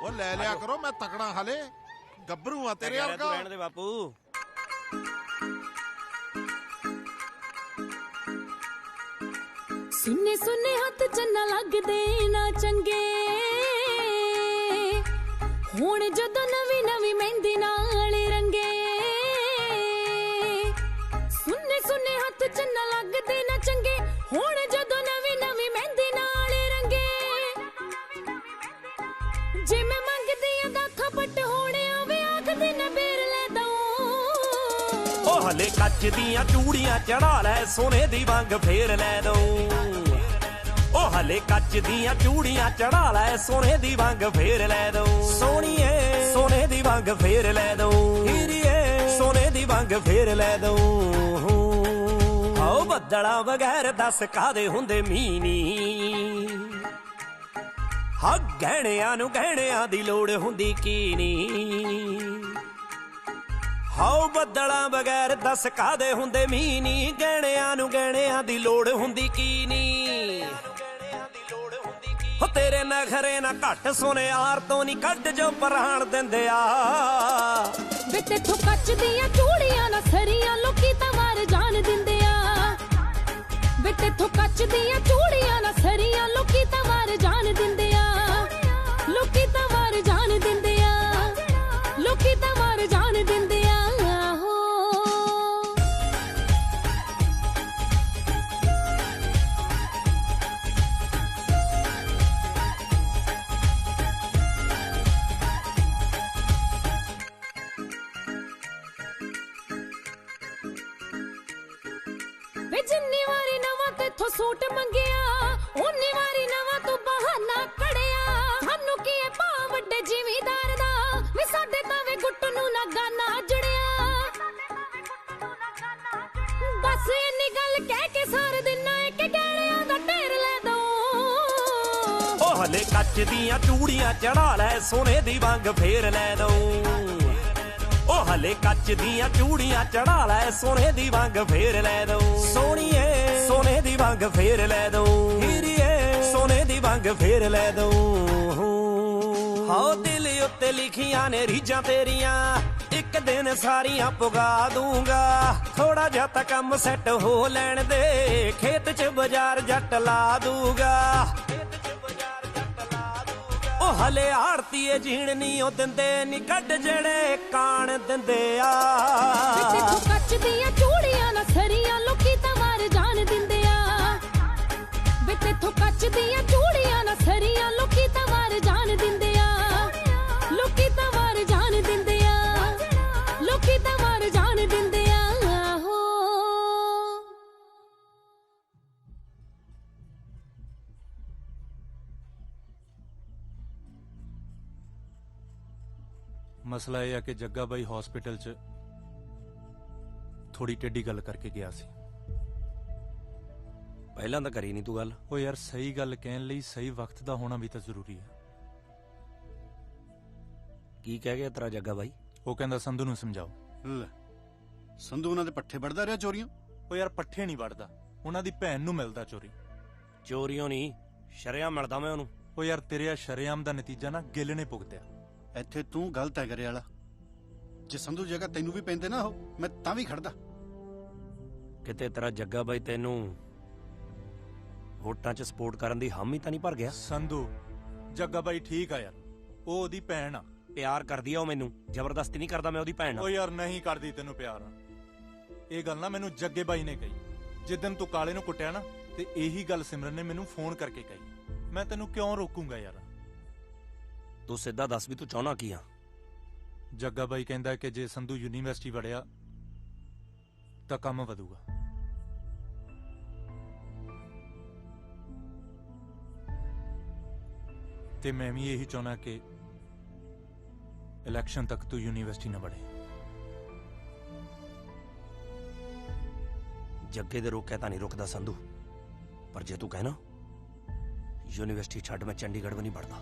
ਉਹ ਲੈ ਲਿਆ ਕਰੋ, ਮੈਂ ਤਕੜਾ ਹਲੇ ਗੱਭਰੂ ਆ ਤੇਰੇ ਵਰਗਾ। ਰਹਿਣ ਦੇ ਬਾਪੂ। ਸੁੰਨੇ ਸੁੰਨੇ ਹੱਥ ਚੰਨਾ ਲੱਗਦੇ ਨਾ ਚੰਗੇ, ਹੁਣ ਜਦੋਂ ਨਵੀਂ ਨਵੀਂ ਮਹਿੰਦੀ ਨਾਲ ਰੰਗੇ। ਸੁੰਨੇ ਸੁੰਨੇ ਹੱਥ ਚੰਨਾ ਲੱਗਦੇ ਨਾ ਚੰਗੇ, ਹੁਣ ਜਦੋਂ ਨਵੀਂ ਨਵੀਂ ਮਹਿੰਦੀ ਨਾਲ ਰੰਗੇ। ਜੇ ਮੈਂ ਮੰਗਦੀ ਆ ਦਾ ਖਪਟ ਹੋਣੇ ਆਵੇ ਆਖਦੇ ਨਾ ਬੇਰ ਲੈ ਦਊਂ। ਉਹ ਹਲੇ ਕੱਚ ਦੀਆਂ ਚੂੜੀਆਂ ਚੜਾ ਲੈ, ਸੋਨੇ ਦੀ ਵੰਗ ਫੇਰ ਲੈ ਦਊਂ। ਉਹ ਹਲੇ ਕੱਚ ਦੀਆਂ ਚੂੜੀਆਂ ਚੜਾ ਲੈ, ਸੋਨੇ ਦੀ ਵੰਗ ਫੇਰ ਲੈ ਦਊਂ। ਸੋਹਣੀਏ ਸੋਨੇ ਦੀ ਵੰਗ ਫੇਰ ਲੈ ਦਊਂ। ਹੀਰੀਏ ਸੋਨੇ ਦੀ ਵੰਗ ਫੇਰ ਲੈ ਦਊਂ। ਆਓ ਬੱਦਲਾਂ ਬਗੈਰ ਦੱਸ ਕਾਦੇ ਹੁੰਦੇ ਮੀਨੀ, ਹਾਂ ਗਹਿਣਿਆਂ ਨੂੰ ਗਹਿਣਿਆਂ ਦੀ ਲੋੜ ਹੁੰਦੀ ਕੀ ਨੀ। ਹਾਉ ਬੱਦਲਾਂ ਬਗੈਰ ਦੱਸ ਕਾਦੇ ਹੁੰਦੇ ਮੀਨੀ, ਗਹਿਣਿਆਂ ਨੂੰ ਗਹਿਣਿਆਂ ਦੀ ਲੋੜ ਹੁੰਦੀ ਕੀ ਨੀ। ਹੋ ਤੇਰੇ ਨਖਰੇ ਨਾ ਘੱਟ ਸੋਨੇ ਯਾਰ ਤੋਂ ਨਹੀਂ ਕੱਢ ਜੋ ਪ੍ਰਾਣ ਦਿੰਦੇ ਆ। ਵੇ ਤੇਥੋਂ ਕੱਚ ਦੀਆਂ ਚੂੜੀਆਂ ਨਾ ਸਰੀਆਂ ਲੋਕੀ ਤਾਂ ਵਾਰ ਜਾਣ ਦਿੰਦੇ ਆ। ਵੇ ਤੇਥੋਂ ਕੱਚ ਦੀਆਂ ਚੂੜੀਆਂ ਨਾ ਸਰੀਆਂ ਲੋਕੀ ਤਾਂ ਵਾਰ ਜਾਣ ਦਿੰਦੇ ਆ। ਲੋਕੀ ਤਾਂ ਵਾਰ ਜਾਣ ਦਿੰਦੇ ਆ। ਲੋਕੀ ਤਾਂ ਵਾਰ ਜਾਣ ਦਿੰਦੇ ਆ। ਵੇ ਜਿੰਨੀ ਵਾਰੀ ਨਵਾਂ ਤੇਥੋਂ ਸੂਟ ਮੰਗਿਆ, ਉਨੀ ਵਾਰੀ ਨਵਾਂ ਤੂੰ ਬਹਾਨਾ ਕੜਿਆ। ਸਾਨੂੰ ਕੀ ਐ ਭਾ ਵੱਡੇ ਜ਼ਿਮੀਦਾਰ ਦਾ, ਵੇ ਸਾਡੇ ਤਾਂ ਵੇ ਗੁੱਟ ਨੂੰ ਨਾ ਗਾਨਾ ਜੜਿਆ। ਬਸ ਇੰਨੀ ਗੱਲ ਕਹਿ ਕੇ ਸਾਰ ਦਿਨਾ ਇੱਕ ਗਹਿਣਿਆਂ ਦਾ ਢੇਰ ਲੈ ਦਊਂ। ਉਹ ਹਲੇ ਕੱਚ ਦੀਆਂ ਚੂੜੀਆਂ ਚੜਾ ਲੈ, ਸੋਨੇ ਦੀ ਵੰਗ ਫੇਰ ਲੈ ਦਊਂ। ਉਹ ਹਲੇ ਕੱਚ ਦੀਆਂ ਚੂੜੀਆਂ ਚੜਾ ਲੈ, ਸੋਨੇ ਦੀ ਵੰਗ ਫੇਰ ਲੈ ਦਊਂ। ਸੋਹਣੀਏ ਸੋਨੇ ਦੀ ਵੰਗ ਫੇਰ ਲੈ ਦਊਂ। ਹੀਰੀਏ ਸੋਨੇ ਦੀ ਵੰਗ ਫੇਰ ਲੈ ਦਊਂ। ਹਾਉ ਦਿਲ ਉੱਤੇ ਲਿਖੀਆਂ ਨੇ ਰੀਝਾਂ ਤੇਰੀਆਂ, ਇੱਕ ਦਿਨ ਸਾਰੀਆਂ ਪੁਗਾ ਦੂੰਗਾ। ਥੋੜਾ ਜਿਹਾ ਤਾਂ ਕੰਮ ਸੈੱਟ ਹੋ ਲੈਣ ਦੇ, ਖੇਤ 'ਚ ਬਾਜ਼ਾਰ ਜੱਟ ਲਾ ਦੂੰਗਾ। ਉਹ ਹਲੇ ਆੜਤੀਏ ਜੀਣ ਨੀ ਉਹ ਦਿੰਦੇ ਨੀ ਕੱਢ ਜਿਹੜੇ ਕਾਣ ਦਿੰਦੇ ਆ। ਵੇ ਤੇਥੋਂ ਕੱਚ ਦੀਆਂ ਚੂੜੀਆਂ ਨਾ ਸਰੀਆਂ ਲੋਕੀ ਤਾਂ ਵਾਰ ਜਾਣ ਦਿੰਦੇ ਆ। ਵੇ ਤੇਥੋਂ ਕੱਚ ਦੀਆਂ ਚੂੜੀਆਂ ਨਾ ਸਰੀਆਂ ਲੋਕੀ ਤਾਂ ਵਾਰ ਜਾਣ ਦਿੰਦੇ ਆ। ਲੋਕੀ ਤਾਂ ਵਾਰ ਜਾਣ ਦਿੰਦੇ ਆ। ਲੋਕੀ ਤਾਂ ਵਾਰ ਜਾਣ ਦਿੰਦੇ ਆ। ਮਸਲਾ ਇਹ ਆ ਕਿ ਜੱਗਾ ਬਾਈ ਹਸਪੀਟਲ 'ਚ ਥੋੜੀ ਟੇਢੀ ਗੱਲ ਕਰਕੇ ਗਿਆ ਸੀ। ਪਹਿਲਾਂ ਤਾਂ ਕਰੀ ਨਹੀਂ ਤੂੰ ਗੱਲ। ਉਹ ਯਾਰ ਸਹੀ ਗੱਲ ਕਹਿਣ ਲਈ ਸਹੀ ਵਕਤ ਦਾ ਹੋਣਾ ਵੀ ਤਾਂ ਜ਼ਰੂਰੀ ਹੈ। ਕੀ ਕਹਿ ਗਿਆ ਤੇਰਾ ਜੱਗਾ ਬਾਈ? ਉਹ ਕਹਿੰਦਾ ਸੰਧੂ ਨੂੰ ਸਮਝਾਓ। ਲੈ ਸੰਧੂ ਉਹਨਾਂ ਦੇ ਪੱਠੇ ਵੜਦਾ ਰਿਹਾ ਚੋਰੀਆਂ? ਉਹ ਯਾਰ ਪੱਠੇ ਨਹੀਂ ਵੜਦਾ, ਉਹਨਾਂ ਦੀ ਭੈਣ ਨੂੰ ਮਿਲਦਾ ਚੋਰੀ। ਚੋਰੀਆਂ ਨਹੀਂ, ਸ਼ਰੇਆਮ ਮਿਲਦਾ ਮੈਂ ਉਹਨੂੰ। ਉਹ ਯਾਰ ਤੇਰੇ ਆ ਸ਼ਰੇਆਮ ਦਾ ਨਤੀਜਾ ਨਾ ਗਿੱਲ ਨੇ ਭੁਗਤਿਆ। ਇੱਥੇ ਤੂੰ ਗਲਤ ਹੈ ਕਰੇ ਵਾਲਾ। ਜੇ ਸੰਧੂ ਜਗ੍ਹਾ ਤੈਨੂੰ ਵੀ ਪੈਂਦੇ ਨਾ ਉਹ, ਮੈਂ ਤਾਂ ਵੀ ਖੜਦਾ। ਕਿਤੇ ਤੇਰਾ ਜੱਗਾ ਬਾਈ ਤੈਨੂੰ ਵੋਟਾਂ 'ਚ ਸਪੋਰਟ ਕਰਨ ਦੀ ਹਾਮੀ ਤਾਂ ਨਹੀਂ ਭਰ ਗਿਆ? ਸੰਧੂ ਜੱਗਾ ਬਾਈ ਠੀਕ ਆ ਯਾਰ, ਉਹ ਉਹਦੀ ਭੈਣ ਆ। ਪਿਆਰ ਕਰਦੀ ਆ ਉਹ ਮੈਨੂੰ, ਜ਼ਬਰਦਸਤੀ ਨਹੀਂ ਕਰਦਾ ਮੈਂ ਉਹਦੀ ਭੈਣ ਨਾਲ। ਉਹ ਯਾਰ ਨਹੀਂ ਕਰਦੀ ਤੈਨੂੰ ਪਿਆਰ। ਇਹ ਗੱਲ ਨਾ ਮੈਨੂੰ ਜੱਗੇ ਬਾਈ ਨੇ ਕਹੀ ਜਿੱਦਨ ਤੂੰ ਕਾਲੇ ਨੂੰ ਕੁੱਟਿਆ ਨਾ, ਤੇ ਇਹੀ ਗੱਲ ਸਿਮਰਨ ਨੇ ਮੈਨੂੰ ਫੋਨ ਕਰਕੇ ਕਹੀ। ਮੈਂ ਤੈਨੂੰ ਕਿਉਂ ਰੋਕੂੰਗਾ ਯਾਰ? ਤੂੰ ਸਿੱਧਾ ਦੱਸ ਵੀ ਤੂੰ ਚਾਹੁੰਦਾ ਕੀ ਆ? ਜੱਗਾ ਬਾਈ ਕਹਿੰਦਾ ਕਿ ਜੇ ਸੰਧੂ ਯੂਨੀਵਰਸਿਟੀ ਵੜਿਆ ਤਾਂ ਕੰਮ ਵਧੂਗਾ। ਤੇ ਮੈਂ ਵੀ ਇਹੀ ਚਾਹੁੰਦਾ ਕਿ ਇਲੈਕਸ਼ਨ ਤੱਕ ਤੂੰ ਯੂਨੀਵਰਸਿਟੀ ਨਾ ਬੜੇ। ਜੱਗੇ ਦੇ ਰੋਕਿਆ ਤਾਂ ਨਹੀਂ ਰੁਕਦਾ ਸੰਧੂ, ਪਰ ਜੇ ਤੂੰ ਕਹਿਣਾ ਯੂਨੀਵਰਸਿਟੀ ਛੱਡ ਮੈਂ ਚੰਡੀਗੜ੍ਹ ਵੀ ਨਹੀਂ ਪੜਦਾ।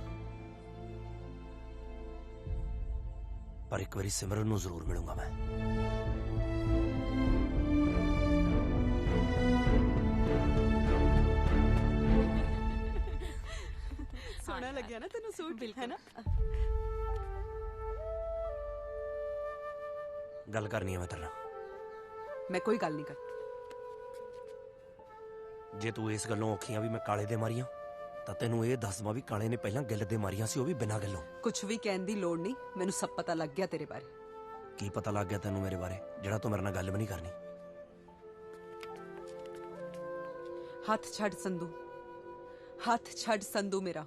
ਪਰ ਇੱਕ ਵਾਰੀ ਸਿਮਰਨ ਨੂੰ ਜ਼ਰੂਰ ਮਿਲੂੰਗਾ ਮੈਂ। ਸੋਹਣਾ ਲੱਗਿਆ ਨਾ ਤੈਨੂੰ ਸੂਟ, ਹੈ ਨਾ? ਗੱਲ ਕਰਨੀ ਹੈ ਮੈਂ ਤੇਰੇ ਨਾਲ। ਮੈਂ ਕੋਈ ਗੱਲ ਨਹੀਂ ਕਰਦੀ। ਜੇ ਤੂੰ ਇਸ ਗੱਲੋਂ ਔਖੀ ਆ ਵੀ ਮੈਂ ਕਾਲੇ ਦੇ ਮਾਰੀਆਂ, ਤਾਂ ਤੈਨੂੰ ਇਹ ਦੱਸ ਦਵਾਂ ਵੀ ਕਾਲੇ ਨੇ ਪਹਿਲਾਂ ਗਿੱਲ ਦੇ ਮਾਰੀਆਂ ਸੀ, ਉਹ ਵੀ ਬਿਨਾਂ ਗੱਲੋਂ। ਕੁਝ ਵੀ ਕਹਿਣ ਦੀ ਲੋੜ ਨਹੀਂ, ਮੈਨੂੰ ਸਭ ਪਤਾ ਲੱਗ ਗਿਆ ਤੇਰੇ ਬਾਰੇ। ਕੀ ਪਤਾ ਲੱਗ ਗਿਆ ਤੈਨੂੰ ਮੇਰੇ ਬਾਰੇ, ਜਿਹੜਾ ਤੂੰ ਮੇਰੇ ਨਾਲ ਗੱਲ ਵੀ ਨਹੀਂ ਕਰਨੀ? ਹੱਥ ਛੱਡ ਸੰਧੂ, ਹੱਥ ਛੱਡ ਸੰਧੂ ਮੇਰਾ।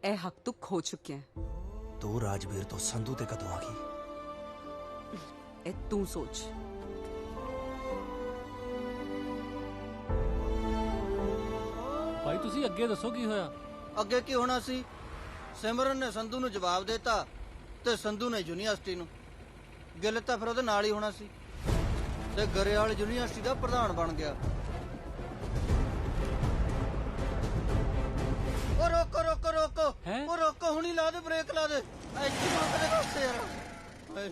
ਇਹ ਹੱਕ ਤੂੰ ਖੋ ਚੁੱਕਿਆ ਹੈ। ਤੂੰ ਰਾਜਵੀਰ ਤੋਂ ਸੰਧੂ ਤੇ ਕਦੋਂ ਆ ਗਈ? ਇਹ ਤੂੰ ਸੋਚ। ਭਾਈ ਤੁਸੀਂ ਅੱਗੇ ਦੱਸੋ ਕੀ ਹੋਇਆ? ਅੱਗੇ ਕੀ ਹੋਣਾ ਸੀ? ਸਿਮਰਨ ਨੇ ਸੰਧੂ ਨੂੰ ਜਵਾਬ ਦਿੱਤਾ ਤੇ ਸੰਧੂ ਨੇ ਯੂਨੀਵਰਸਿਟੀ ਨੂੰ। ਗਿੱਲ ਤਾਂ ਫਿਰ ਉਹਦੇ ਨਾਲ ਹੀ ਹੋਣਾ ਸੀ ਤੇ ਗਰੇਵਾਲ ਯੂਨੀਵਰਸਿਟੀ ਦਾ ਪ੍ਰਧਾਨ ਬਣ ਗਿਆ। ਉਹ ਰੋਕੋ ਰੋਕੋ ਰੋਕੋ, ਉਹ ਰੋਕੋ, ਹੁਣੀ ਲਾ ਦੇ, ਬ੍ਰੇਕ ਲਾ ਦੇ। ਇੱਥੇ ਰੋਕ ਦੇ ਰਸਤੇ ਯਾਰ।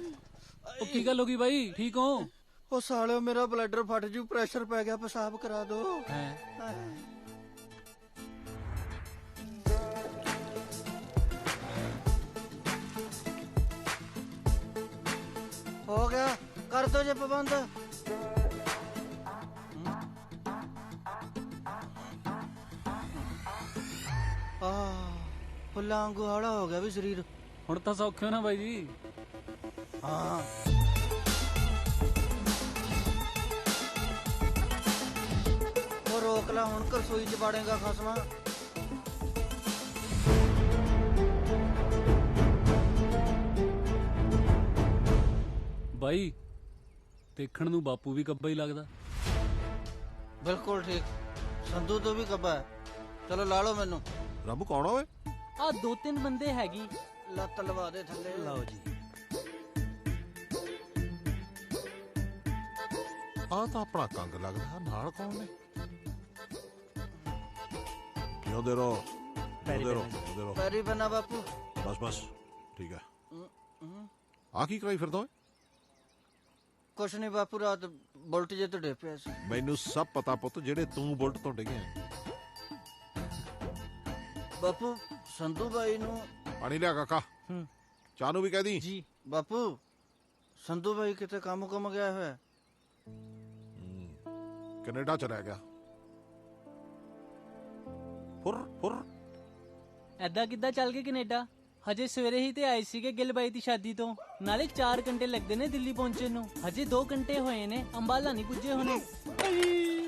ਉਹ ਕੀ ਗੱਲ ਹੋ ਗਈ ਬਾਈ, ਠੀਕ ਹੋ? ਉਹ ਸਾਲਿਓ ਮੇਰਾ ਬਲੱਡਰ ਫਟ ਜੂ, ਪ੍ਰੈਸ਼ਰ ਪੈ ਗਿਆ, ਪਿਸ਼ਾਬ ਕਰਾ ਦੋ। ਹੋ ਗਿਆ, ਕਰ ਦੋ ਜੇ ਪਾਬੰਦ। ਫੁੱਲਾਂ ਵਾਂਗੂ ਹੌਲਾ ਹੋ ਗਿਆ ਵੀ ਸਰੀਰ। ਹੁਣ ਤਾਂ ਸੌਖੇ ਹੋ ਨਾ ਬਾਈ ਜੀ? ਹਾਂ। ਉਹ ਰੋਕ ਲਾ, ਹੁਣ ਰਸੋਈ ਚ ਬਾੜੇਗਾ ਖਸਮਾ। ਬਾਈ ਦੇਖਣ ਨੂੰ ਬਾਪੂ ਵੀ ਕੱਬਾ ਹੀ ਲੱਗਦਾ। ਬਿਲਕੁਲ ਠੀਕ, ਸੰਧੂ ਤੋਂ ਵੀ ਕੱਬਾ ਹੈ। ਚਲੋ ਲਾ ਲਓ ਮੈਨੂੰ। ਰੱਬ ਕੌਣ ਓਏ? ਆ 2-3 ਬੰਦੇ ਹੈਗੀ। ਲੱਤ ਲਵਾ ਦੇ ਥੱਲੇ। ਲਓ ਜੀ। ਆਹ ਤਾਂ ਆਪਣਾ ਕੰਗ ਲੱਗਦਾ, ਨਾਲ ਕੌਣ ਨੇ? ਜਿਉਂਦੇ ਰਹੋ, ਜਿਉਂਦੇ ਰਹੋ, ਜਿਉਂਦੇ ਰਹੋ। ਪੈਰੀ ਬੰਨਾ ਬਾਪੂ। ਬਸ ਬਸ ਠੀਕ ਹੈ। ਆ ਕੀ ਕਰਾਈ ਫਿਰਦਾ ਓਏ? ਕੁਛ ਨਹੀਂ ਬਾਪੂ, ਰਾਤ ਬੁਲਟ ਜੇ ਤੋਂ ਡੇ ਪਿਆ ਸੀ। ਮੈਨੂੰ ਸਭ ਪਤਾ ਪੁੱਤ, ਜਿਹੜੇ ਤੂੰ ਬੁਲਟ ਤੋਂ ਡਿੱਗਿਆ। ਬਾਪੂ ਸੰਧੂ ਬਾਈ ਨੂੰ ਪਾਣੀ ਲਿਆ ਕਾਕਾ, ਚਾਹ ਨੂੰ ਵੀ ਕਹਿ ਦੀ। ਜੀ ਬਾਪੂ, ਸੰਧੂ ਬਾਈ ਕਿਤੇ ਕੰਮ ਕੁਮ ਗਿਆ ਹੋਇਆ। ਕੈਨੇਡਾ ਚਲਾ ਗਿਆ। ਫੁਰ ਐਦਾਂ ਕਿੱਦਾਂ ਚੱਲ ਕੇ ਕੈਨੇਡਾ? ਹਜੇ ਸਵੇਰੇ ਹੀ ਤੇ ਆਏ ਸੀਗੇ ਗਿੱਲ ਬਾਈ ਦੀ ਸ਼ਾਦੀ ਤੋਂ। ਨਾਲੇ 4 ਘੰਟੇ ਲੱਗਦੇ ਨੇ ਦਿੱਲੀ ਪਹੁੰਚਣ ਨੂੰ, ਹਜੇ 2 ਘੰਟੇ ਹੋਏ ਨੇ, ਅੰਬਾਲਾ ਨਹੀਂ ਪੁੱਜੇ ਹੋਣੇ।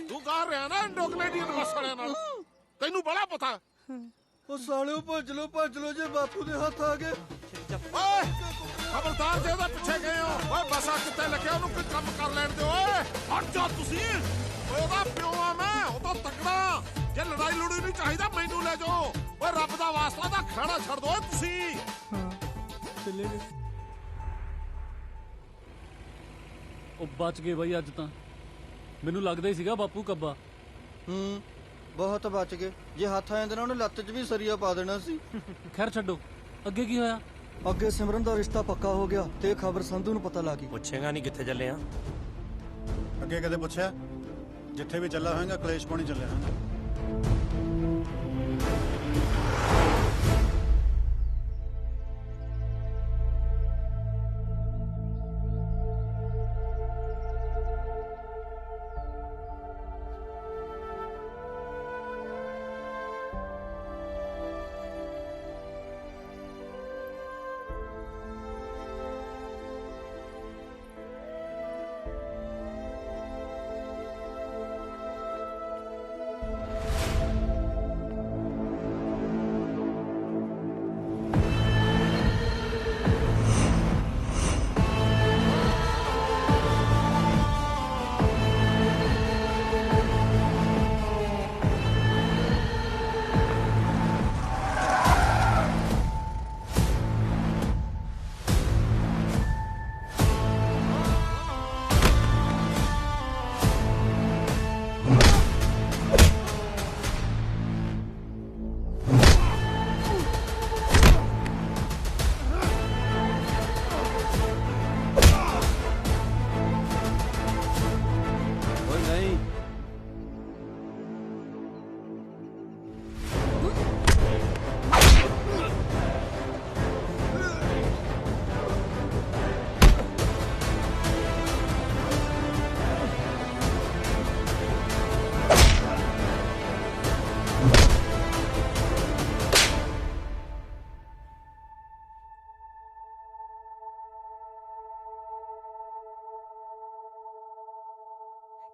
ਤੂੰ ਕਰ ਰਿਹਾ ਨਾ ਇੰਡੋਕਨੇਡੀਅਨ ਮਸਾਲਿਆਂ ਨਾਲ, ਤੈਨੂੰ ਬੜਾ ਪਤਾ। ਉਹ ਸਾਲਿਓ ਭੱਜ ਲੋ ਜੇ ਬਾਪੂ ਦੇ ਹੱਥ ਆ ਗਏ। ਓਏ ਖਬਰਦਾਰ ਜੇ ਉਹਦੇ ਪਿੱਛੇ ਗਏ ਹੋ। ਓਏ ਬਸਾ ਕਿੱਥੇ ਲੱਗਿਆ, ਉਹਨੂੰ ਕੋਈ ਕੰਮ ਕਰ ਲੈਣ ਦਿਓ। ਓਏ ਹਟ ਜਾ ਤੁਸੀਂ। ਓਏ ਉਹਦਾ ਪਿਓ ਆ ਮੈਂ, ਉਹ ਤਾਂ ਤਕੜਾ। ਜੇ ਲੜਾਈ ਲੜੂਈ ਨਹੀਂ ਚਾਹੀਦਾ ਮੈਨੂੰ ਲੈ ਜਾਓ। ਓਏ ਰੱਬ ਦਾ ਵਾਸਤਾ ਤਾਂ ਖਾਣਾ ਛੱਡ ਦੋ ਤੁਸੀਂ। ਚੱਲੇ ਗਏ। ਉਹ ਬਚ ਗਏ ਬਾਈ, ਅੱਜ ਤਾਂ ਮੈਨੂੰ ਲੱਗਦਾ ਹੀ ਸੀਗਾ ਬਾਪੂ ਕੱਬਾ। ਬਹੁਤ ਬਚ ਗਏ। ਜੇ ਹੱਥ ਆ ਜਾਂਦੇ ਨਾ, ਉਹਨੇ ਲੱਤ 'ਚ ਵੀ ਸਰੀਆ ਪਾ ਦੇਣਾ ਸੀ। ਖੈਰ ਛੱਡੋ, ਅੱਗੇ ਕੀ ਹੋਇਆ? ਅੱਗੇ ਸਿਮਰਨ ਦਾ ਰਿਸ਼ਤਾ ਪੱਕਾ ਹੋ ਗਿਆ ਤੇ ਖਬਰ ਸੰਧੂ ਨੂੰ ਪਤਾ ਲੱਗ ਗਈ। ਪੁੱਛੇਗਾ ਨਹੀਂ ਕਿੱਥੇ ਚੱਲੇ ਆ? ਅੱਗੇ ਕਦੇ ਪੁੱਛਿਆ? ਜਿੱਥੇ ਵੀ ਚੱਲਾ ਹੋਏਗਾ ਕਲੇਸ਼ ਪਾਉਣੀ ਚੱਲਿਆ ਹੋਏਗਾ।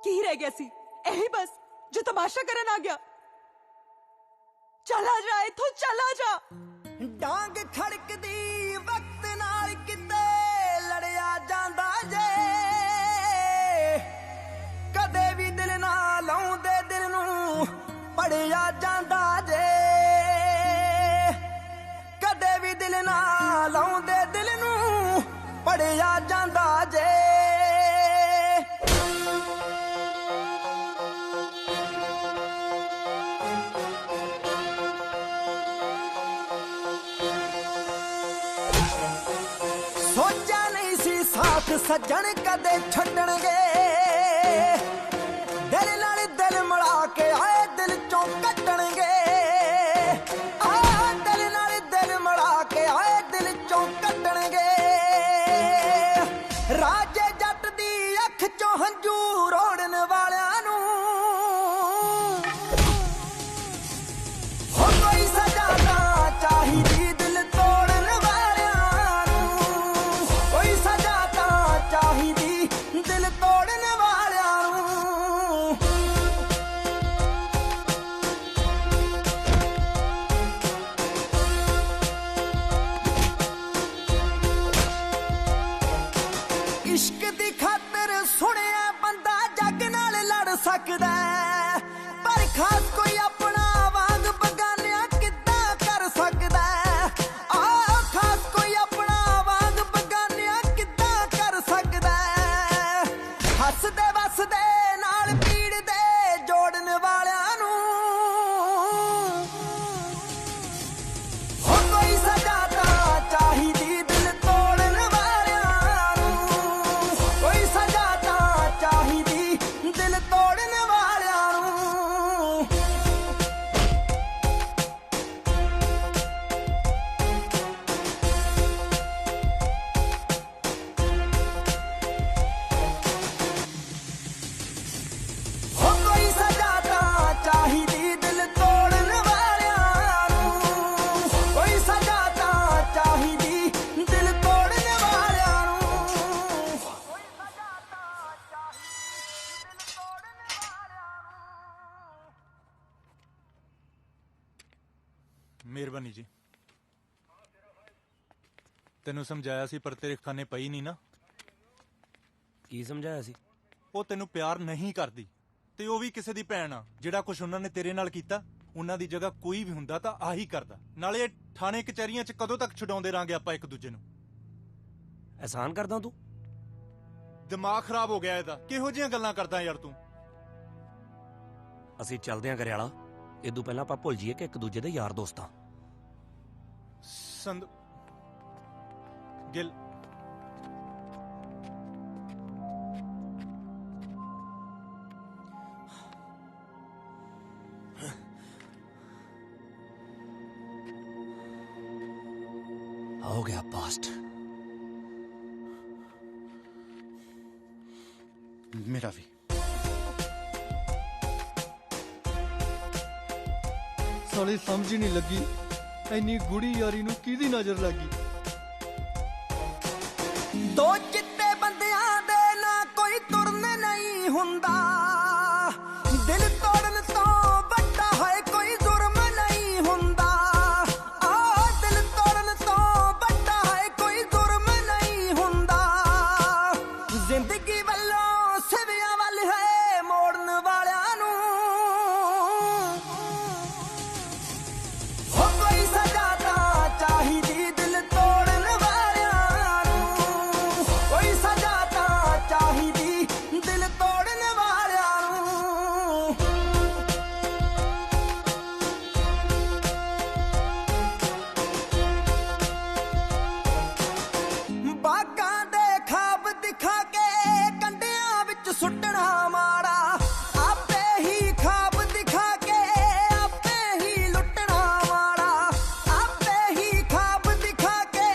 ਕੀ ਰਹਿ ਗਿਆ ਸੀ? ਇਹੀ ਬਸ ਜੋ ਤਮਾਸ਼ਾ ਕਰਨ ਆ ਗਿਆ। ਚਲਾ ਜਾ ਇੱਥੋਂ, ਚਲਾ ਜਾ। ਡਾਂਗ ਖੜਕਦੀ ਵਕਤ ਨਾਲ ਕਿਤੇ ਲੜਿਆ ਜਾਂਦਾ ਜੇ, ਕਦੇ ਵੀ ਦਿਲ ਨਾ ਲਾਉਂਦੇ ਦਿਲ ਨੂੰ ਪੜਿਆ ਜਾਂਦਾ ਜੇ, ਕਦੇ ਵੀ ਦਿਲ ਨਾ ਲਾਉਂਦੇ ਦਿਲ ਨੂੰ ਪੜਿਆ ਜਾਂਦਾ ਜੇ। ਸੋਚਿਆ ਨਹੀਂ ਸੀ ਸਾਥ ਸੱਜਣ ਕਦੇ ਛੱਡਣਗੇ, ਦਿਲ ਨਾਲ ਦਿਲ ਮਿਲਾ ਕੇ ਆਏ ਦਿਲ ਚੋਂ ਕੱਟਣਗੇ, ਦਿਲ ਨਾਲ ਦਿਲ ਮਿਲਾ ਕੇ ਆਏ ਦਿਲ ਚੋਂ ਕੱਟਣਗੇ। ਰਾਜੇ ਜੱਟ ਦੀ ਅੱਖ ਚੋਂ ਹੰਝੂ ਰੋੜਨ ਵਾਲਿਆਂ ਨੂੰ ਹੋ ਕੋਈ ਸਜ਼ਾ ਤਾਂ ਚਾਹੀਦੀ ਦਿਲ ਤੋੜਨ ਵਾਲਿਆਂ ਨੂੰ, ਕੋਈ ਸਜ਼ਾ ਤਾਂ ਚਾਹੀਦੀ ਦਿਲ ਤੋੜਨ ਵਾਲਿਆਂ ਨੂੰ। ਇਸ਼ਕ ਦੀ ਖਾਤਰ ਸੁਣਿਆ ਬੰਦਾ ਜੱਗ ਨਾਲ ਲੜ ਸਕਦਾ ਹੈ, ਪਰ ਖਾਸ ਕੋਈ ਆਪਣਾ ਵਾਂਗ ਬਗਾਨਿਆਂ ਕਿੱਦਾਂ ਕਰ ਸਕਦਾ ਹੈ। ਖਾਸ ਕੋਈ ਆਪਣਾ ਵਾਂਗ ਬਗਾਨਿਆਂ ਕਿੱਦਾਂ ਕਰ ਸਕਦਾ ਹੈ। ਹੱਸਦੇ ਵਸਦੇ ਨਾਲ ਪੀੜ ਦੇ ਜੋੜਨ ਵਾਲਿਆਂ ਨੂੰ ਹੋ ਕੋਈ ਸਜ਼ਾ ਤਾਂ ਚਾਹੀਦੀ ਦਿਲ ਤੋੜਨ ਵਾਲਿਆਂ ਨੂੰ, ਕੋਈ ਸਜ਼ਾ ਤਾਂ ਚਾਹੀਦੀ ਦਿਲ ਤੋੜਨ ਵਾਲਿਆਂ ਨੂੰ। ਹੋ ਕੋਈ ਸਜ਼ਾ ਤਾਂ ਚਾਹੀਦੀ ਦਿਲ ਤੋੜਨ ਵਾਲਿਆਂ ਨੂੰ, ਕੋਈ ਸਜ਼ਾ ਤਾਂ ਚਾਹੀਦੀ ਦਿਲ ਤੋੜਨ ਵਾਲਿਆਂ ਨੂੰ। ਮਿਹਰਬਾਨੀ ਜੀ। ਤੈਨੂੰ ਸਮਝਾਇਆ ਸੀ ਪਰ ਤੇਰੇ ਖਾਨੇ ਪਈ ਨਹੀਂ ਨਾ। ਕੀ ਸਮਝਾਇਆ ਸੀ? ਉਹ ਤੈਨੂੰ ਪਿਆਰ ਨਹੀਂ ਕਰਦੀ ਤੇ ਉਹ ਵੀ ਕਿਸੇ ਦੀ ਭੈਣ ਆ। ਜਿਹੜਾ ਕੁਝ ਉਹਨਾਂ ਨੇ ਤੇਰੇ ਨਾਲ ਕੀਤਾ, ਉਹਨਾਂ ਦੀ ਜਗ੍ਹਾ ਕੋਈ ਵੀ ਹੁੰਦਾ ਤਾਂ ਆਹੀ ਕਰਦਾ। ਨਾਲੇ ਇਹ ਥਾਣੇ ਕਚਹਿਰੀਆਂ 'ਚ ਕਦੋਂ ਤੱਕ ਛਡਾਉਂਦੇ ਰਾਂਗੇ ਆਪਾਂ ਇੱਕ ਦੂਜੇ ਨੂੰ? ਐਹਸਾਨ ਕਰਦਾ ਤੂੰ? ਦਿਮਾਗ ਖਰਾਬ ਹੋ ਗਿਆ ਇਹਦਾ। ਕਿਹੋ ਜਿਹੀਆਂ ਗੱਲਾਂ ਕਰਦਾ ਯਾਰ ਤੂੰ? ਅਸੀਂ ਚੱਲਦੇ ਆਂ ਘਰਿਆਲਾ। ਇਦੋਂ ਪਹਿਲਾਂ ਆਪਾਂ ਭੁੱਲ ਜਾਈਏ ਕਿ ਇੱਕ ਦੂਜੇ ਦੇ ਯਾਰ ਦੋਸਤ ਆਂ। ਸੰਧੂ ਗਿੱਲ, हो गया पास्ट। मेरा भी। ਸਾਲੀ ਸਮਝ ਹੀ ਨਹੀਂ ਲੱਗੀ ਇੰਨੀ ਗੂੜੀ ਯਾਰੀ ਨੂੰ ਕਿਹਦੀ ਨਜ਼ਰ ਲੱਗੀ। ਦੋ ਚਿੱਟੇ ਬੰਦਿਆਂ ਦੇ ਨਾ ਕੋਈ ਤੁਰਨ ਨਹੀਂ ਹੁੰਦਾ, ਦਿਲ ਤੋੜਨ ਤੋਂ ਵੱਡਾ ਹੈ ਕੋਈ ਜ਼ੁਰਮ ਨਹੀਂ ਹੁੰਦਾ। ਦਿਲ ਤੋੜਨ ਤੋਂ ਵੱਡਾ ਹੈ ਕੋਈ ਜ਼ੁਰਮ ਨਹੀਂ ਹੁੰਦਾ। ਜ਼ਿੰਦਗੀ ਵੱਲੋਂ ਸਿਵਿਆਂ ਵੱਲ ਹੈ ਮੋੜਨ ਵਾਲਿਆਂ ਨੂੰ ਹੋ ਕੋਈ ਸਜ਼ਾ ਤਾਂ ਚਾਹੀਦੀ ਦਿਲ ਤੋੜਨ ਵਾਲਿਆਂ ਨੂੰ, ਕੋਈ ਸਜ਼ਾ ਤਾਂ ਚਾਹੀਦੀ ਦਿਲ ਤੋੜਨ ਵਾਲਿਆਂ ਨੂੰ। ਬਾਗਾਂ ਦੇ ਖਾਬ ਦਿਖਾ ਕੇ ਕੰਡਿਆਂ ਵਿੱਚ ਸੁੱਟਣਾ ਮਾੜਾ, ਆਪੇ ਹੀ ਖਾਬ ਦਿਖਾ ਕੇ ਆਪੇ ਹੀ ਲੁੱਟਣਾ ਮਾੜਾ, ਆਪੇ ਹੀ ਖਾਬ ਦਿਖਾ ਕੇ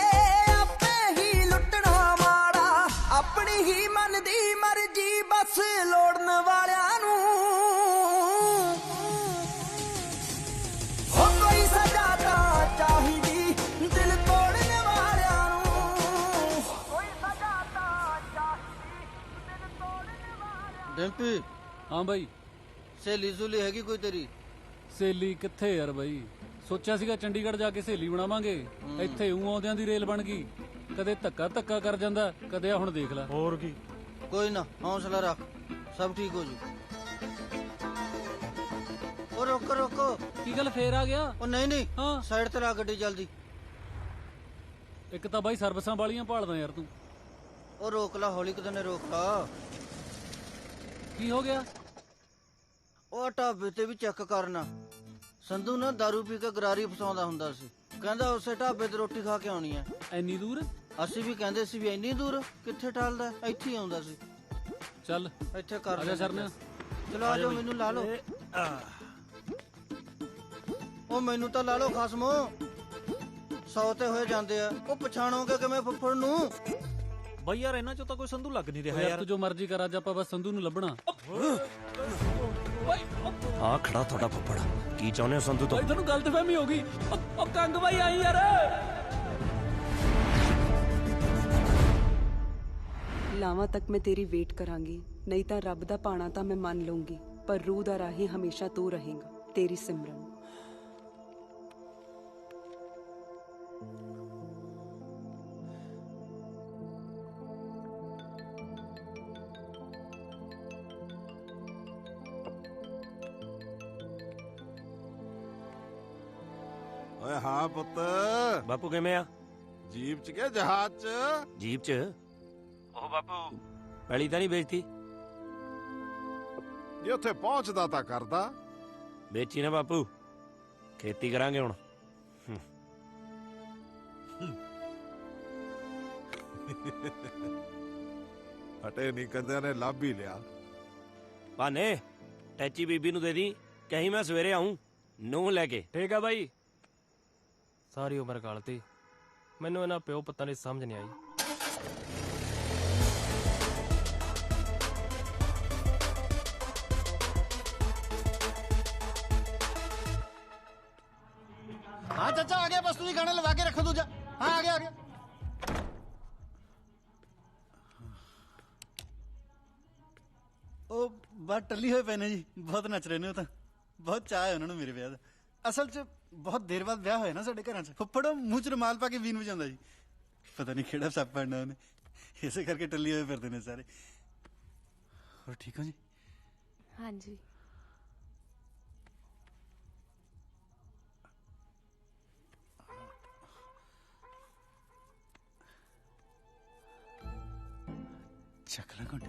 ਆਪੇ ਹੀ ਲੁੱਟਣਾ ਮਾੜਾ। ਆਪਣੀ ਹੀ ਮਨ ਦੀ ਮਰਜ਼ੀ ਬਸ ਲੋੜਨ ਵਾਲਿਆਂ ਨੂੰ ਹੋ ਕੋਈ ਸਜ਼ਾ ਤਾਂ ਚਾਹੀਦੀ ਦਿਲ ਤੋੜਨ ਵਾਲਿਆਂ ਨੂੰ, ਕੋਈ ਸਜ਼ਾ ਤਾਂ ਚਾਹੀਦੀ ਦਿਲ ਤੋੜਨ ਵਾਲਿਆਂ ਨੂੰ। ਡੈਂਪੀ ਹਾਂ ਬਾਈ। ਸਹੇਲੀ ਸੁਲੀ ਹੈਗੀ ਕੋਈ ਤੇਰੀ? ਸਹੇਲੀ ਕਿੱਥੇ ਯਾਰ ਬਾਈ, ਸੋਚਿਆ ਸੀਗਾ ਚੰਡੀਗੜ੍ਹ ਜਾ ਕੇ ਸਹੇਲੀ ਬਣਾਵਾਂਗੇ, ਇੱਥੇ ਊਂ ਆਉਂਦਿਆਂ ਦੀ ਰੇਲ ਬਣ ਗਈ। ਕਦੇ ਧੱਕਾ ਕਰ ਜਾਂਦਾ, ਕਦੇ ਆ ਹੁਣ ਦੇਖ ਲੈ। ਹੋਰ ਕੀ, ਕੋਈ ਨਾ ਹੌਸਲਾ ਰੱਖ, ਸਭ ਠੀਕ ਹੋ ਜੂ। ਉਹ ਰੋਕੋ ਰੋਕੋ। ਕੀ ਗੱਲ ਫੇਰ ਆ ਗਿਆ? ਉਹ ਨਹੀਂ ਹਾਂ, ਸਾਈਡ ਤੇ ਲਾ ਗੱਡੀ ਜਲਦੀ। ਇੱਕ ਤਾਂ ਬਾਈ ਸਰਵਿਸਾਂ ਵਾਲੀਆਂ ਭਾਲਦਾ ਯਾਰ ਤੂੰ। ਉਹ ਰੋਕ ਲਾ, ਹੌਲੀ ਕਿਤੇ ਨੇ ਰੋਕ ਲਾ। ਕੀ ਹੋ ਗਿਆ? ਉਹ ਢਾਬੇ ਤੇ ਵੀ ਚੈੱਕ ਕਰਨਾ। ਸੰਧੂ ਨਾ ਦਾਰੂ ਪੀ ਕੇ ਗਰਾਰੀ ਫਸਾਉਂਦਾ ਹੁੰਦਾ ਸੀ, ਕਹਿੰਦਾ ਉਸੇ ਢਾਬੇ ਤੇ ਰੋਟੀ ਖਾ ਕੇ ਆਉਣੀ ਐ। ਐਨੀ ਦੂਰ? ਅਸੀਂ ਵੀ ਕਹਿੰਦੇ ਸੀ ਵੀ ਇੰਨੀ ਦੂਰ ਕਿੱਥੇ ਟਾਲਦਾ, ਇੱਥੇ ਹੀ ਆਉਂਦਾ ਸੀ। ਚੱਲ ਇੱਥੇ ਕਰ ਆਜਾ ਸਰਨੇ। ਚਲੋ ਆਜੋ, ਮੈਨੂੰ ਲਾ ਲਓ। ਉਹ ਮੈਨੂੰ ਤਾਂ ਲਾ ਲਓ ਖਸਮੋ, 100 ਤੇ ਹੋਏ ਜਾਂਦੇ ਆ। ਉਹ ਪਛਾਣੋਗੇ ਕਿਵੇਂ ਫੁੱਫੜ ਨੂੰ? ਬਈ ਯਾਰ ਇਹਨਾਂ ਚੋਂ ਤਾਂ ਕੋਈ ਸੰਧੂ ਲੱਗ ਨਹੀਂ ਰਿਹਾ ਯਾਰ। ਤੂੰ ਜੋ ਮਰਜ਼ੀ ਕਰ, ਅੱਜ ਆਪਾਂ ਬਸ ਸੰਧੂ ਨੂੰ ਲੱਭਣਾ। ਆ ਖੜਾ ਤੁਹਾਡਾ ਫੁੱਫੜ, ਕੀ ਚਾਹੁੰਦੇ ਹੋ ਸੰਧੂ ਤੋਂ? ਬਾਈ ਤੁਹਾਨੂੰ ਗਲਤਫਹਿਮੀ ਹੋ ਗਈ। ਉਹ ਕੰਗ ਬਾਈ ਆਈ ਯਾਰ। ਲਾਵਾਂ ਤੱਕ ਮੈਂ ਤੇਰੀ ਵੇਟ ਕਰਾਂਗੀ, ਨਹੀਂ ਤਾਂ ਰੱਬ ਦਾ ਪਾਣਾ ਤਾਂ ਮੈਂ ਮੰਨ ਲਊਂਗੀ, ਪਰ ਰੂਹ ਦਾ ਰਾਹੀ ਹਮੇਸ਼ਾ ਤੂੰ ਰਹੇਗਾ। ਤੇਰੀ ਸਿਮਰਨ। ਓਏ ਹਾਂ ਪੁੱਤ। ਬਾਪੂ ਕਿਵੇਂ ਆ? ਜੀਪ ਚ ਕੇ ਜਹਾਜ਼ ਚ? ਜੀਪ ਚ। ਉਹ ਬਾਪੂ ਪਹਿਲੀ ਤਾਂ ਨਹੀਂ ਵੇਚਤੀ? ਜੇ ਉੱਥੇ ਪਹੁੰਚਦਾ ਤਾਂ ਕਰਦਾ। ਵੇਚੀ ਨਾ ਬਾਪੂ, ਖੇਤੀ ਕਰਾਂਗੇ ਹੁਣ। ਹਟੇ ਨਹੀਂ ਕੰਦਿਆਂ ਨੇ ਲੱਭ ਹੀ ਲਿਆ। ਭਾਨੇ ਟੈਚੀ ਬੀਬੀ ਨੂੰ ਦੇ ਦੀ, ਕਹੀਂ ਮੈਂ ਸਵੇਰੇ ਆਉਂ ਨੂੰਹ ਲੈ ਕੇ। ਠੀਕ ਆ ਬਾਈ। ਸਾਰੀ ਉਮਰ ਗਲਤੀ, ਮੈਨੂੰ ਇਹਨਾਂ ਪਿਓ ਪੁੱਤਾਂ ਦੀ ਸਮਝ ਨਹੀਂ ਆਈ। हाँ चाचा आ गया, बस तुझे गाना लगा के रखो दूजा। हाँ आ गया आ गया। ਉਹ ਬਾਤ ਟੱਲੀ ਹੋਏ ਪਏ ਨੇ ਜੀ, ਬਹੁਤ ਨੱਚ ਰਹੇ ਨੇ। ਉਹ ਤਾਂ ਬਹੁਤ ਚਾਅ ਹੈ ਉਹਨਾਂ ਨੂੰ ਮੇਰੇ ਵਿਆਹ ਦਾ। ਅਸਲ 'ਚ ਬਹੁਤ ਦੇਰ ਬਾਅਦ ਵਿਆਹ ਹੋਇਆ ਨਾ ਸਾਡੇ ਘਰਾਂ 'ਚ। ਫੁੱਫੜ ਮੂੰਹ 'ਚ ਰੁਮਾਲ ਪਾ ਕੇ ਵੀਨ ਵਜਾਉਂਦਾ ਜੀ, ਪਤਾ ਨਹੀਂ ਕਿਹੜਾ ਸੱਪ ਪੈਣਾ ਉਹਨੇ, ਇਸੇ ਕਰਕੇ ਟੱਲੀ ਹੋਏ ਫਿਰਦੇ ਨੇ ਸਾਰੇ। ਹੋਰ ਠੀਕ ਹੋ ਜੀ? ਹਾਂਜੀ। ਚੱਕ ਲਾ ਘੁੱਟ।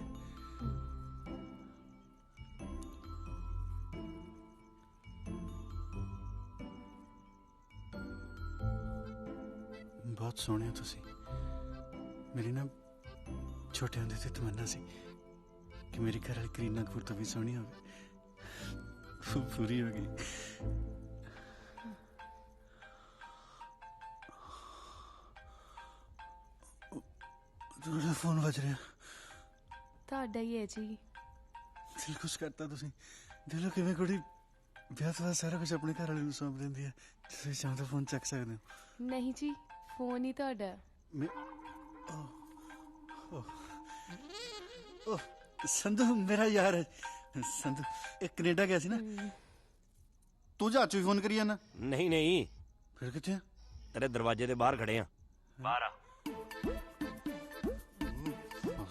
ਬਹੁਤ ਸੋਹਣੇ ਹੋ ਤੁਸੀਂ। ਮੇਰੀ ਨਾ ਛੋਟੇ ਹੁੰਦੇ ਤੇ ਤਮੰਨਾ ਸੀ ਕਿ ਮੇਰੀ ਘਰ ਵਾਲੀ ਕਰੀਨਾ ਕਪੂਰ ਤੋਂ ਵੀ ਸੋਹਣੀ ਹੋਵੇ। ਪੂਰੀ ਹੋ ਗਈ। ਤੁਹਾਡਾ ਫੋਨ ਵੱਜ ਰਿਹਾ। ਤੁਹਾਡਾ ਹੀ ਹੈ ਜੀ। ਦਿਲ ਕੁਛ ਕਰਤਾ ਤੁਸੀਂ। ਦਿਲੋਂ ਕਿਵੇਂ ਕੁੜੀ ਵਿਆਹ ਤੋਂ ਬਾਅਦ ਸਾਰਾ ਕੁਝ ਆਪਣੇ ਘਰ ਵਾਲੇ ਨੂੰ ਸੌਂਪ ਦਿੰਦੀ ਹੈ। ਤੁਸੀਂ ਚਾਹੋ ਤਾਂ ਫੋਨ ਚੱਕ ਸਕਦੇ ਹੋ। ਨਹੀਂ ਜੀ, ਫੋਨ ਹੀ ਤੁਹਾਡਾ। ਉਹ ਸੰਧੂ ਮੇਰਾ ਯਾਰ ਹੈ। ਸੰਧੂ ਇਹ ਕੈਨੇਡਾ ਗਿਆ ਸੀ ਨਾ। ਤੂੰ ਜਹਾਜ਼ 'ਚ ਵੀ ਫੋਨ ਕਰੀ ਜਾਣਾ? ਨਹੀਂ ਨਹੀਂ। ਫਿਰ ਕਿੱਥੇ ਆ? ਤੇਰੇ ਦਰਵਾਜ਼ੇ ਦੇ ਬਾਹਰ ਖੜੇ ਆ। ਬਾਹਰ ਆ।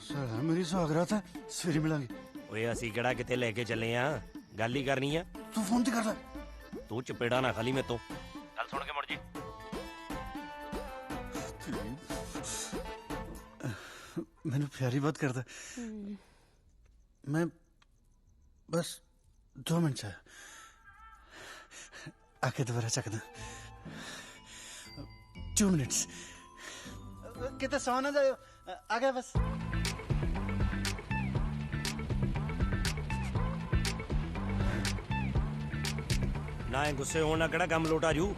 ਸਾਲਾ ਮੇਰੀ ਸੁਹਾਗਰਾਤ ਹੈ, ਸਵੇਰੇ ਮਿਲਾਂਗੇ। ਓਏ ਅਸੀਂ ਕਿਹੜਾ ਕਿਤੇ ਲੈ ਕੇ ਚੱਲੇ ਆ, ਗੱਲ ਹੀ ਕਰਨੀ ਆ। ਤੂੰ ਫੋਨ ਤੇ ਕਰਦਾ। ਤੂੰ ਚਪੇੜਾ ਨਾ ਖਾਲੀ ਮੇਰੇ ਤੋਂ। ਗੱਲ ਸੁਣ ਕੇ ਮੁੜ ਜੀ। ਮੈਨੂੰ ਪਿਆਰੀ ਬਹੁਤ ਕਰਦਾ। ਮੈਂ ਬਸ 2 ਮਿੰਟ ਚ ਆਕੇ ਦੁਬਾਰਾ ਚੱਕਦਾ। 2 ਮਿੰਟਸ। ਕਿਤੇ ਸੌ ਨਾ ਜਾਇਓ, ਆ ਗਿਆ ਬਸ। ਨਾ ਇਹ ਗੁੱਸੇ ਹੋਣ ਨਾਲ ਕਿਹੜਾ ਕੰਮ ਲੋਟ ਆ ਜੂ।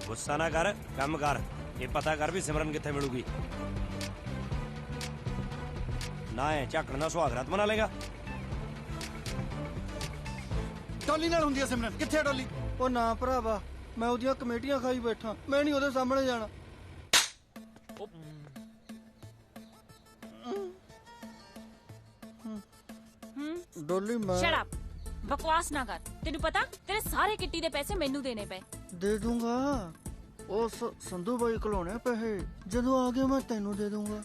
ਗੁੱਸਾ ਨਾ ਕਰ, ਕੰਮ ਕਰ। ਇਹ ਪਤਾ ਕਰ ਵੀ ਸਿਮਰਨ ਕਿੱਥੇ ਮਿਲੂਗੀ। ਨਾ ਇਹ ਝਾਕਣ ਨਾਲ ਸੁਹਾਗਰਾਤ ਮਨਾ ਲੇਗਾ। ਡੋਲੀ ਨਾਲ ਹੁੰਦੀ ਆ ਸਿਮਰਨ। ਕਿੱਥੇ ਆ ਡੋਲੀ? ਉਹ ਨਾ ਭਰਾਵਾ, ਮੈਂ ਉਹਦੀਆਂ ਕਮੇਟੀਆਂ ਖਾਈ ਬੈਠਾ, ਮੈਂ ਨਹੀਂ ਉਹਦੇ ਸਾਹਮਣੇ ਜਾਣਾ। ਡੋਲੀ ਮੈਂ Shut up. ਬਕਵਾਸ ਨਾ ਕਰ। ਤੈਨੂੰ ਪਤਾ ਤੇਰੇ ਸਾਰੇ ਕਿੱਟੀ ਦੇ ਪੈਸੇ ਮੈਨੂੰ ਦੇਣੇ ਪਏ। ਦੇ ਦੂੰਗਾ। ਉਹ ਸੰਧੂ ਬਾਈ ਕੋਲੋਂ ਪੈਸੇ ਜਦੋਂ ਆ ਗਏ ਮੈਂ ਤੈਨੂੰ ਦੇ ਦੂੰਗਾ।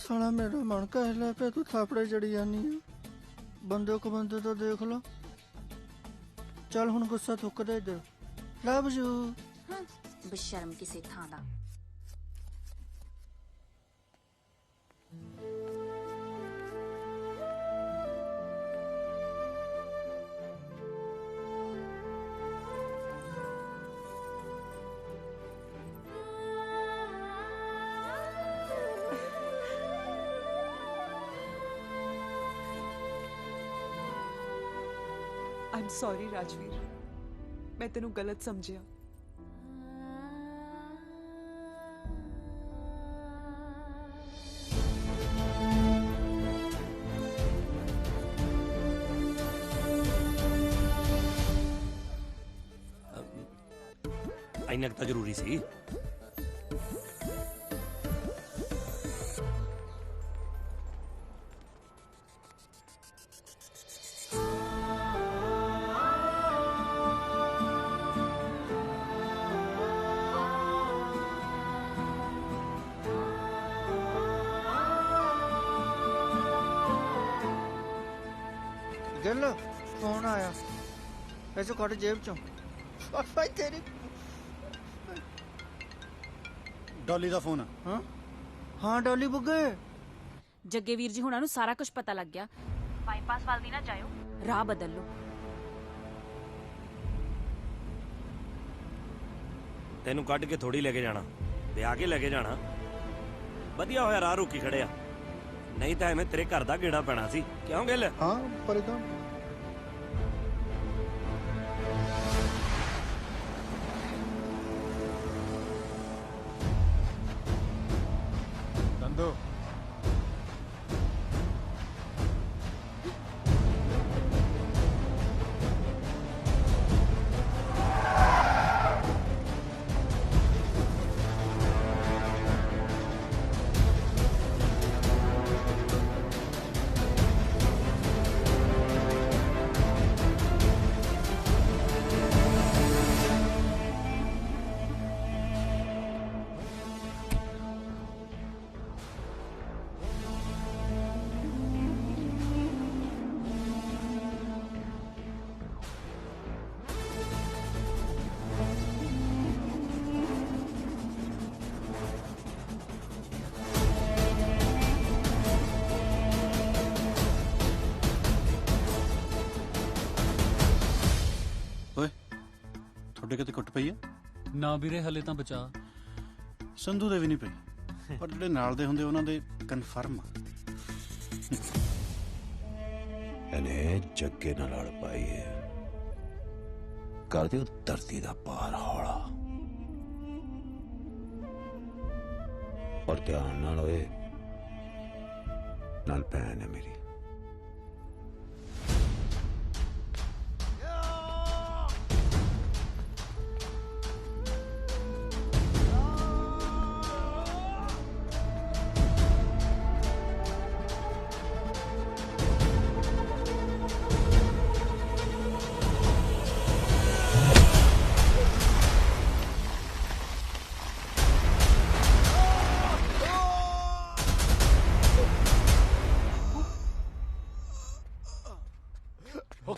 ਸਾਲਾ ਮੇਰਾ ਮਨ ਕਹਿ ਲੈ ਪਿਆ ਤੂੰ ਥਾਪੜੇ ਚੜੀ ਜਾਨੀ ਆ। ਬੰਦੇ ਕੋ ਬੰਦੇ ਤਾਂ ਦੇਖ ਲਾ। ਚੱਲ ਹੁਣ ਗੁੱਸਾ ਥੁੱਕ ਦੇ ਇੱਧਰ। Love you. ਬੇਸ਼ਰਮ ਕਿਸੇ ਥਾਂ ਦਾ। ਆਮ ਸੌਰੀ ਰਾਜਵੀਰ, ਮੈਂ ਤੈਨੂੰ ਗਲਤ ਸਮਝਿਆ। ਇੰਨਾ ਕੁ ਤਾਂ ਜ਼ਰੂਰੀ ਸੀ। ਗਿੱਲ ਫੋਨ ਆਇਆ। ਪੈਸੇ ਕੱਢ ਜੇਬ ਚੋਂ। ਭਾਈ ਤੇਰੀ ਡੋਲੀ ਦਾ ਫੋਨ। ਹਾਂ ਡੋਲੀ ਬੁੱਗੇ। ਜੱਗੇ ਵੀਰ ਜੀ ਹੁਣਾਂ ਨੂੰ ਸਾਰਾ ਕੁਝ ਪਤਾ ਲੱਗ ਗਿਆ। ਬਾਈਪਾਸ ਵੱਲ ਦੀ ਨਾ ਜਾਇਓ, ਰਾਹ ਬਦਲ ਲਓ। ਤੈਨੂੰ ਕੱਢ ਕੇ ਥੋੜੀ ਲੈ ਕੇ ਜਾਣਾ, ਵਿਆਹ ਕੇ ਲੈ ਕੇ ਜਾਣਾ। ਵਧੀਆ ਹੋਇਆ ਰਾਹ ਰੋਕੀ ਖੜਿਆ, ਨਹੀਂ ਤਾਂ ਐਵੇਂ ਤੇਰੇ ਘਰ ਦਾ ਗੇੜਾ ਪੈਣਾ ਸੀ। ਕਿਉਂ ਗਿੱਲ? ਹਾਂ ਪਰੇ ਤਾਂ ਸੰਧੂ ਤੁਹਾਡੇ ਕਿਤੇ ਕੁੱਟ ਪਈ ਆ? ਨਾ ਵੀਰੇ ਹਲੇ ਤਾਂ ਬਚਾ। ਸੰਧੂ ਦੇ ਵੀ ਨਹੀਂ ਪਈ, ਪਰ ਜਿਹੜੇ ਨਾਲ ਦੇ ਹੁੰਦੇ ਉਹਨਾਂ ਦੇ ਕਨਫਰਮ ਆ। ਇਹਨੇ ਜੱਗੇ ਨਾਲ ਲੜ ਪਾਈ ਹੈ। ਕਰ ਦਿਓ ਧਰਤੀ ਦਾ ਪਾਰ ਹੌਲਾ। ਔਰ ਧਿਆਨ ਨਾਲ ਹੋਏ, ਨਾਲ ਭੈਣ ਹੈ ਮੇਰੀ।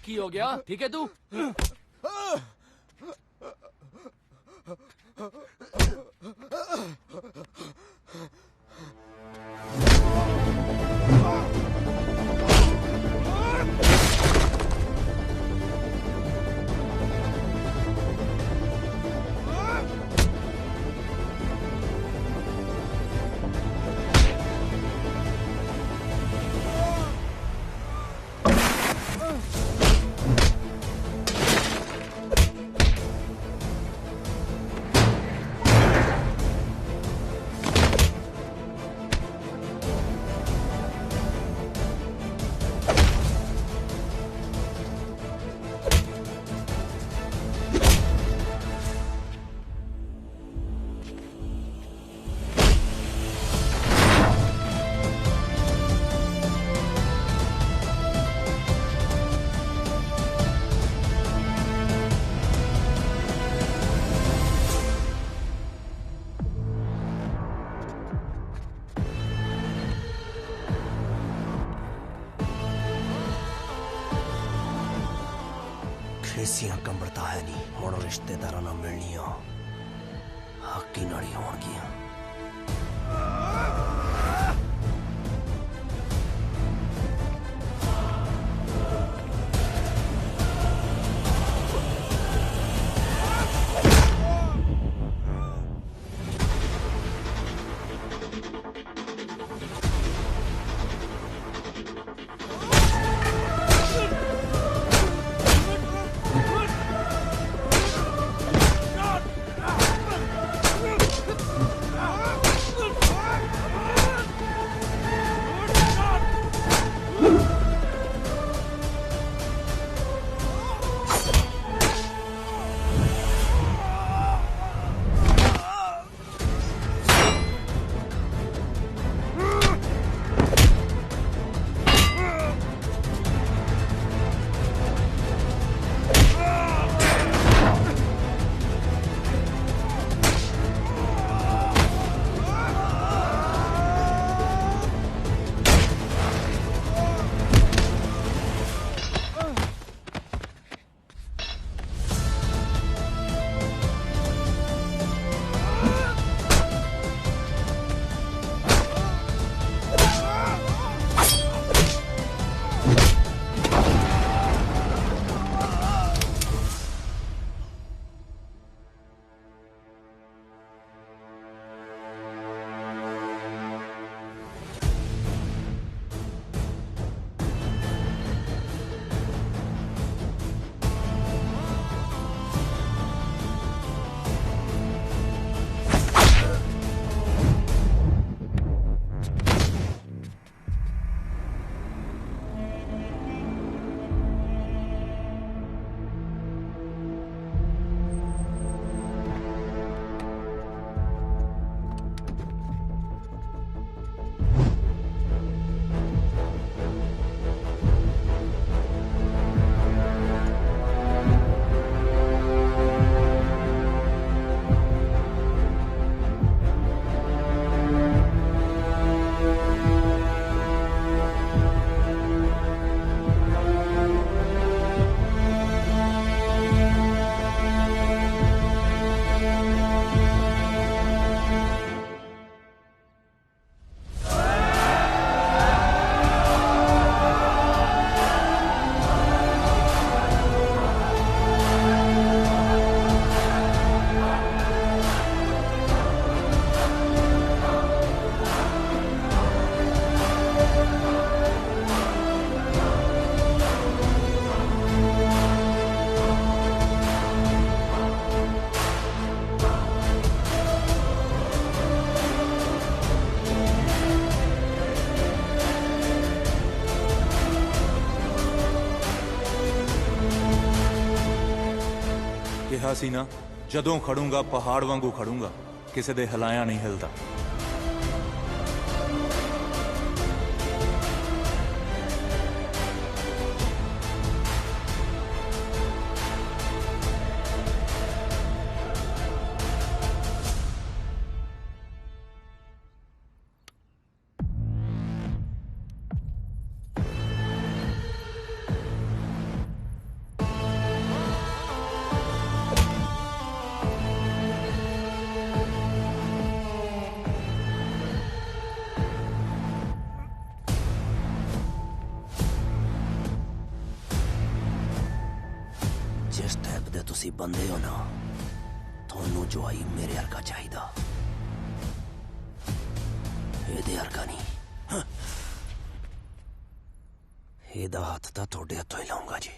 ਕੀ ਹੋ ਗਿਆ? ਠੀਕ ਹੈ ਤੂੰ? ਠੇਸੀਆਂ ਕੰਬੜਤਾ ਹੈ ਨਹੀਂ। ਹੁਣ ਰਿਸ਼ਤੇਦਾਰਾਂ ਨਾਲ ਮਿਲਣੀਆਂ ਹੱਕੀ ਨਾਲ ਹੀ ਹੋਣਗੀਆਂ। ਕਿਹਾ ਸੀ ਨਾ, ਜਦੋਂ ਖੜੂੰਗਾ ਪਹਾੜ ਵਾਂਗੂ ਖੜੂੰਗਾ, ਕਿਸੇ ਦੇ ਹਿਲਾਇਆ ਨਹੀਂ ਹਿਲਦਾ। ਜਿਸ ਟਾਈਪ ਦੇ ਤੁਸੀਂ ਬੰਦੇ ਹੋ ਨਾ, ਤੁਹਾਨੂੰ ਜਵਾਈ ਮੇਰੇ ਵਰਗਾ ਚਾਹੀਦਾ, ਇਹਦੇ ਵਰਗਾ ਨਹੀਂ। ਇਹਦਾ ਹੱਥ ਤਾਂ ਤੁਹਾਡੇ ਹੱਥੋਂ ਹੀ ਲਾਉਂਗਾ ਜੀ।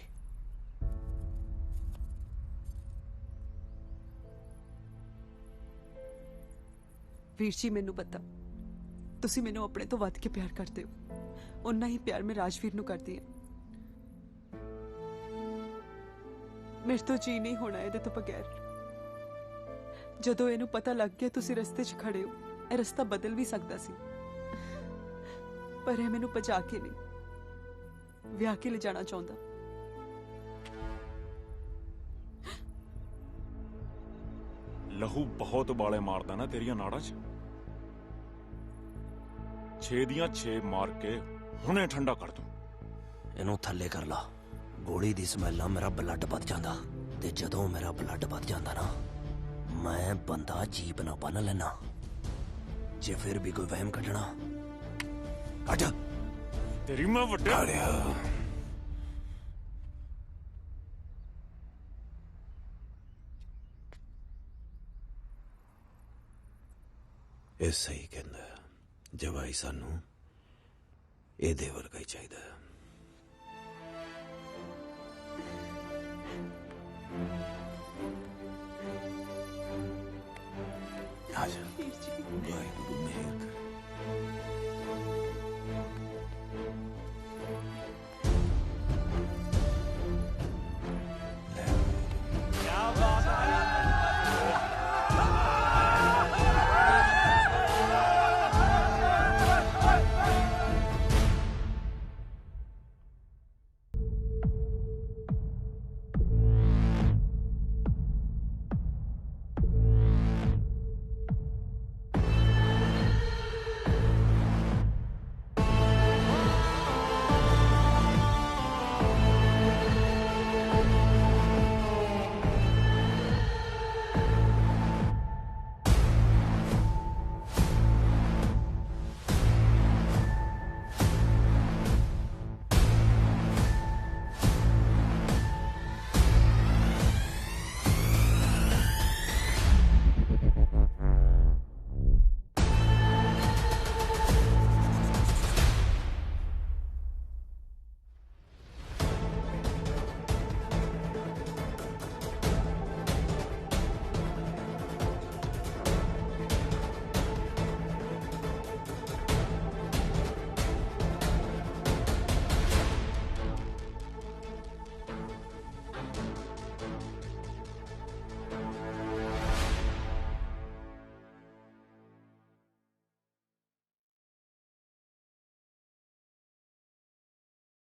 ਵੀਰ ਜੀ, ਮੈਨੂੰ ਪਤਾ ਤੁਸੀਂ ਮੈਨੂੰ ਆਪਣੇ ਤੋਂ ਵੱਧ ਕੇ ਪਿਆਰ ਕਰਦੇ ਹੋ। ਉਨਾ ਹੀ ਪਿਆਰ ਮੈਂ ਰਾਜਵੀਰ ਨੂੰ ਕਰਦੀ ਹਾਂ। ਮੇਰੇ ਤੋਂ ਜੀ ਨਹੀਂ ਹੋਣਾ ਇਹਦੇ ਤੋਂ ਬਗੈਰ। ਜਦੋਂ ਇਹਨੂੰ ਪਤਾ ਲੱਗ ਗਿਆ ਤੁਸੀਂ ਰਸਤੇ 'ਚ ਖੜੇ ਹੋ, ਇਹ ਰਸਤਾ ਬਦਲ ਵੀ ਸਕਦਾ ਸੀ, ਪਰ ਇਹ ਮੈਨੂੰ ਭਜਾ ਕੇ ਨਹੀਂ, ਵਿਆਹ ਕੇ ਲੈ ਜਾਣਾ ਚਾਹੁੰਦਾ। ਲਹੂ ਬਹੁਤ ਬਾਲੇ ਮਾਰਦਾ ਨਾ ਤੇਰੀਆਂ ਨਾੜਾਂ 'ਚ। 6 ਦੀਆਂ 6 ਮਾਰ ਕੇ ਹੁਣੇ ਠੰਡਾ ਕਰ ਦੂੰ। ਇਹਨੂੰ ਥੱਲੇ ਕਰ ਲਾ, ਗੋਲੀ ਦੀ ਸਮੈਲ ਨਾਲ ਮੇਰਾ ਬਲੱਡ ਵੱਧ ਜਾਂਦਾ ਤੇ ਜਦੋਂ ਮੇਰਾ ਬਲੱਡ ਵੱਧ ਜਾਂਦਾ ਨਾ ਮੈਂ ਬੰਦਾ ਜੀਪ ਨਾ ਬੰਨ ਲੈਣਾ ਜੇ ਫਿਰ ਵੀ ਕੋਈ ਵਹਿਮ ਕੱਢਣਾ ਕੱਢ ਤੇਰੀ ਮਾਂ ਵੱਡਿਆ ਇਹ ਸਹੀ ਕਹਿੰਦਾ ਜਵਾਈ ਸਾਨੂੰ ਇਹਦੇ ਵਰਗਾ ਹੀ ਚਾਹੀਦਾ ਆ ਜਾ ਵਾਹਿਗੁਰੂ ਮਿਹਰ ਕਰ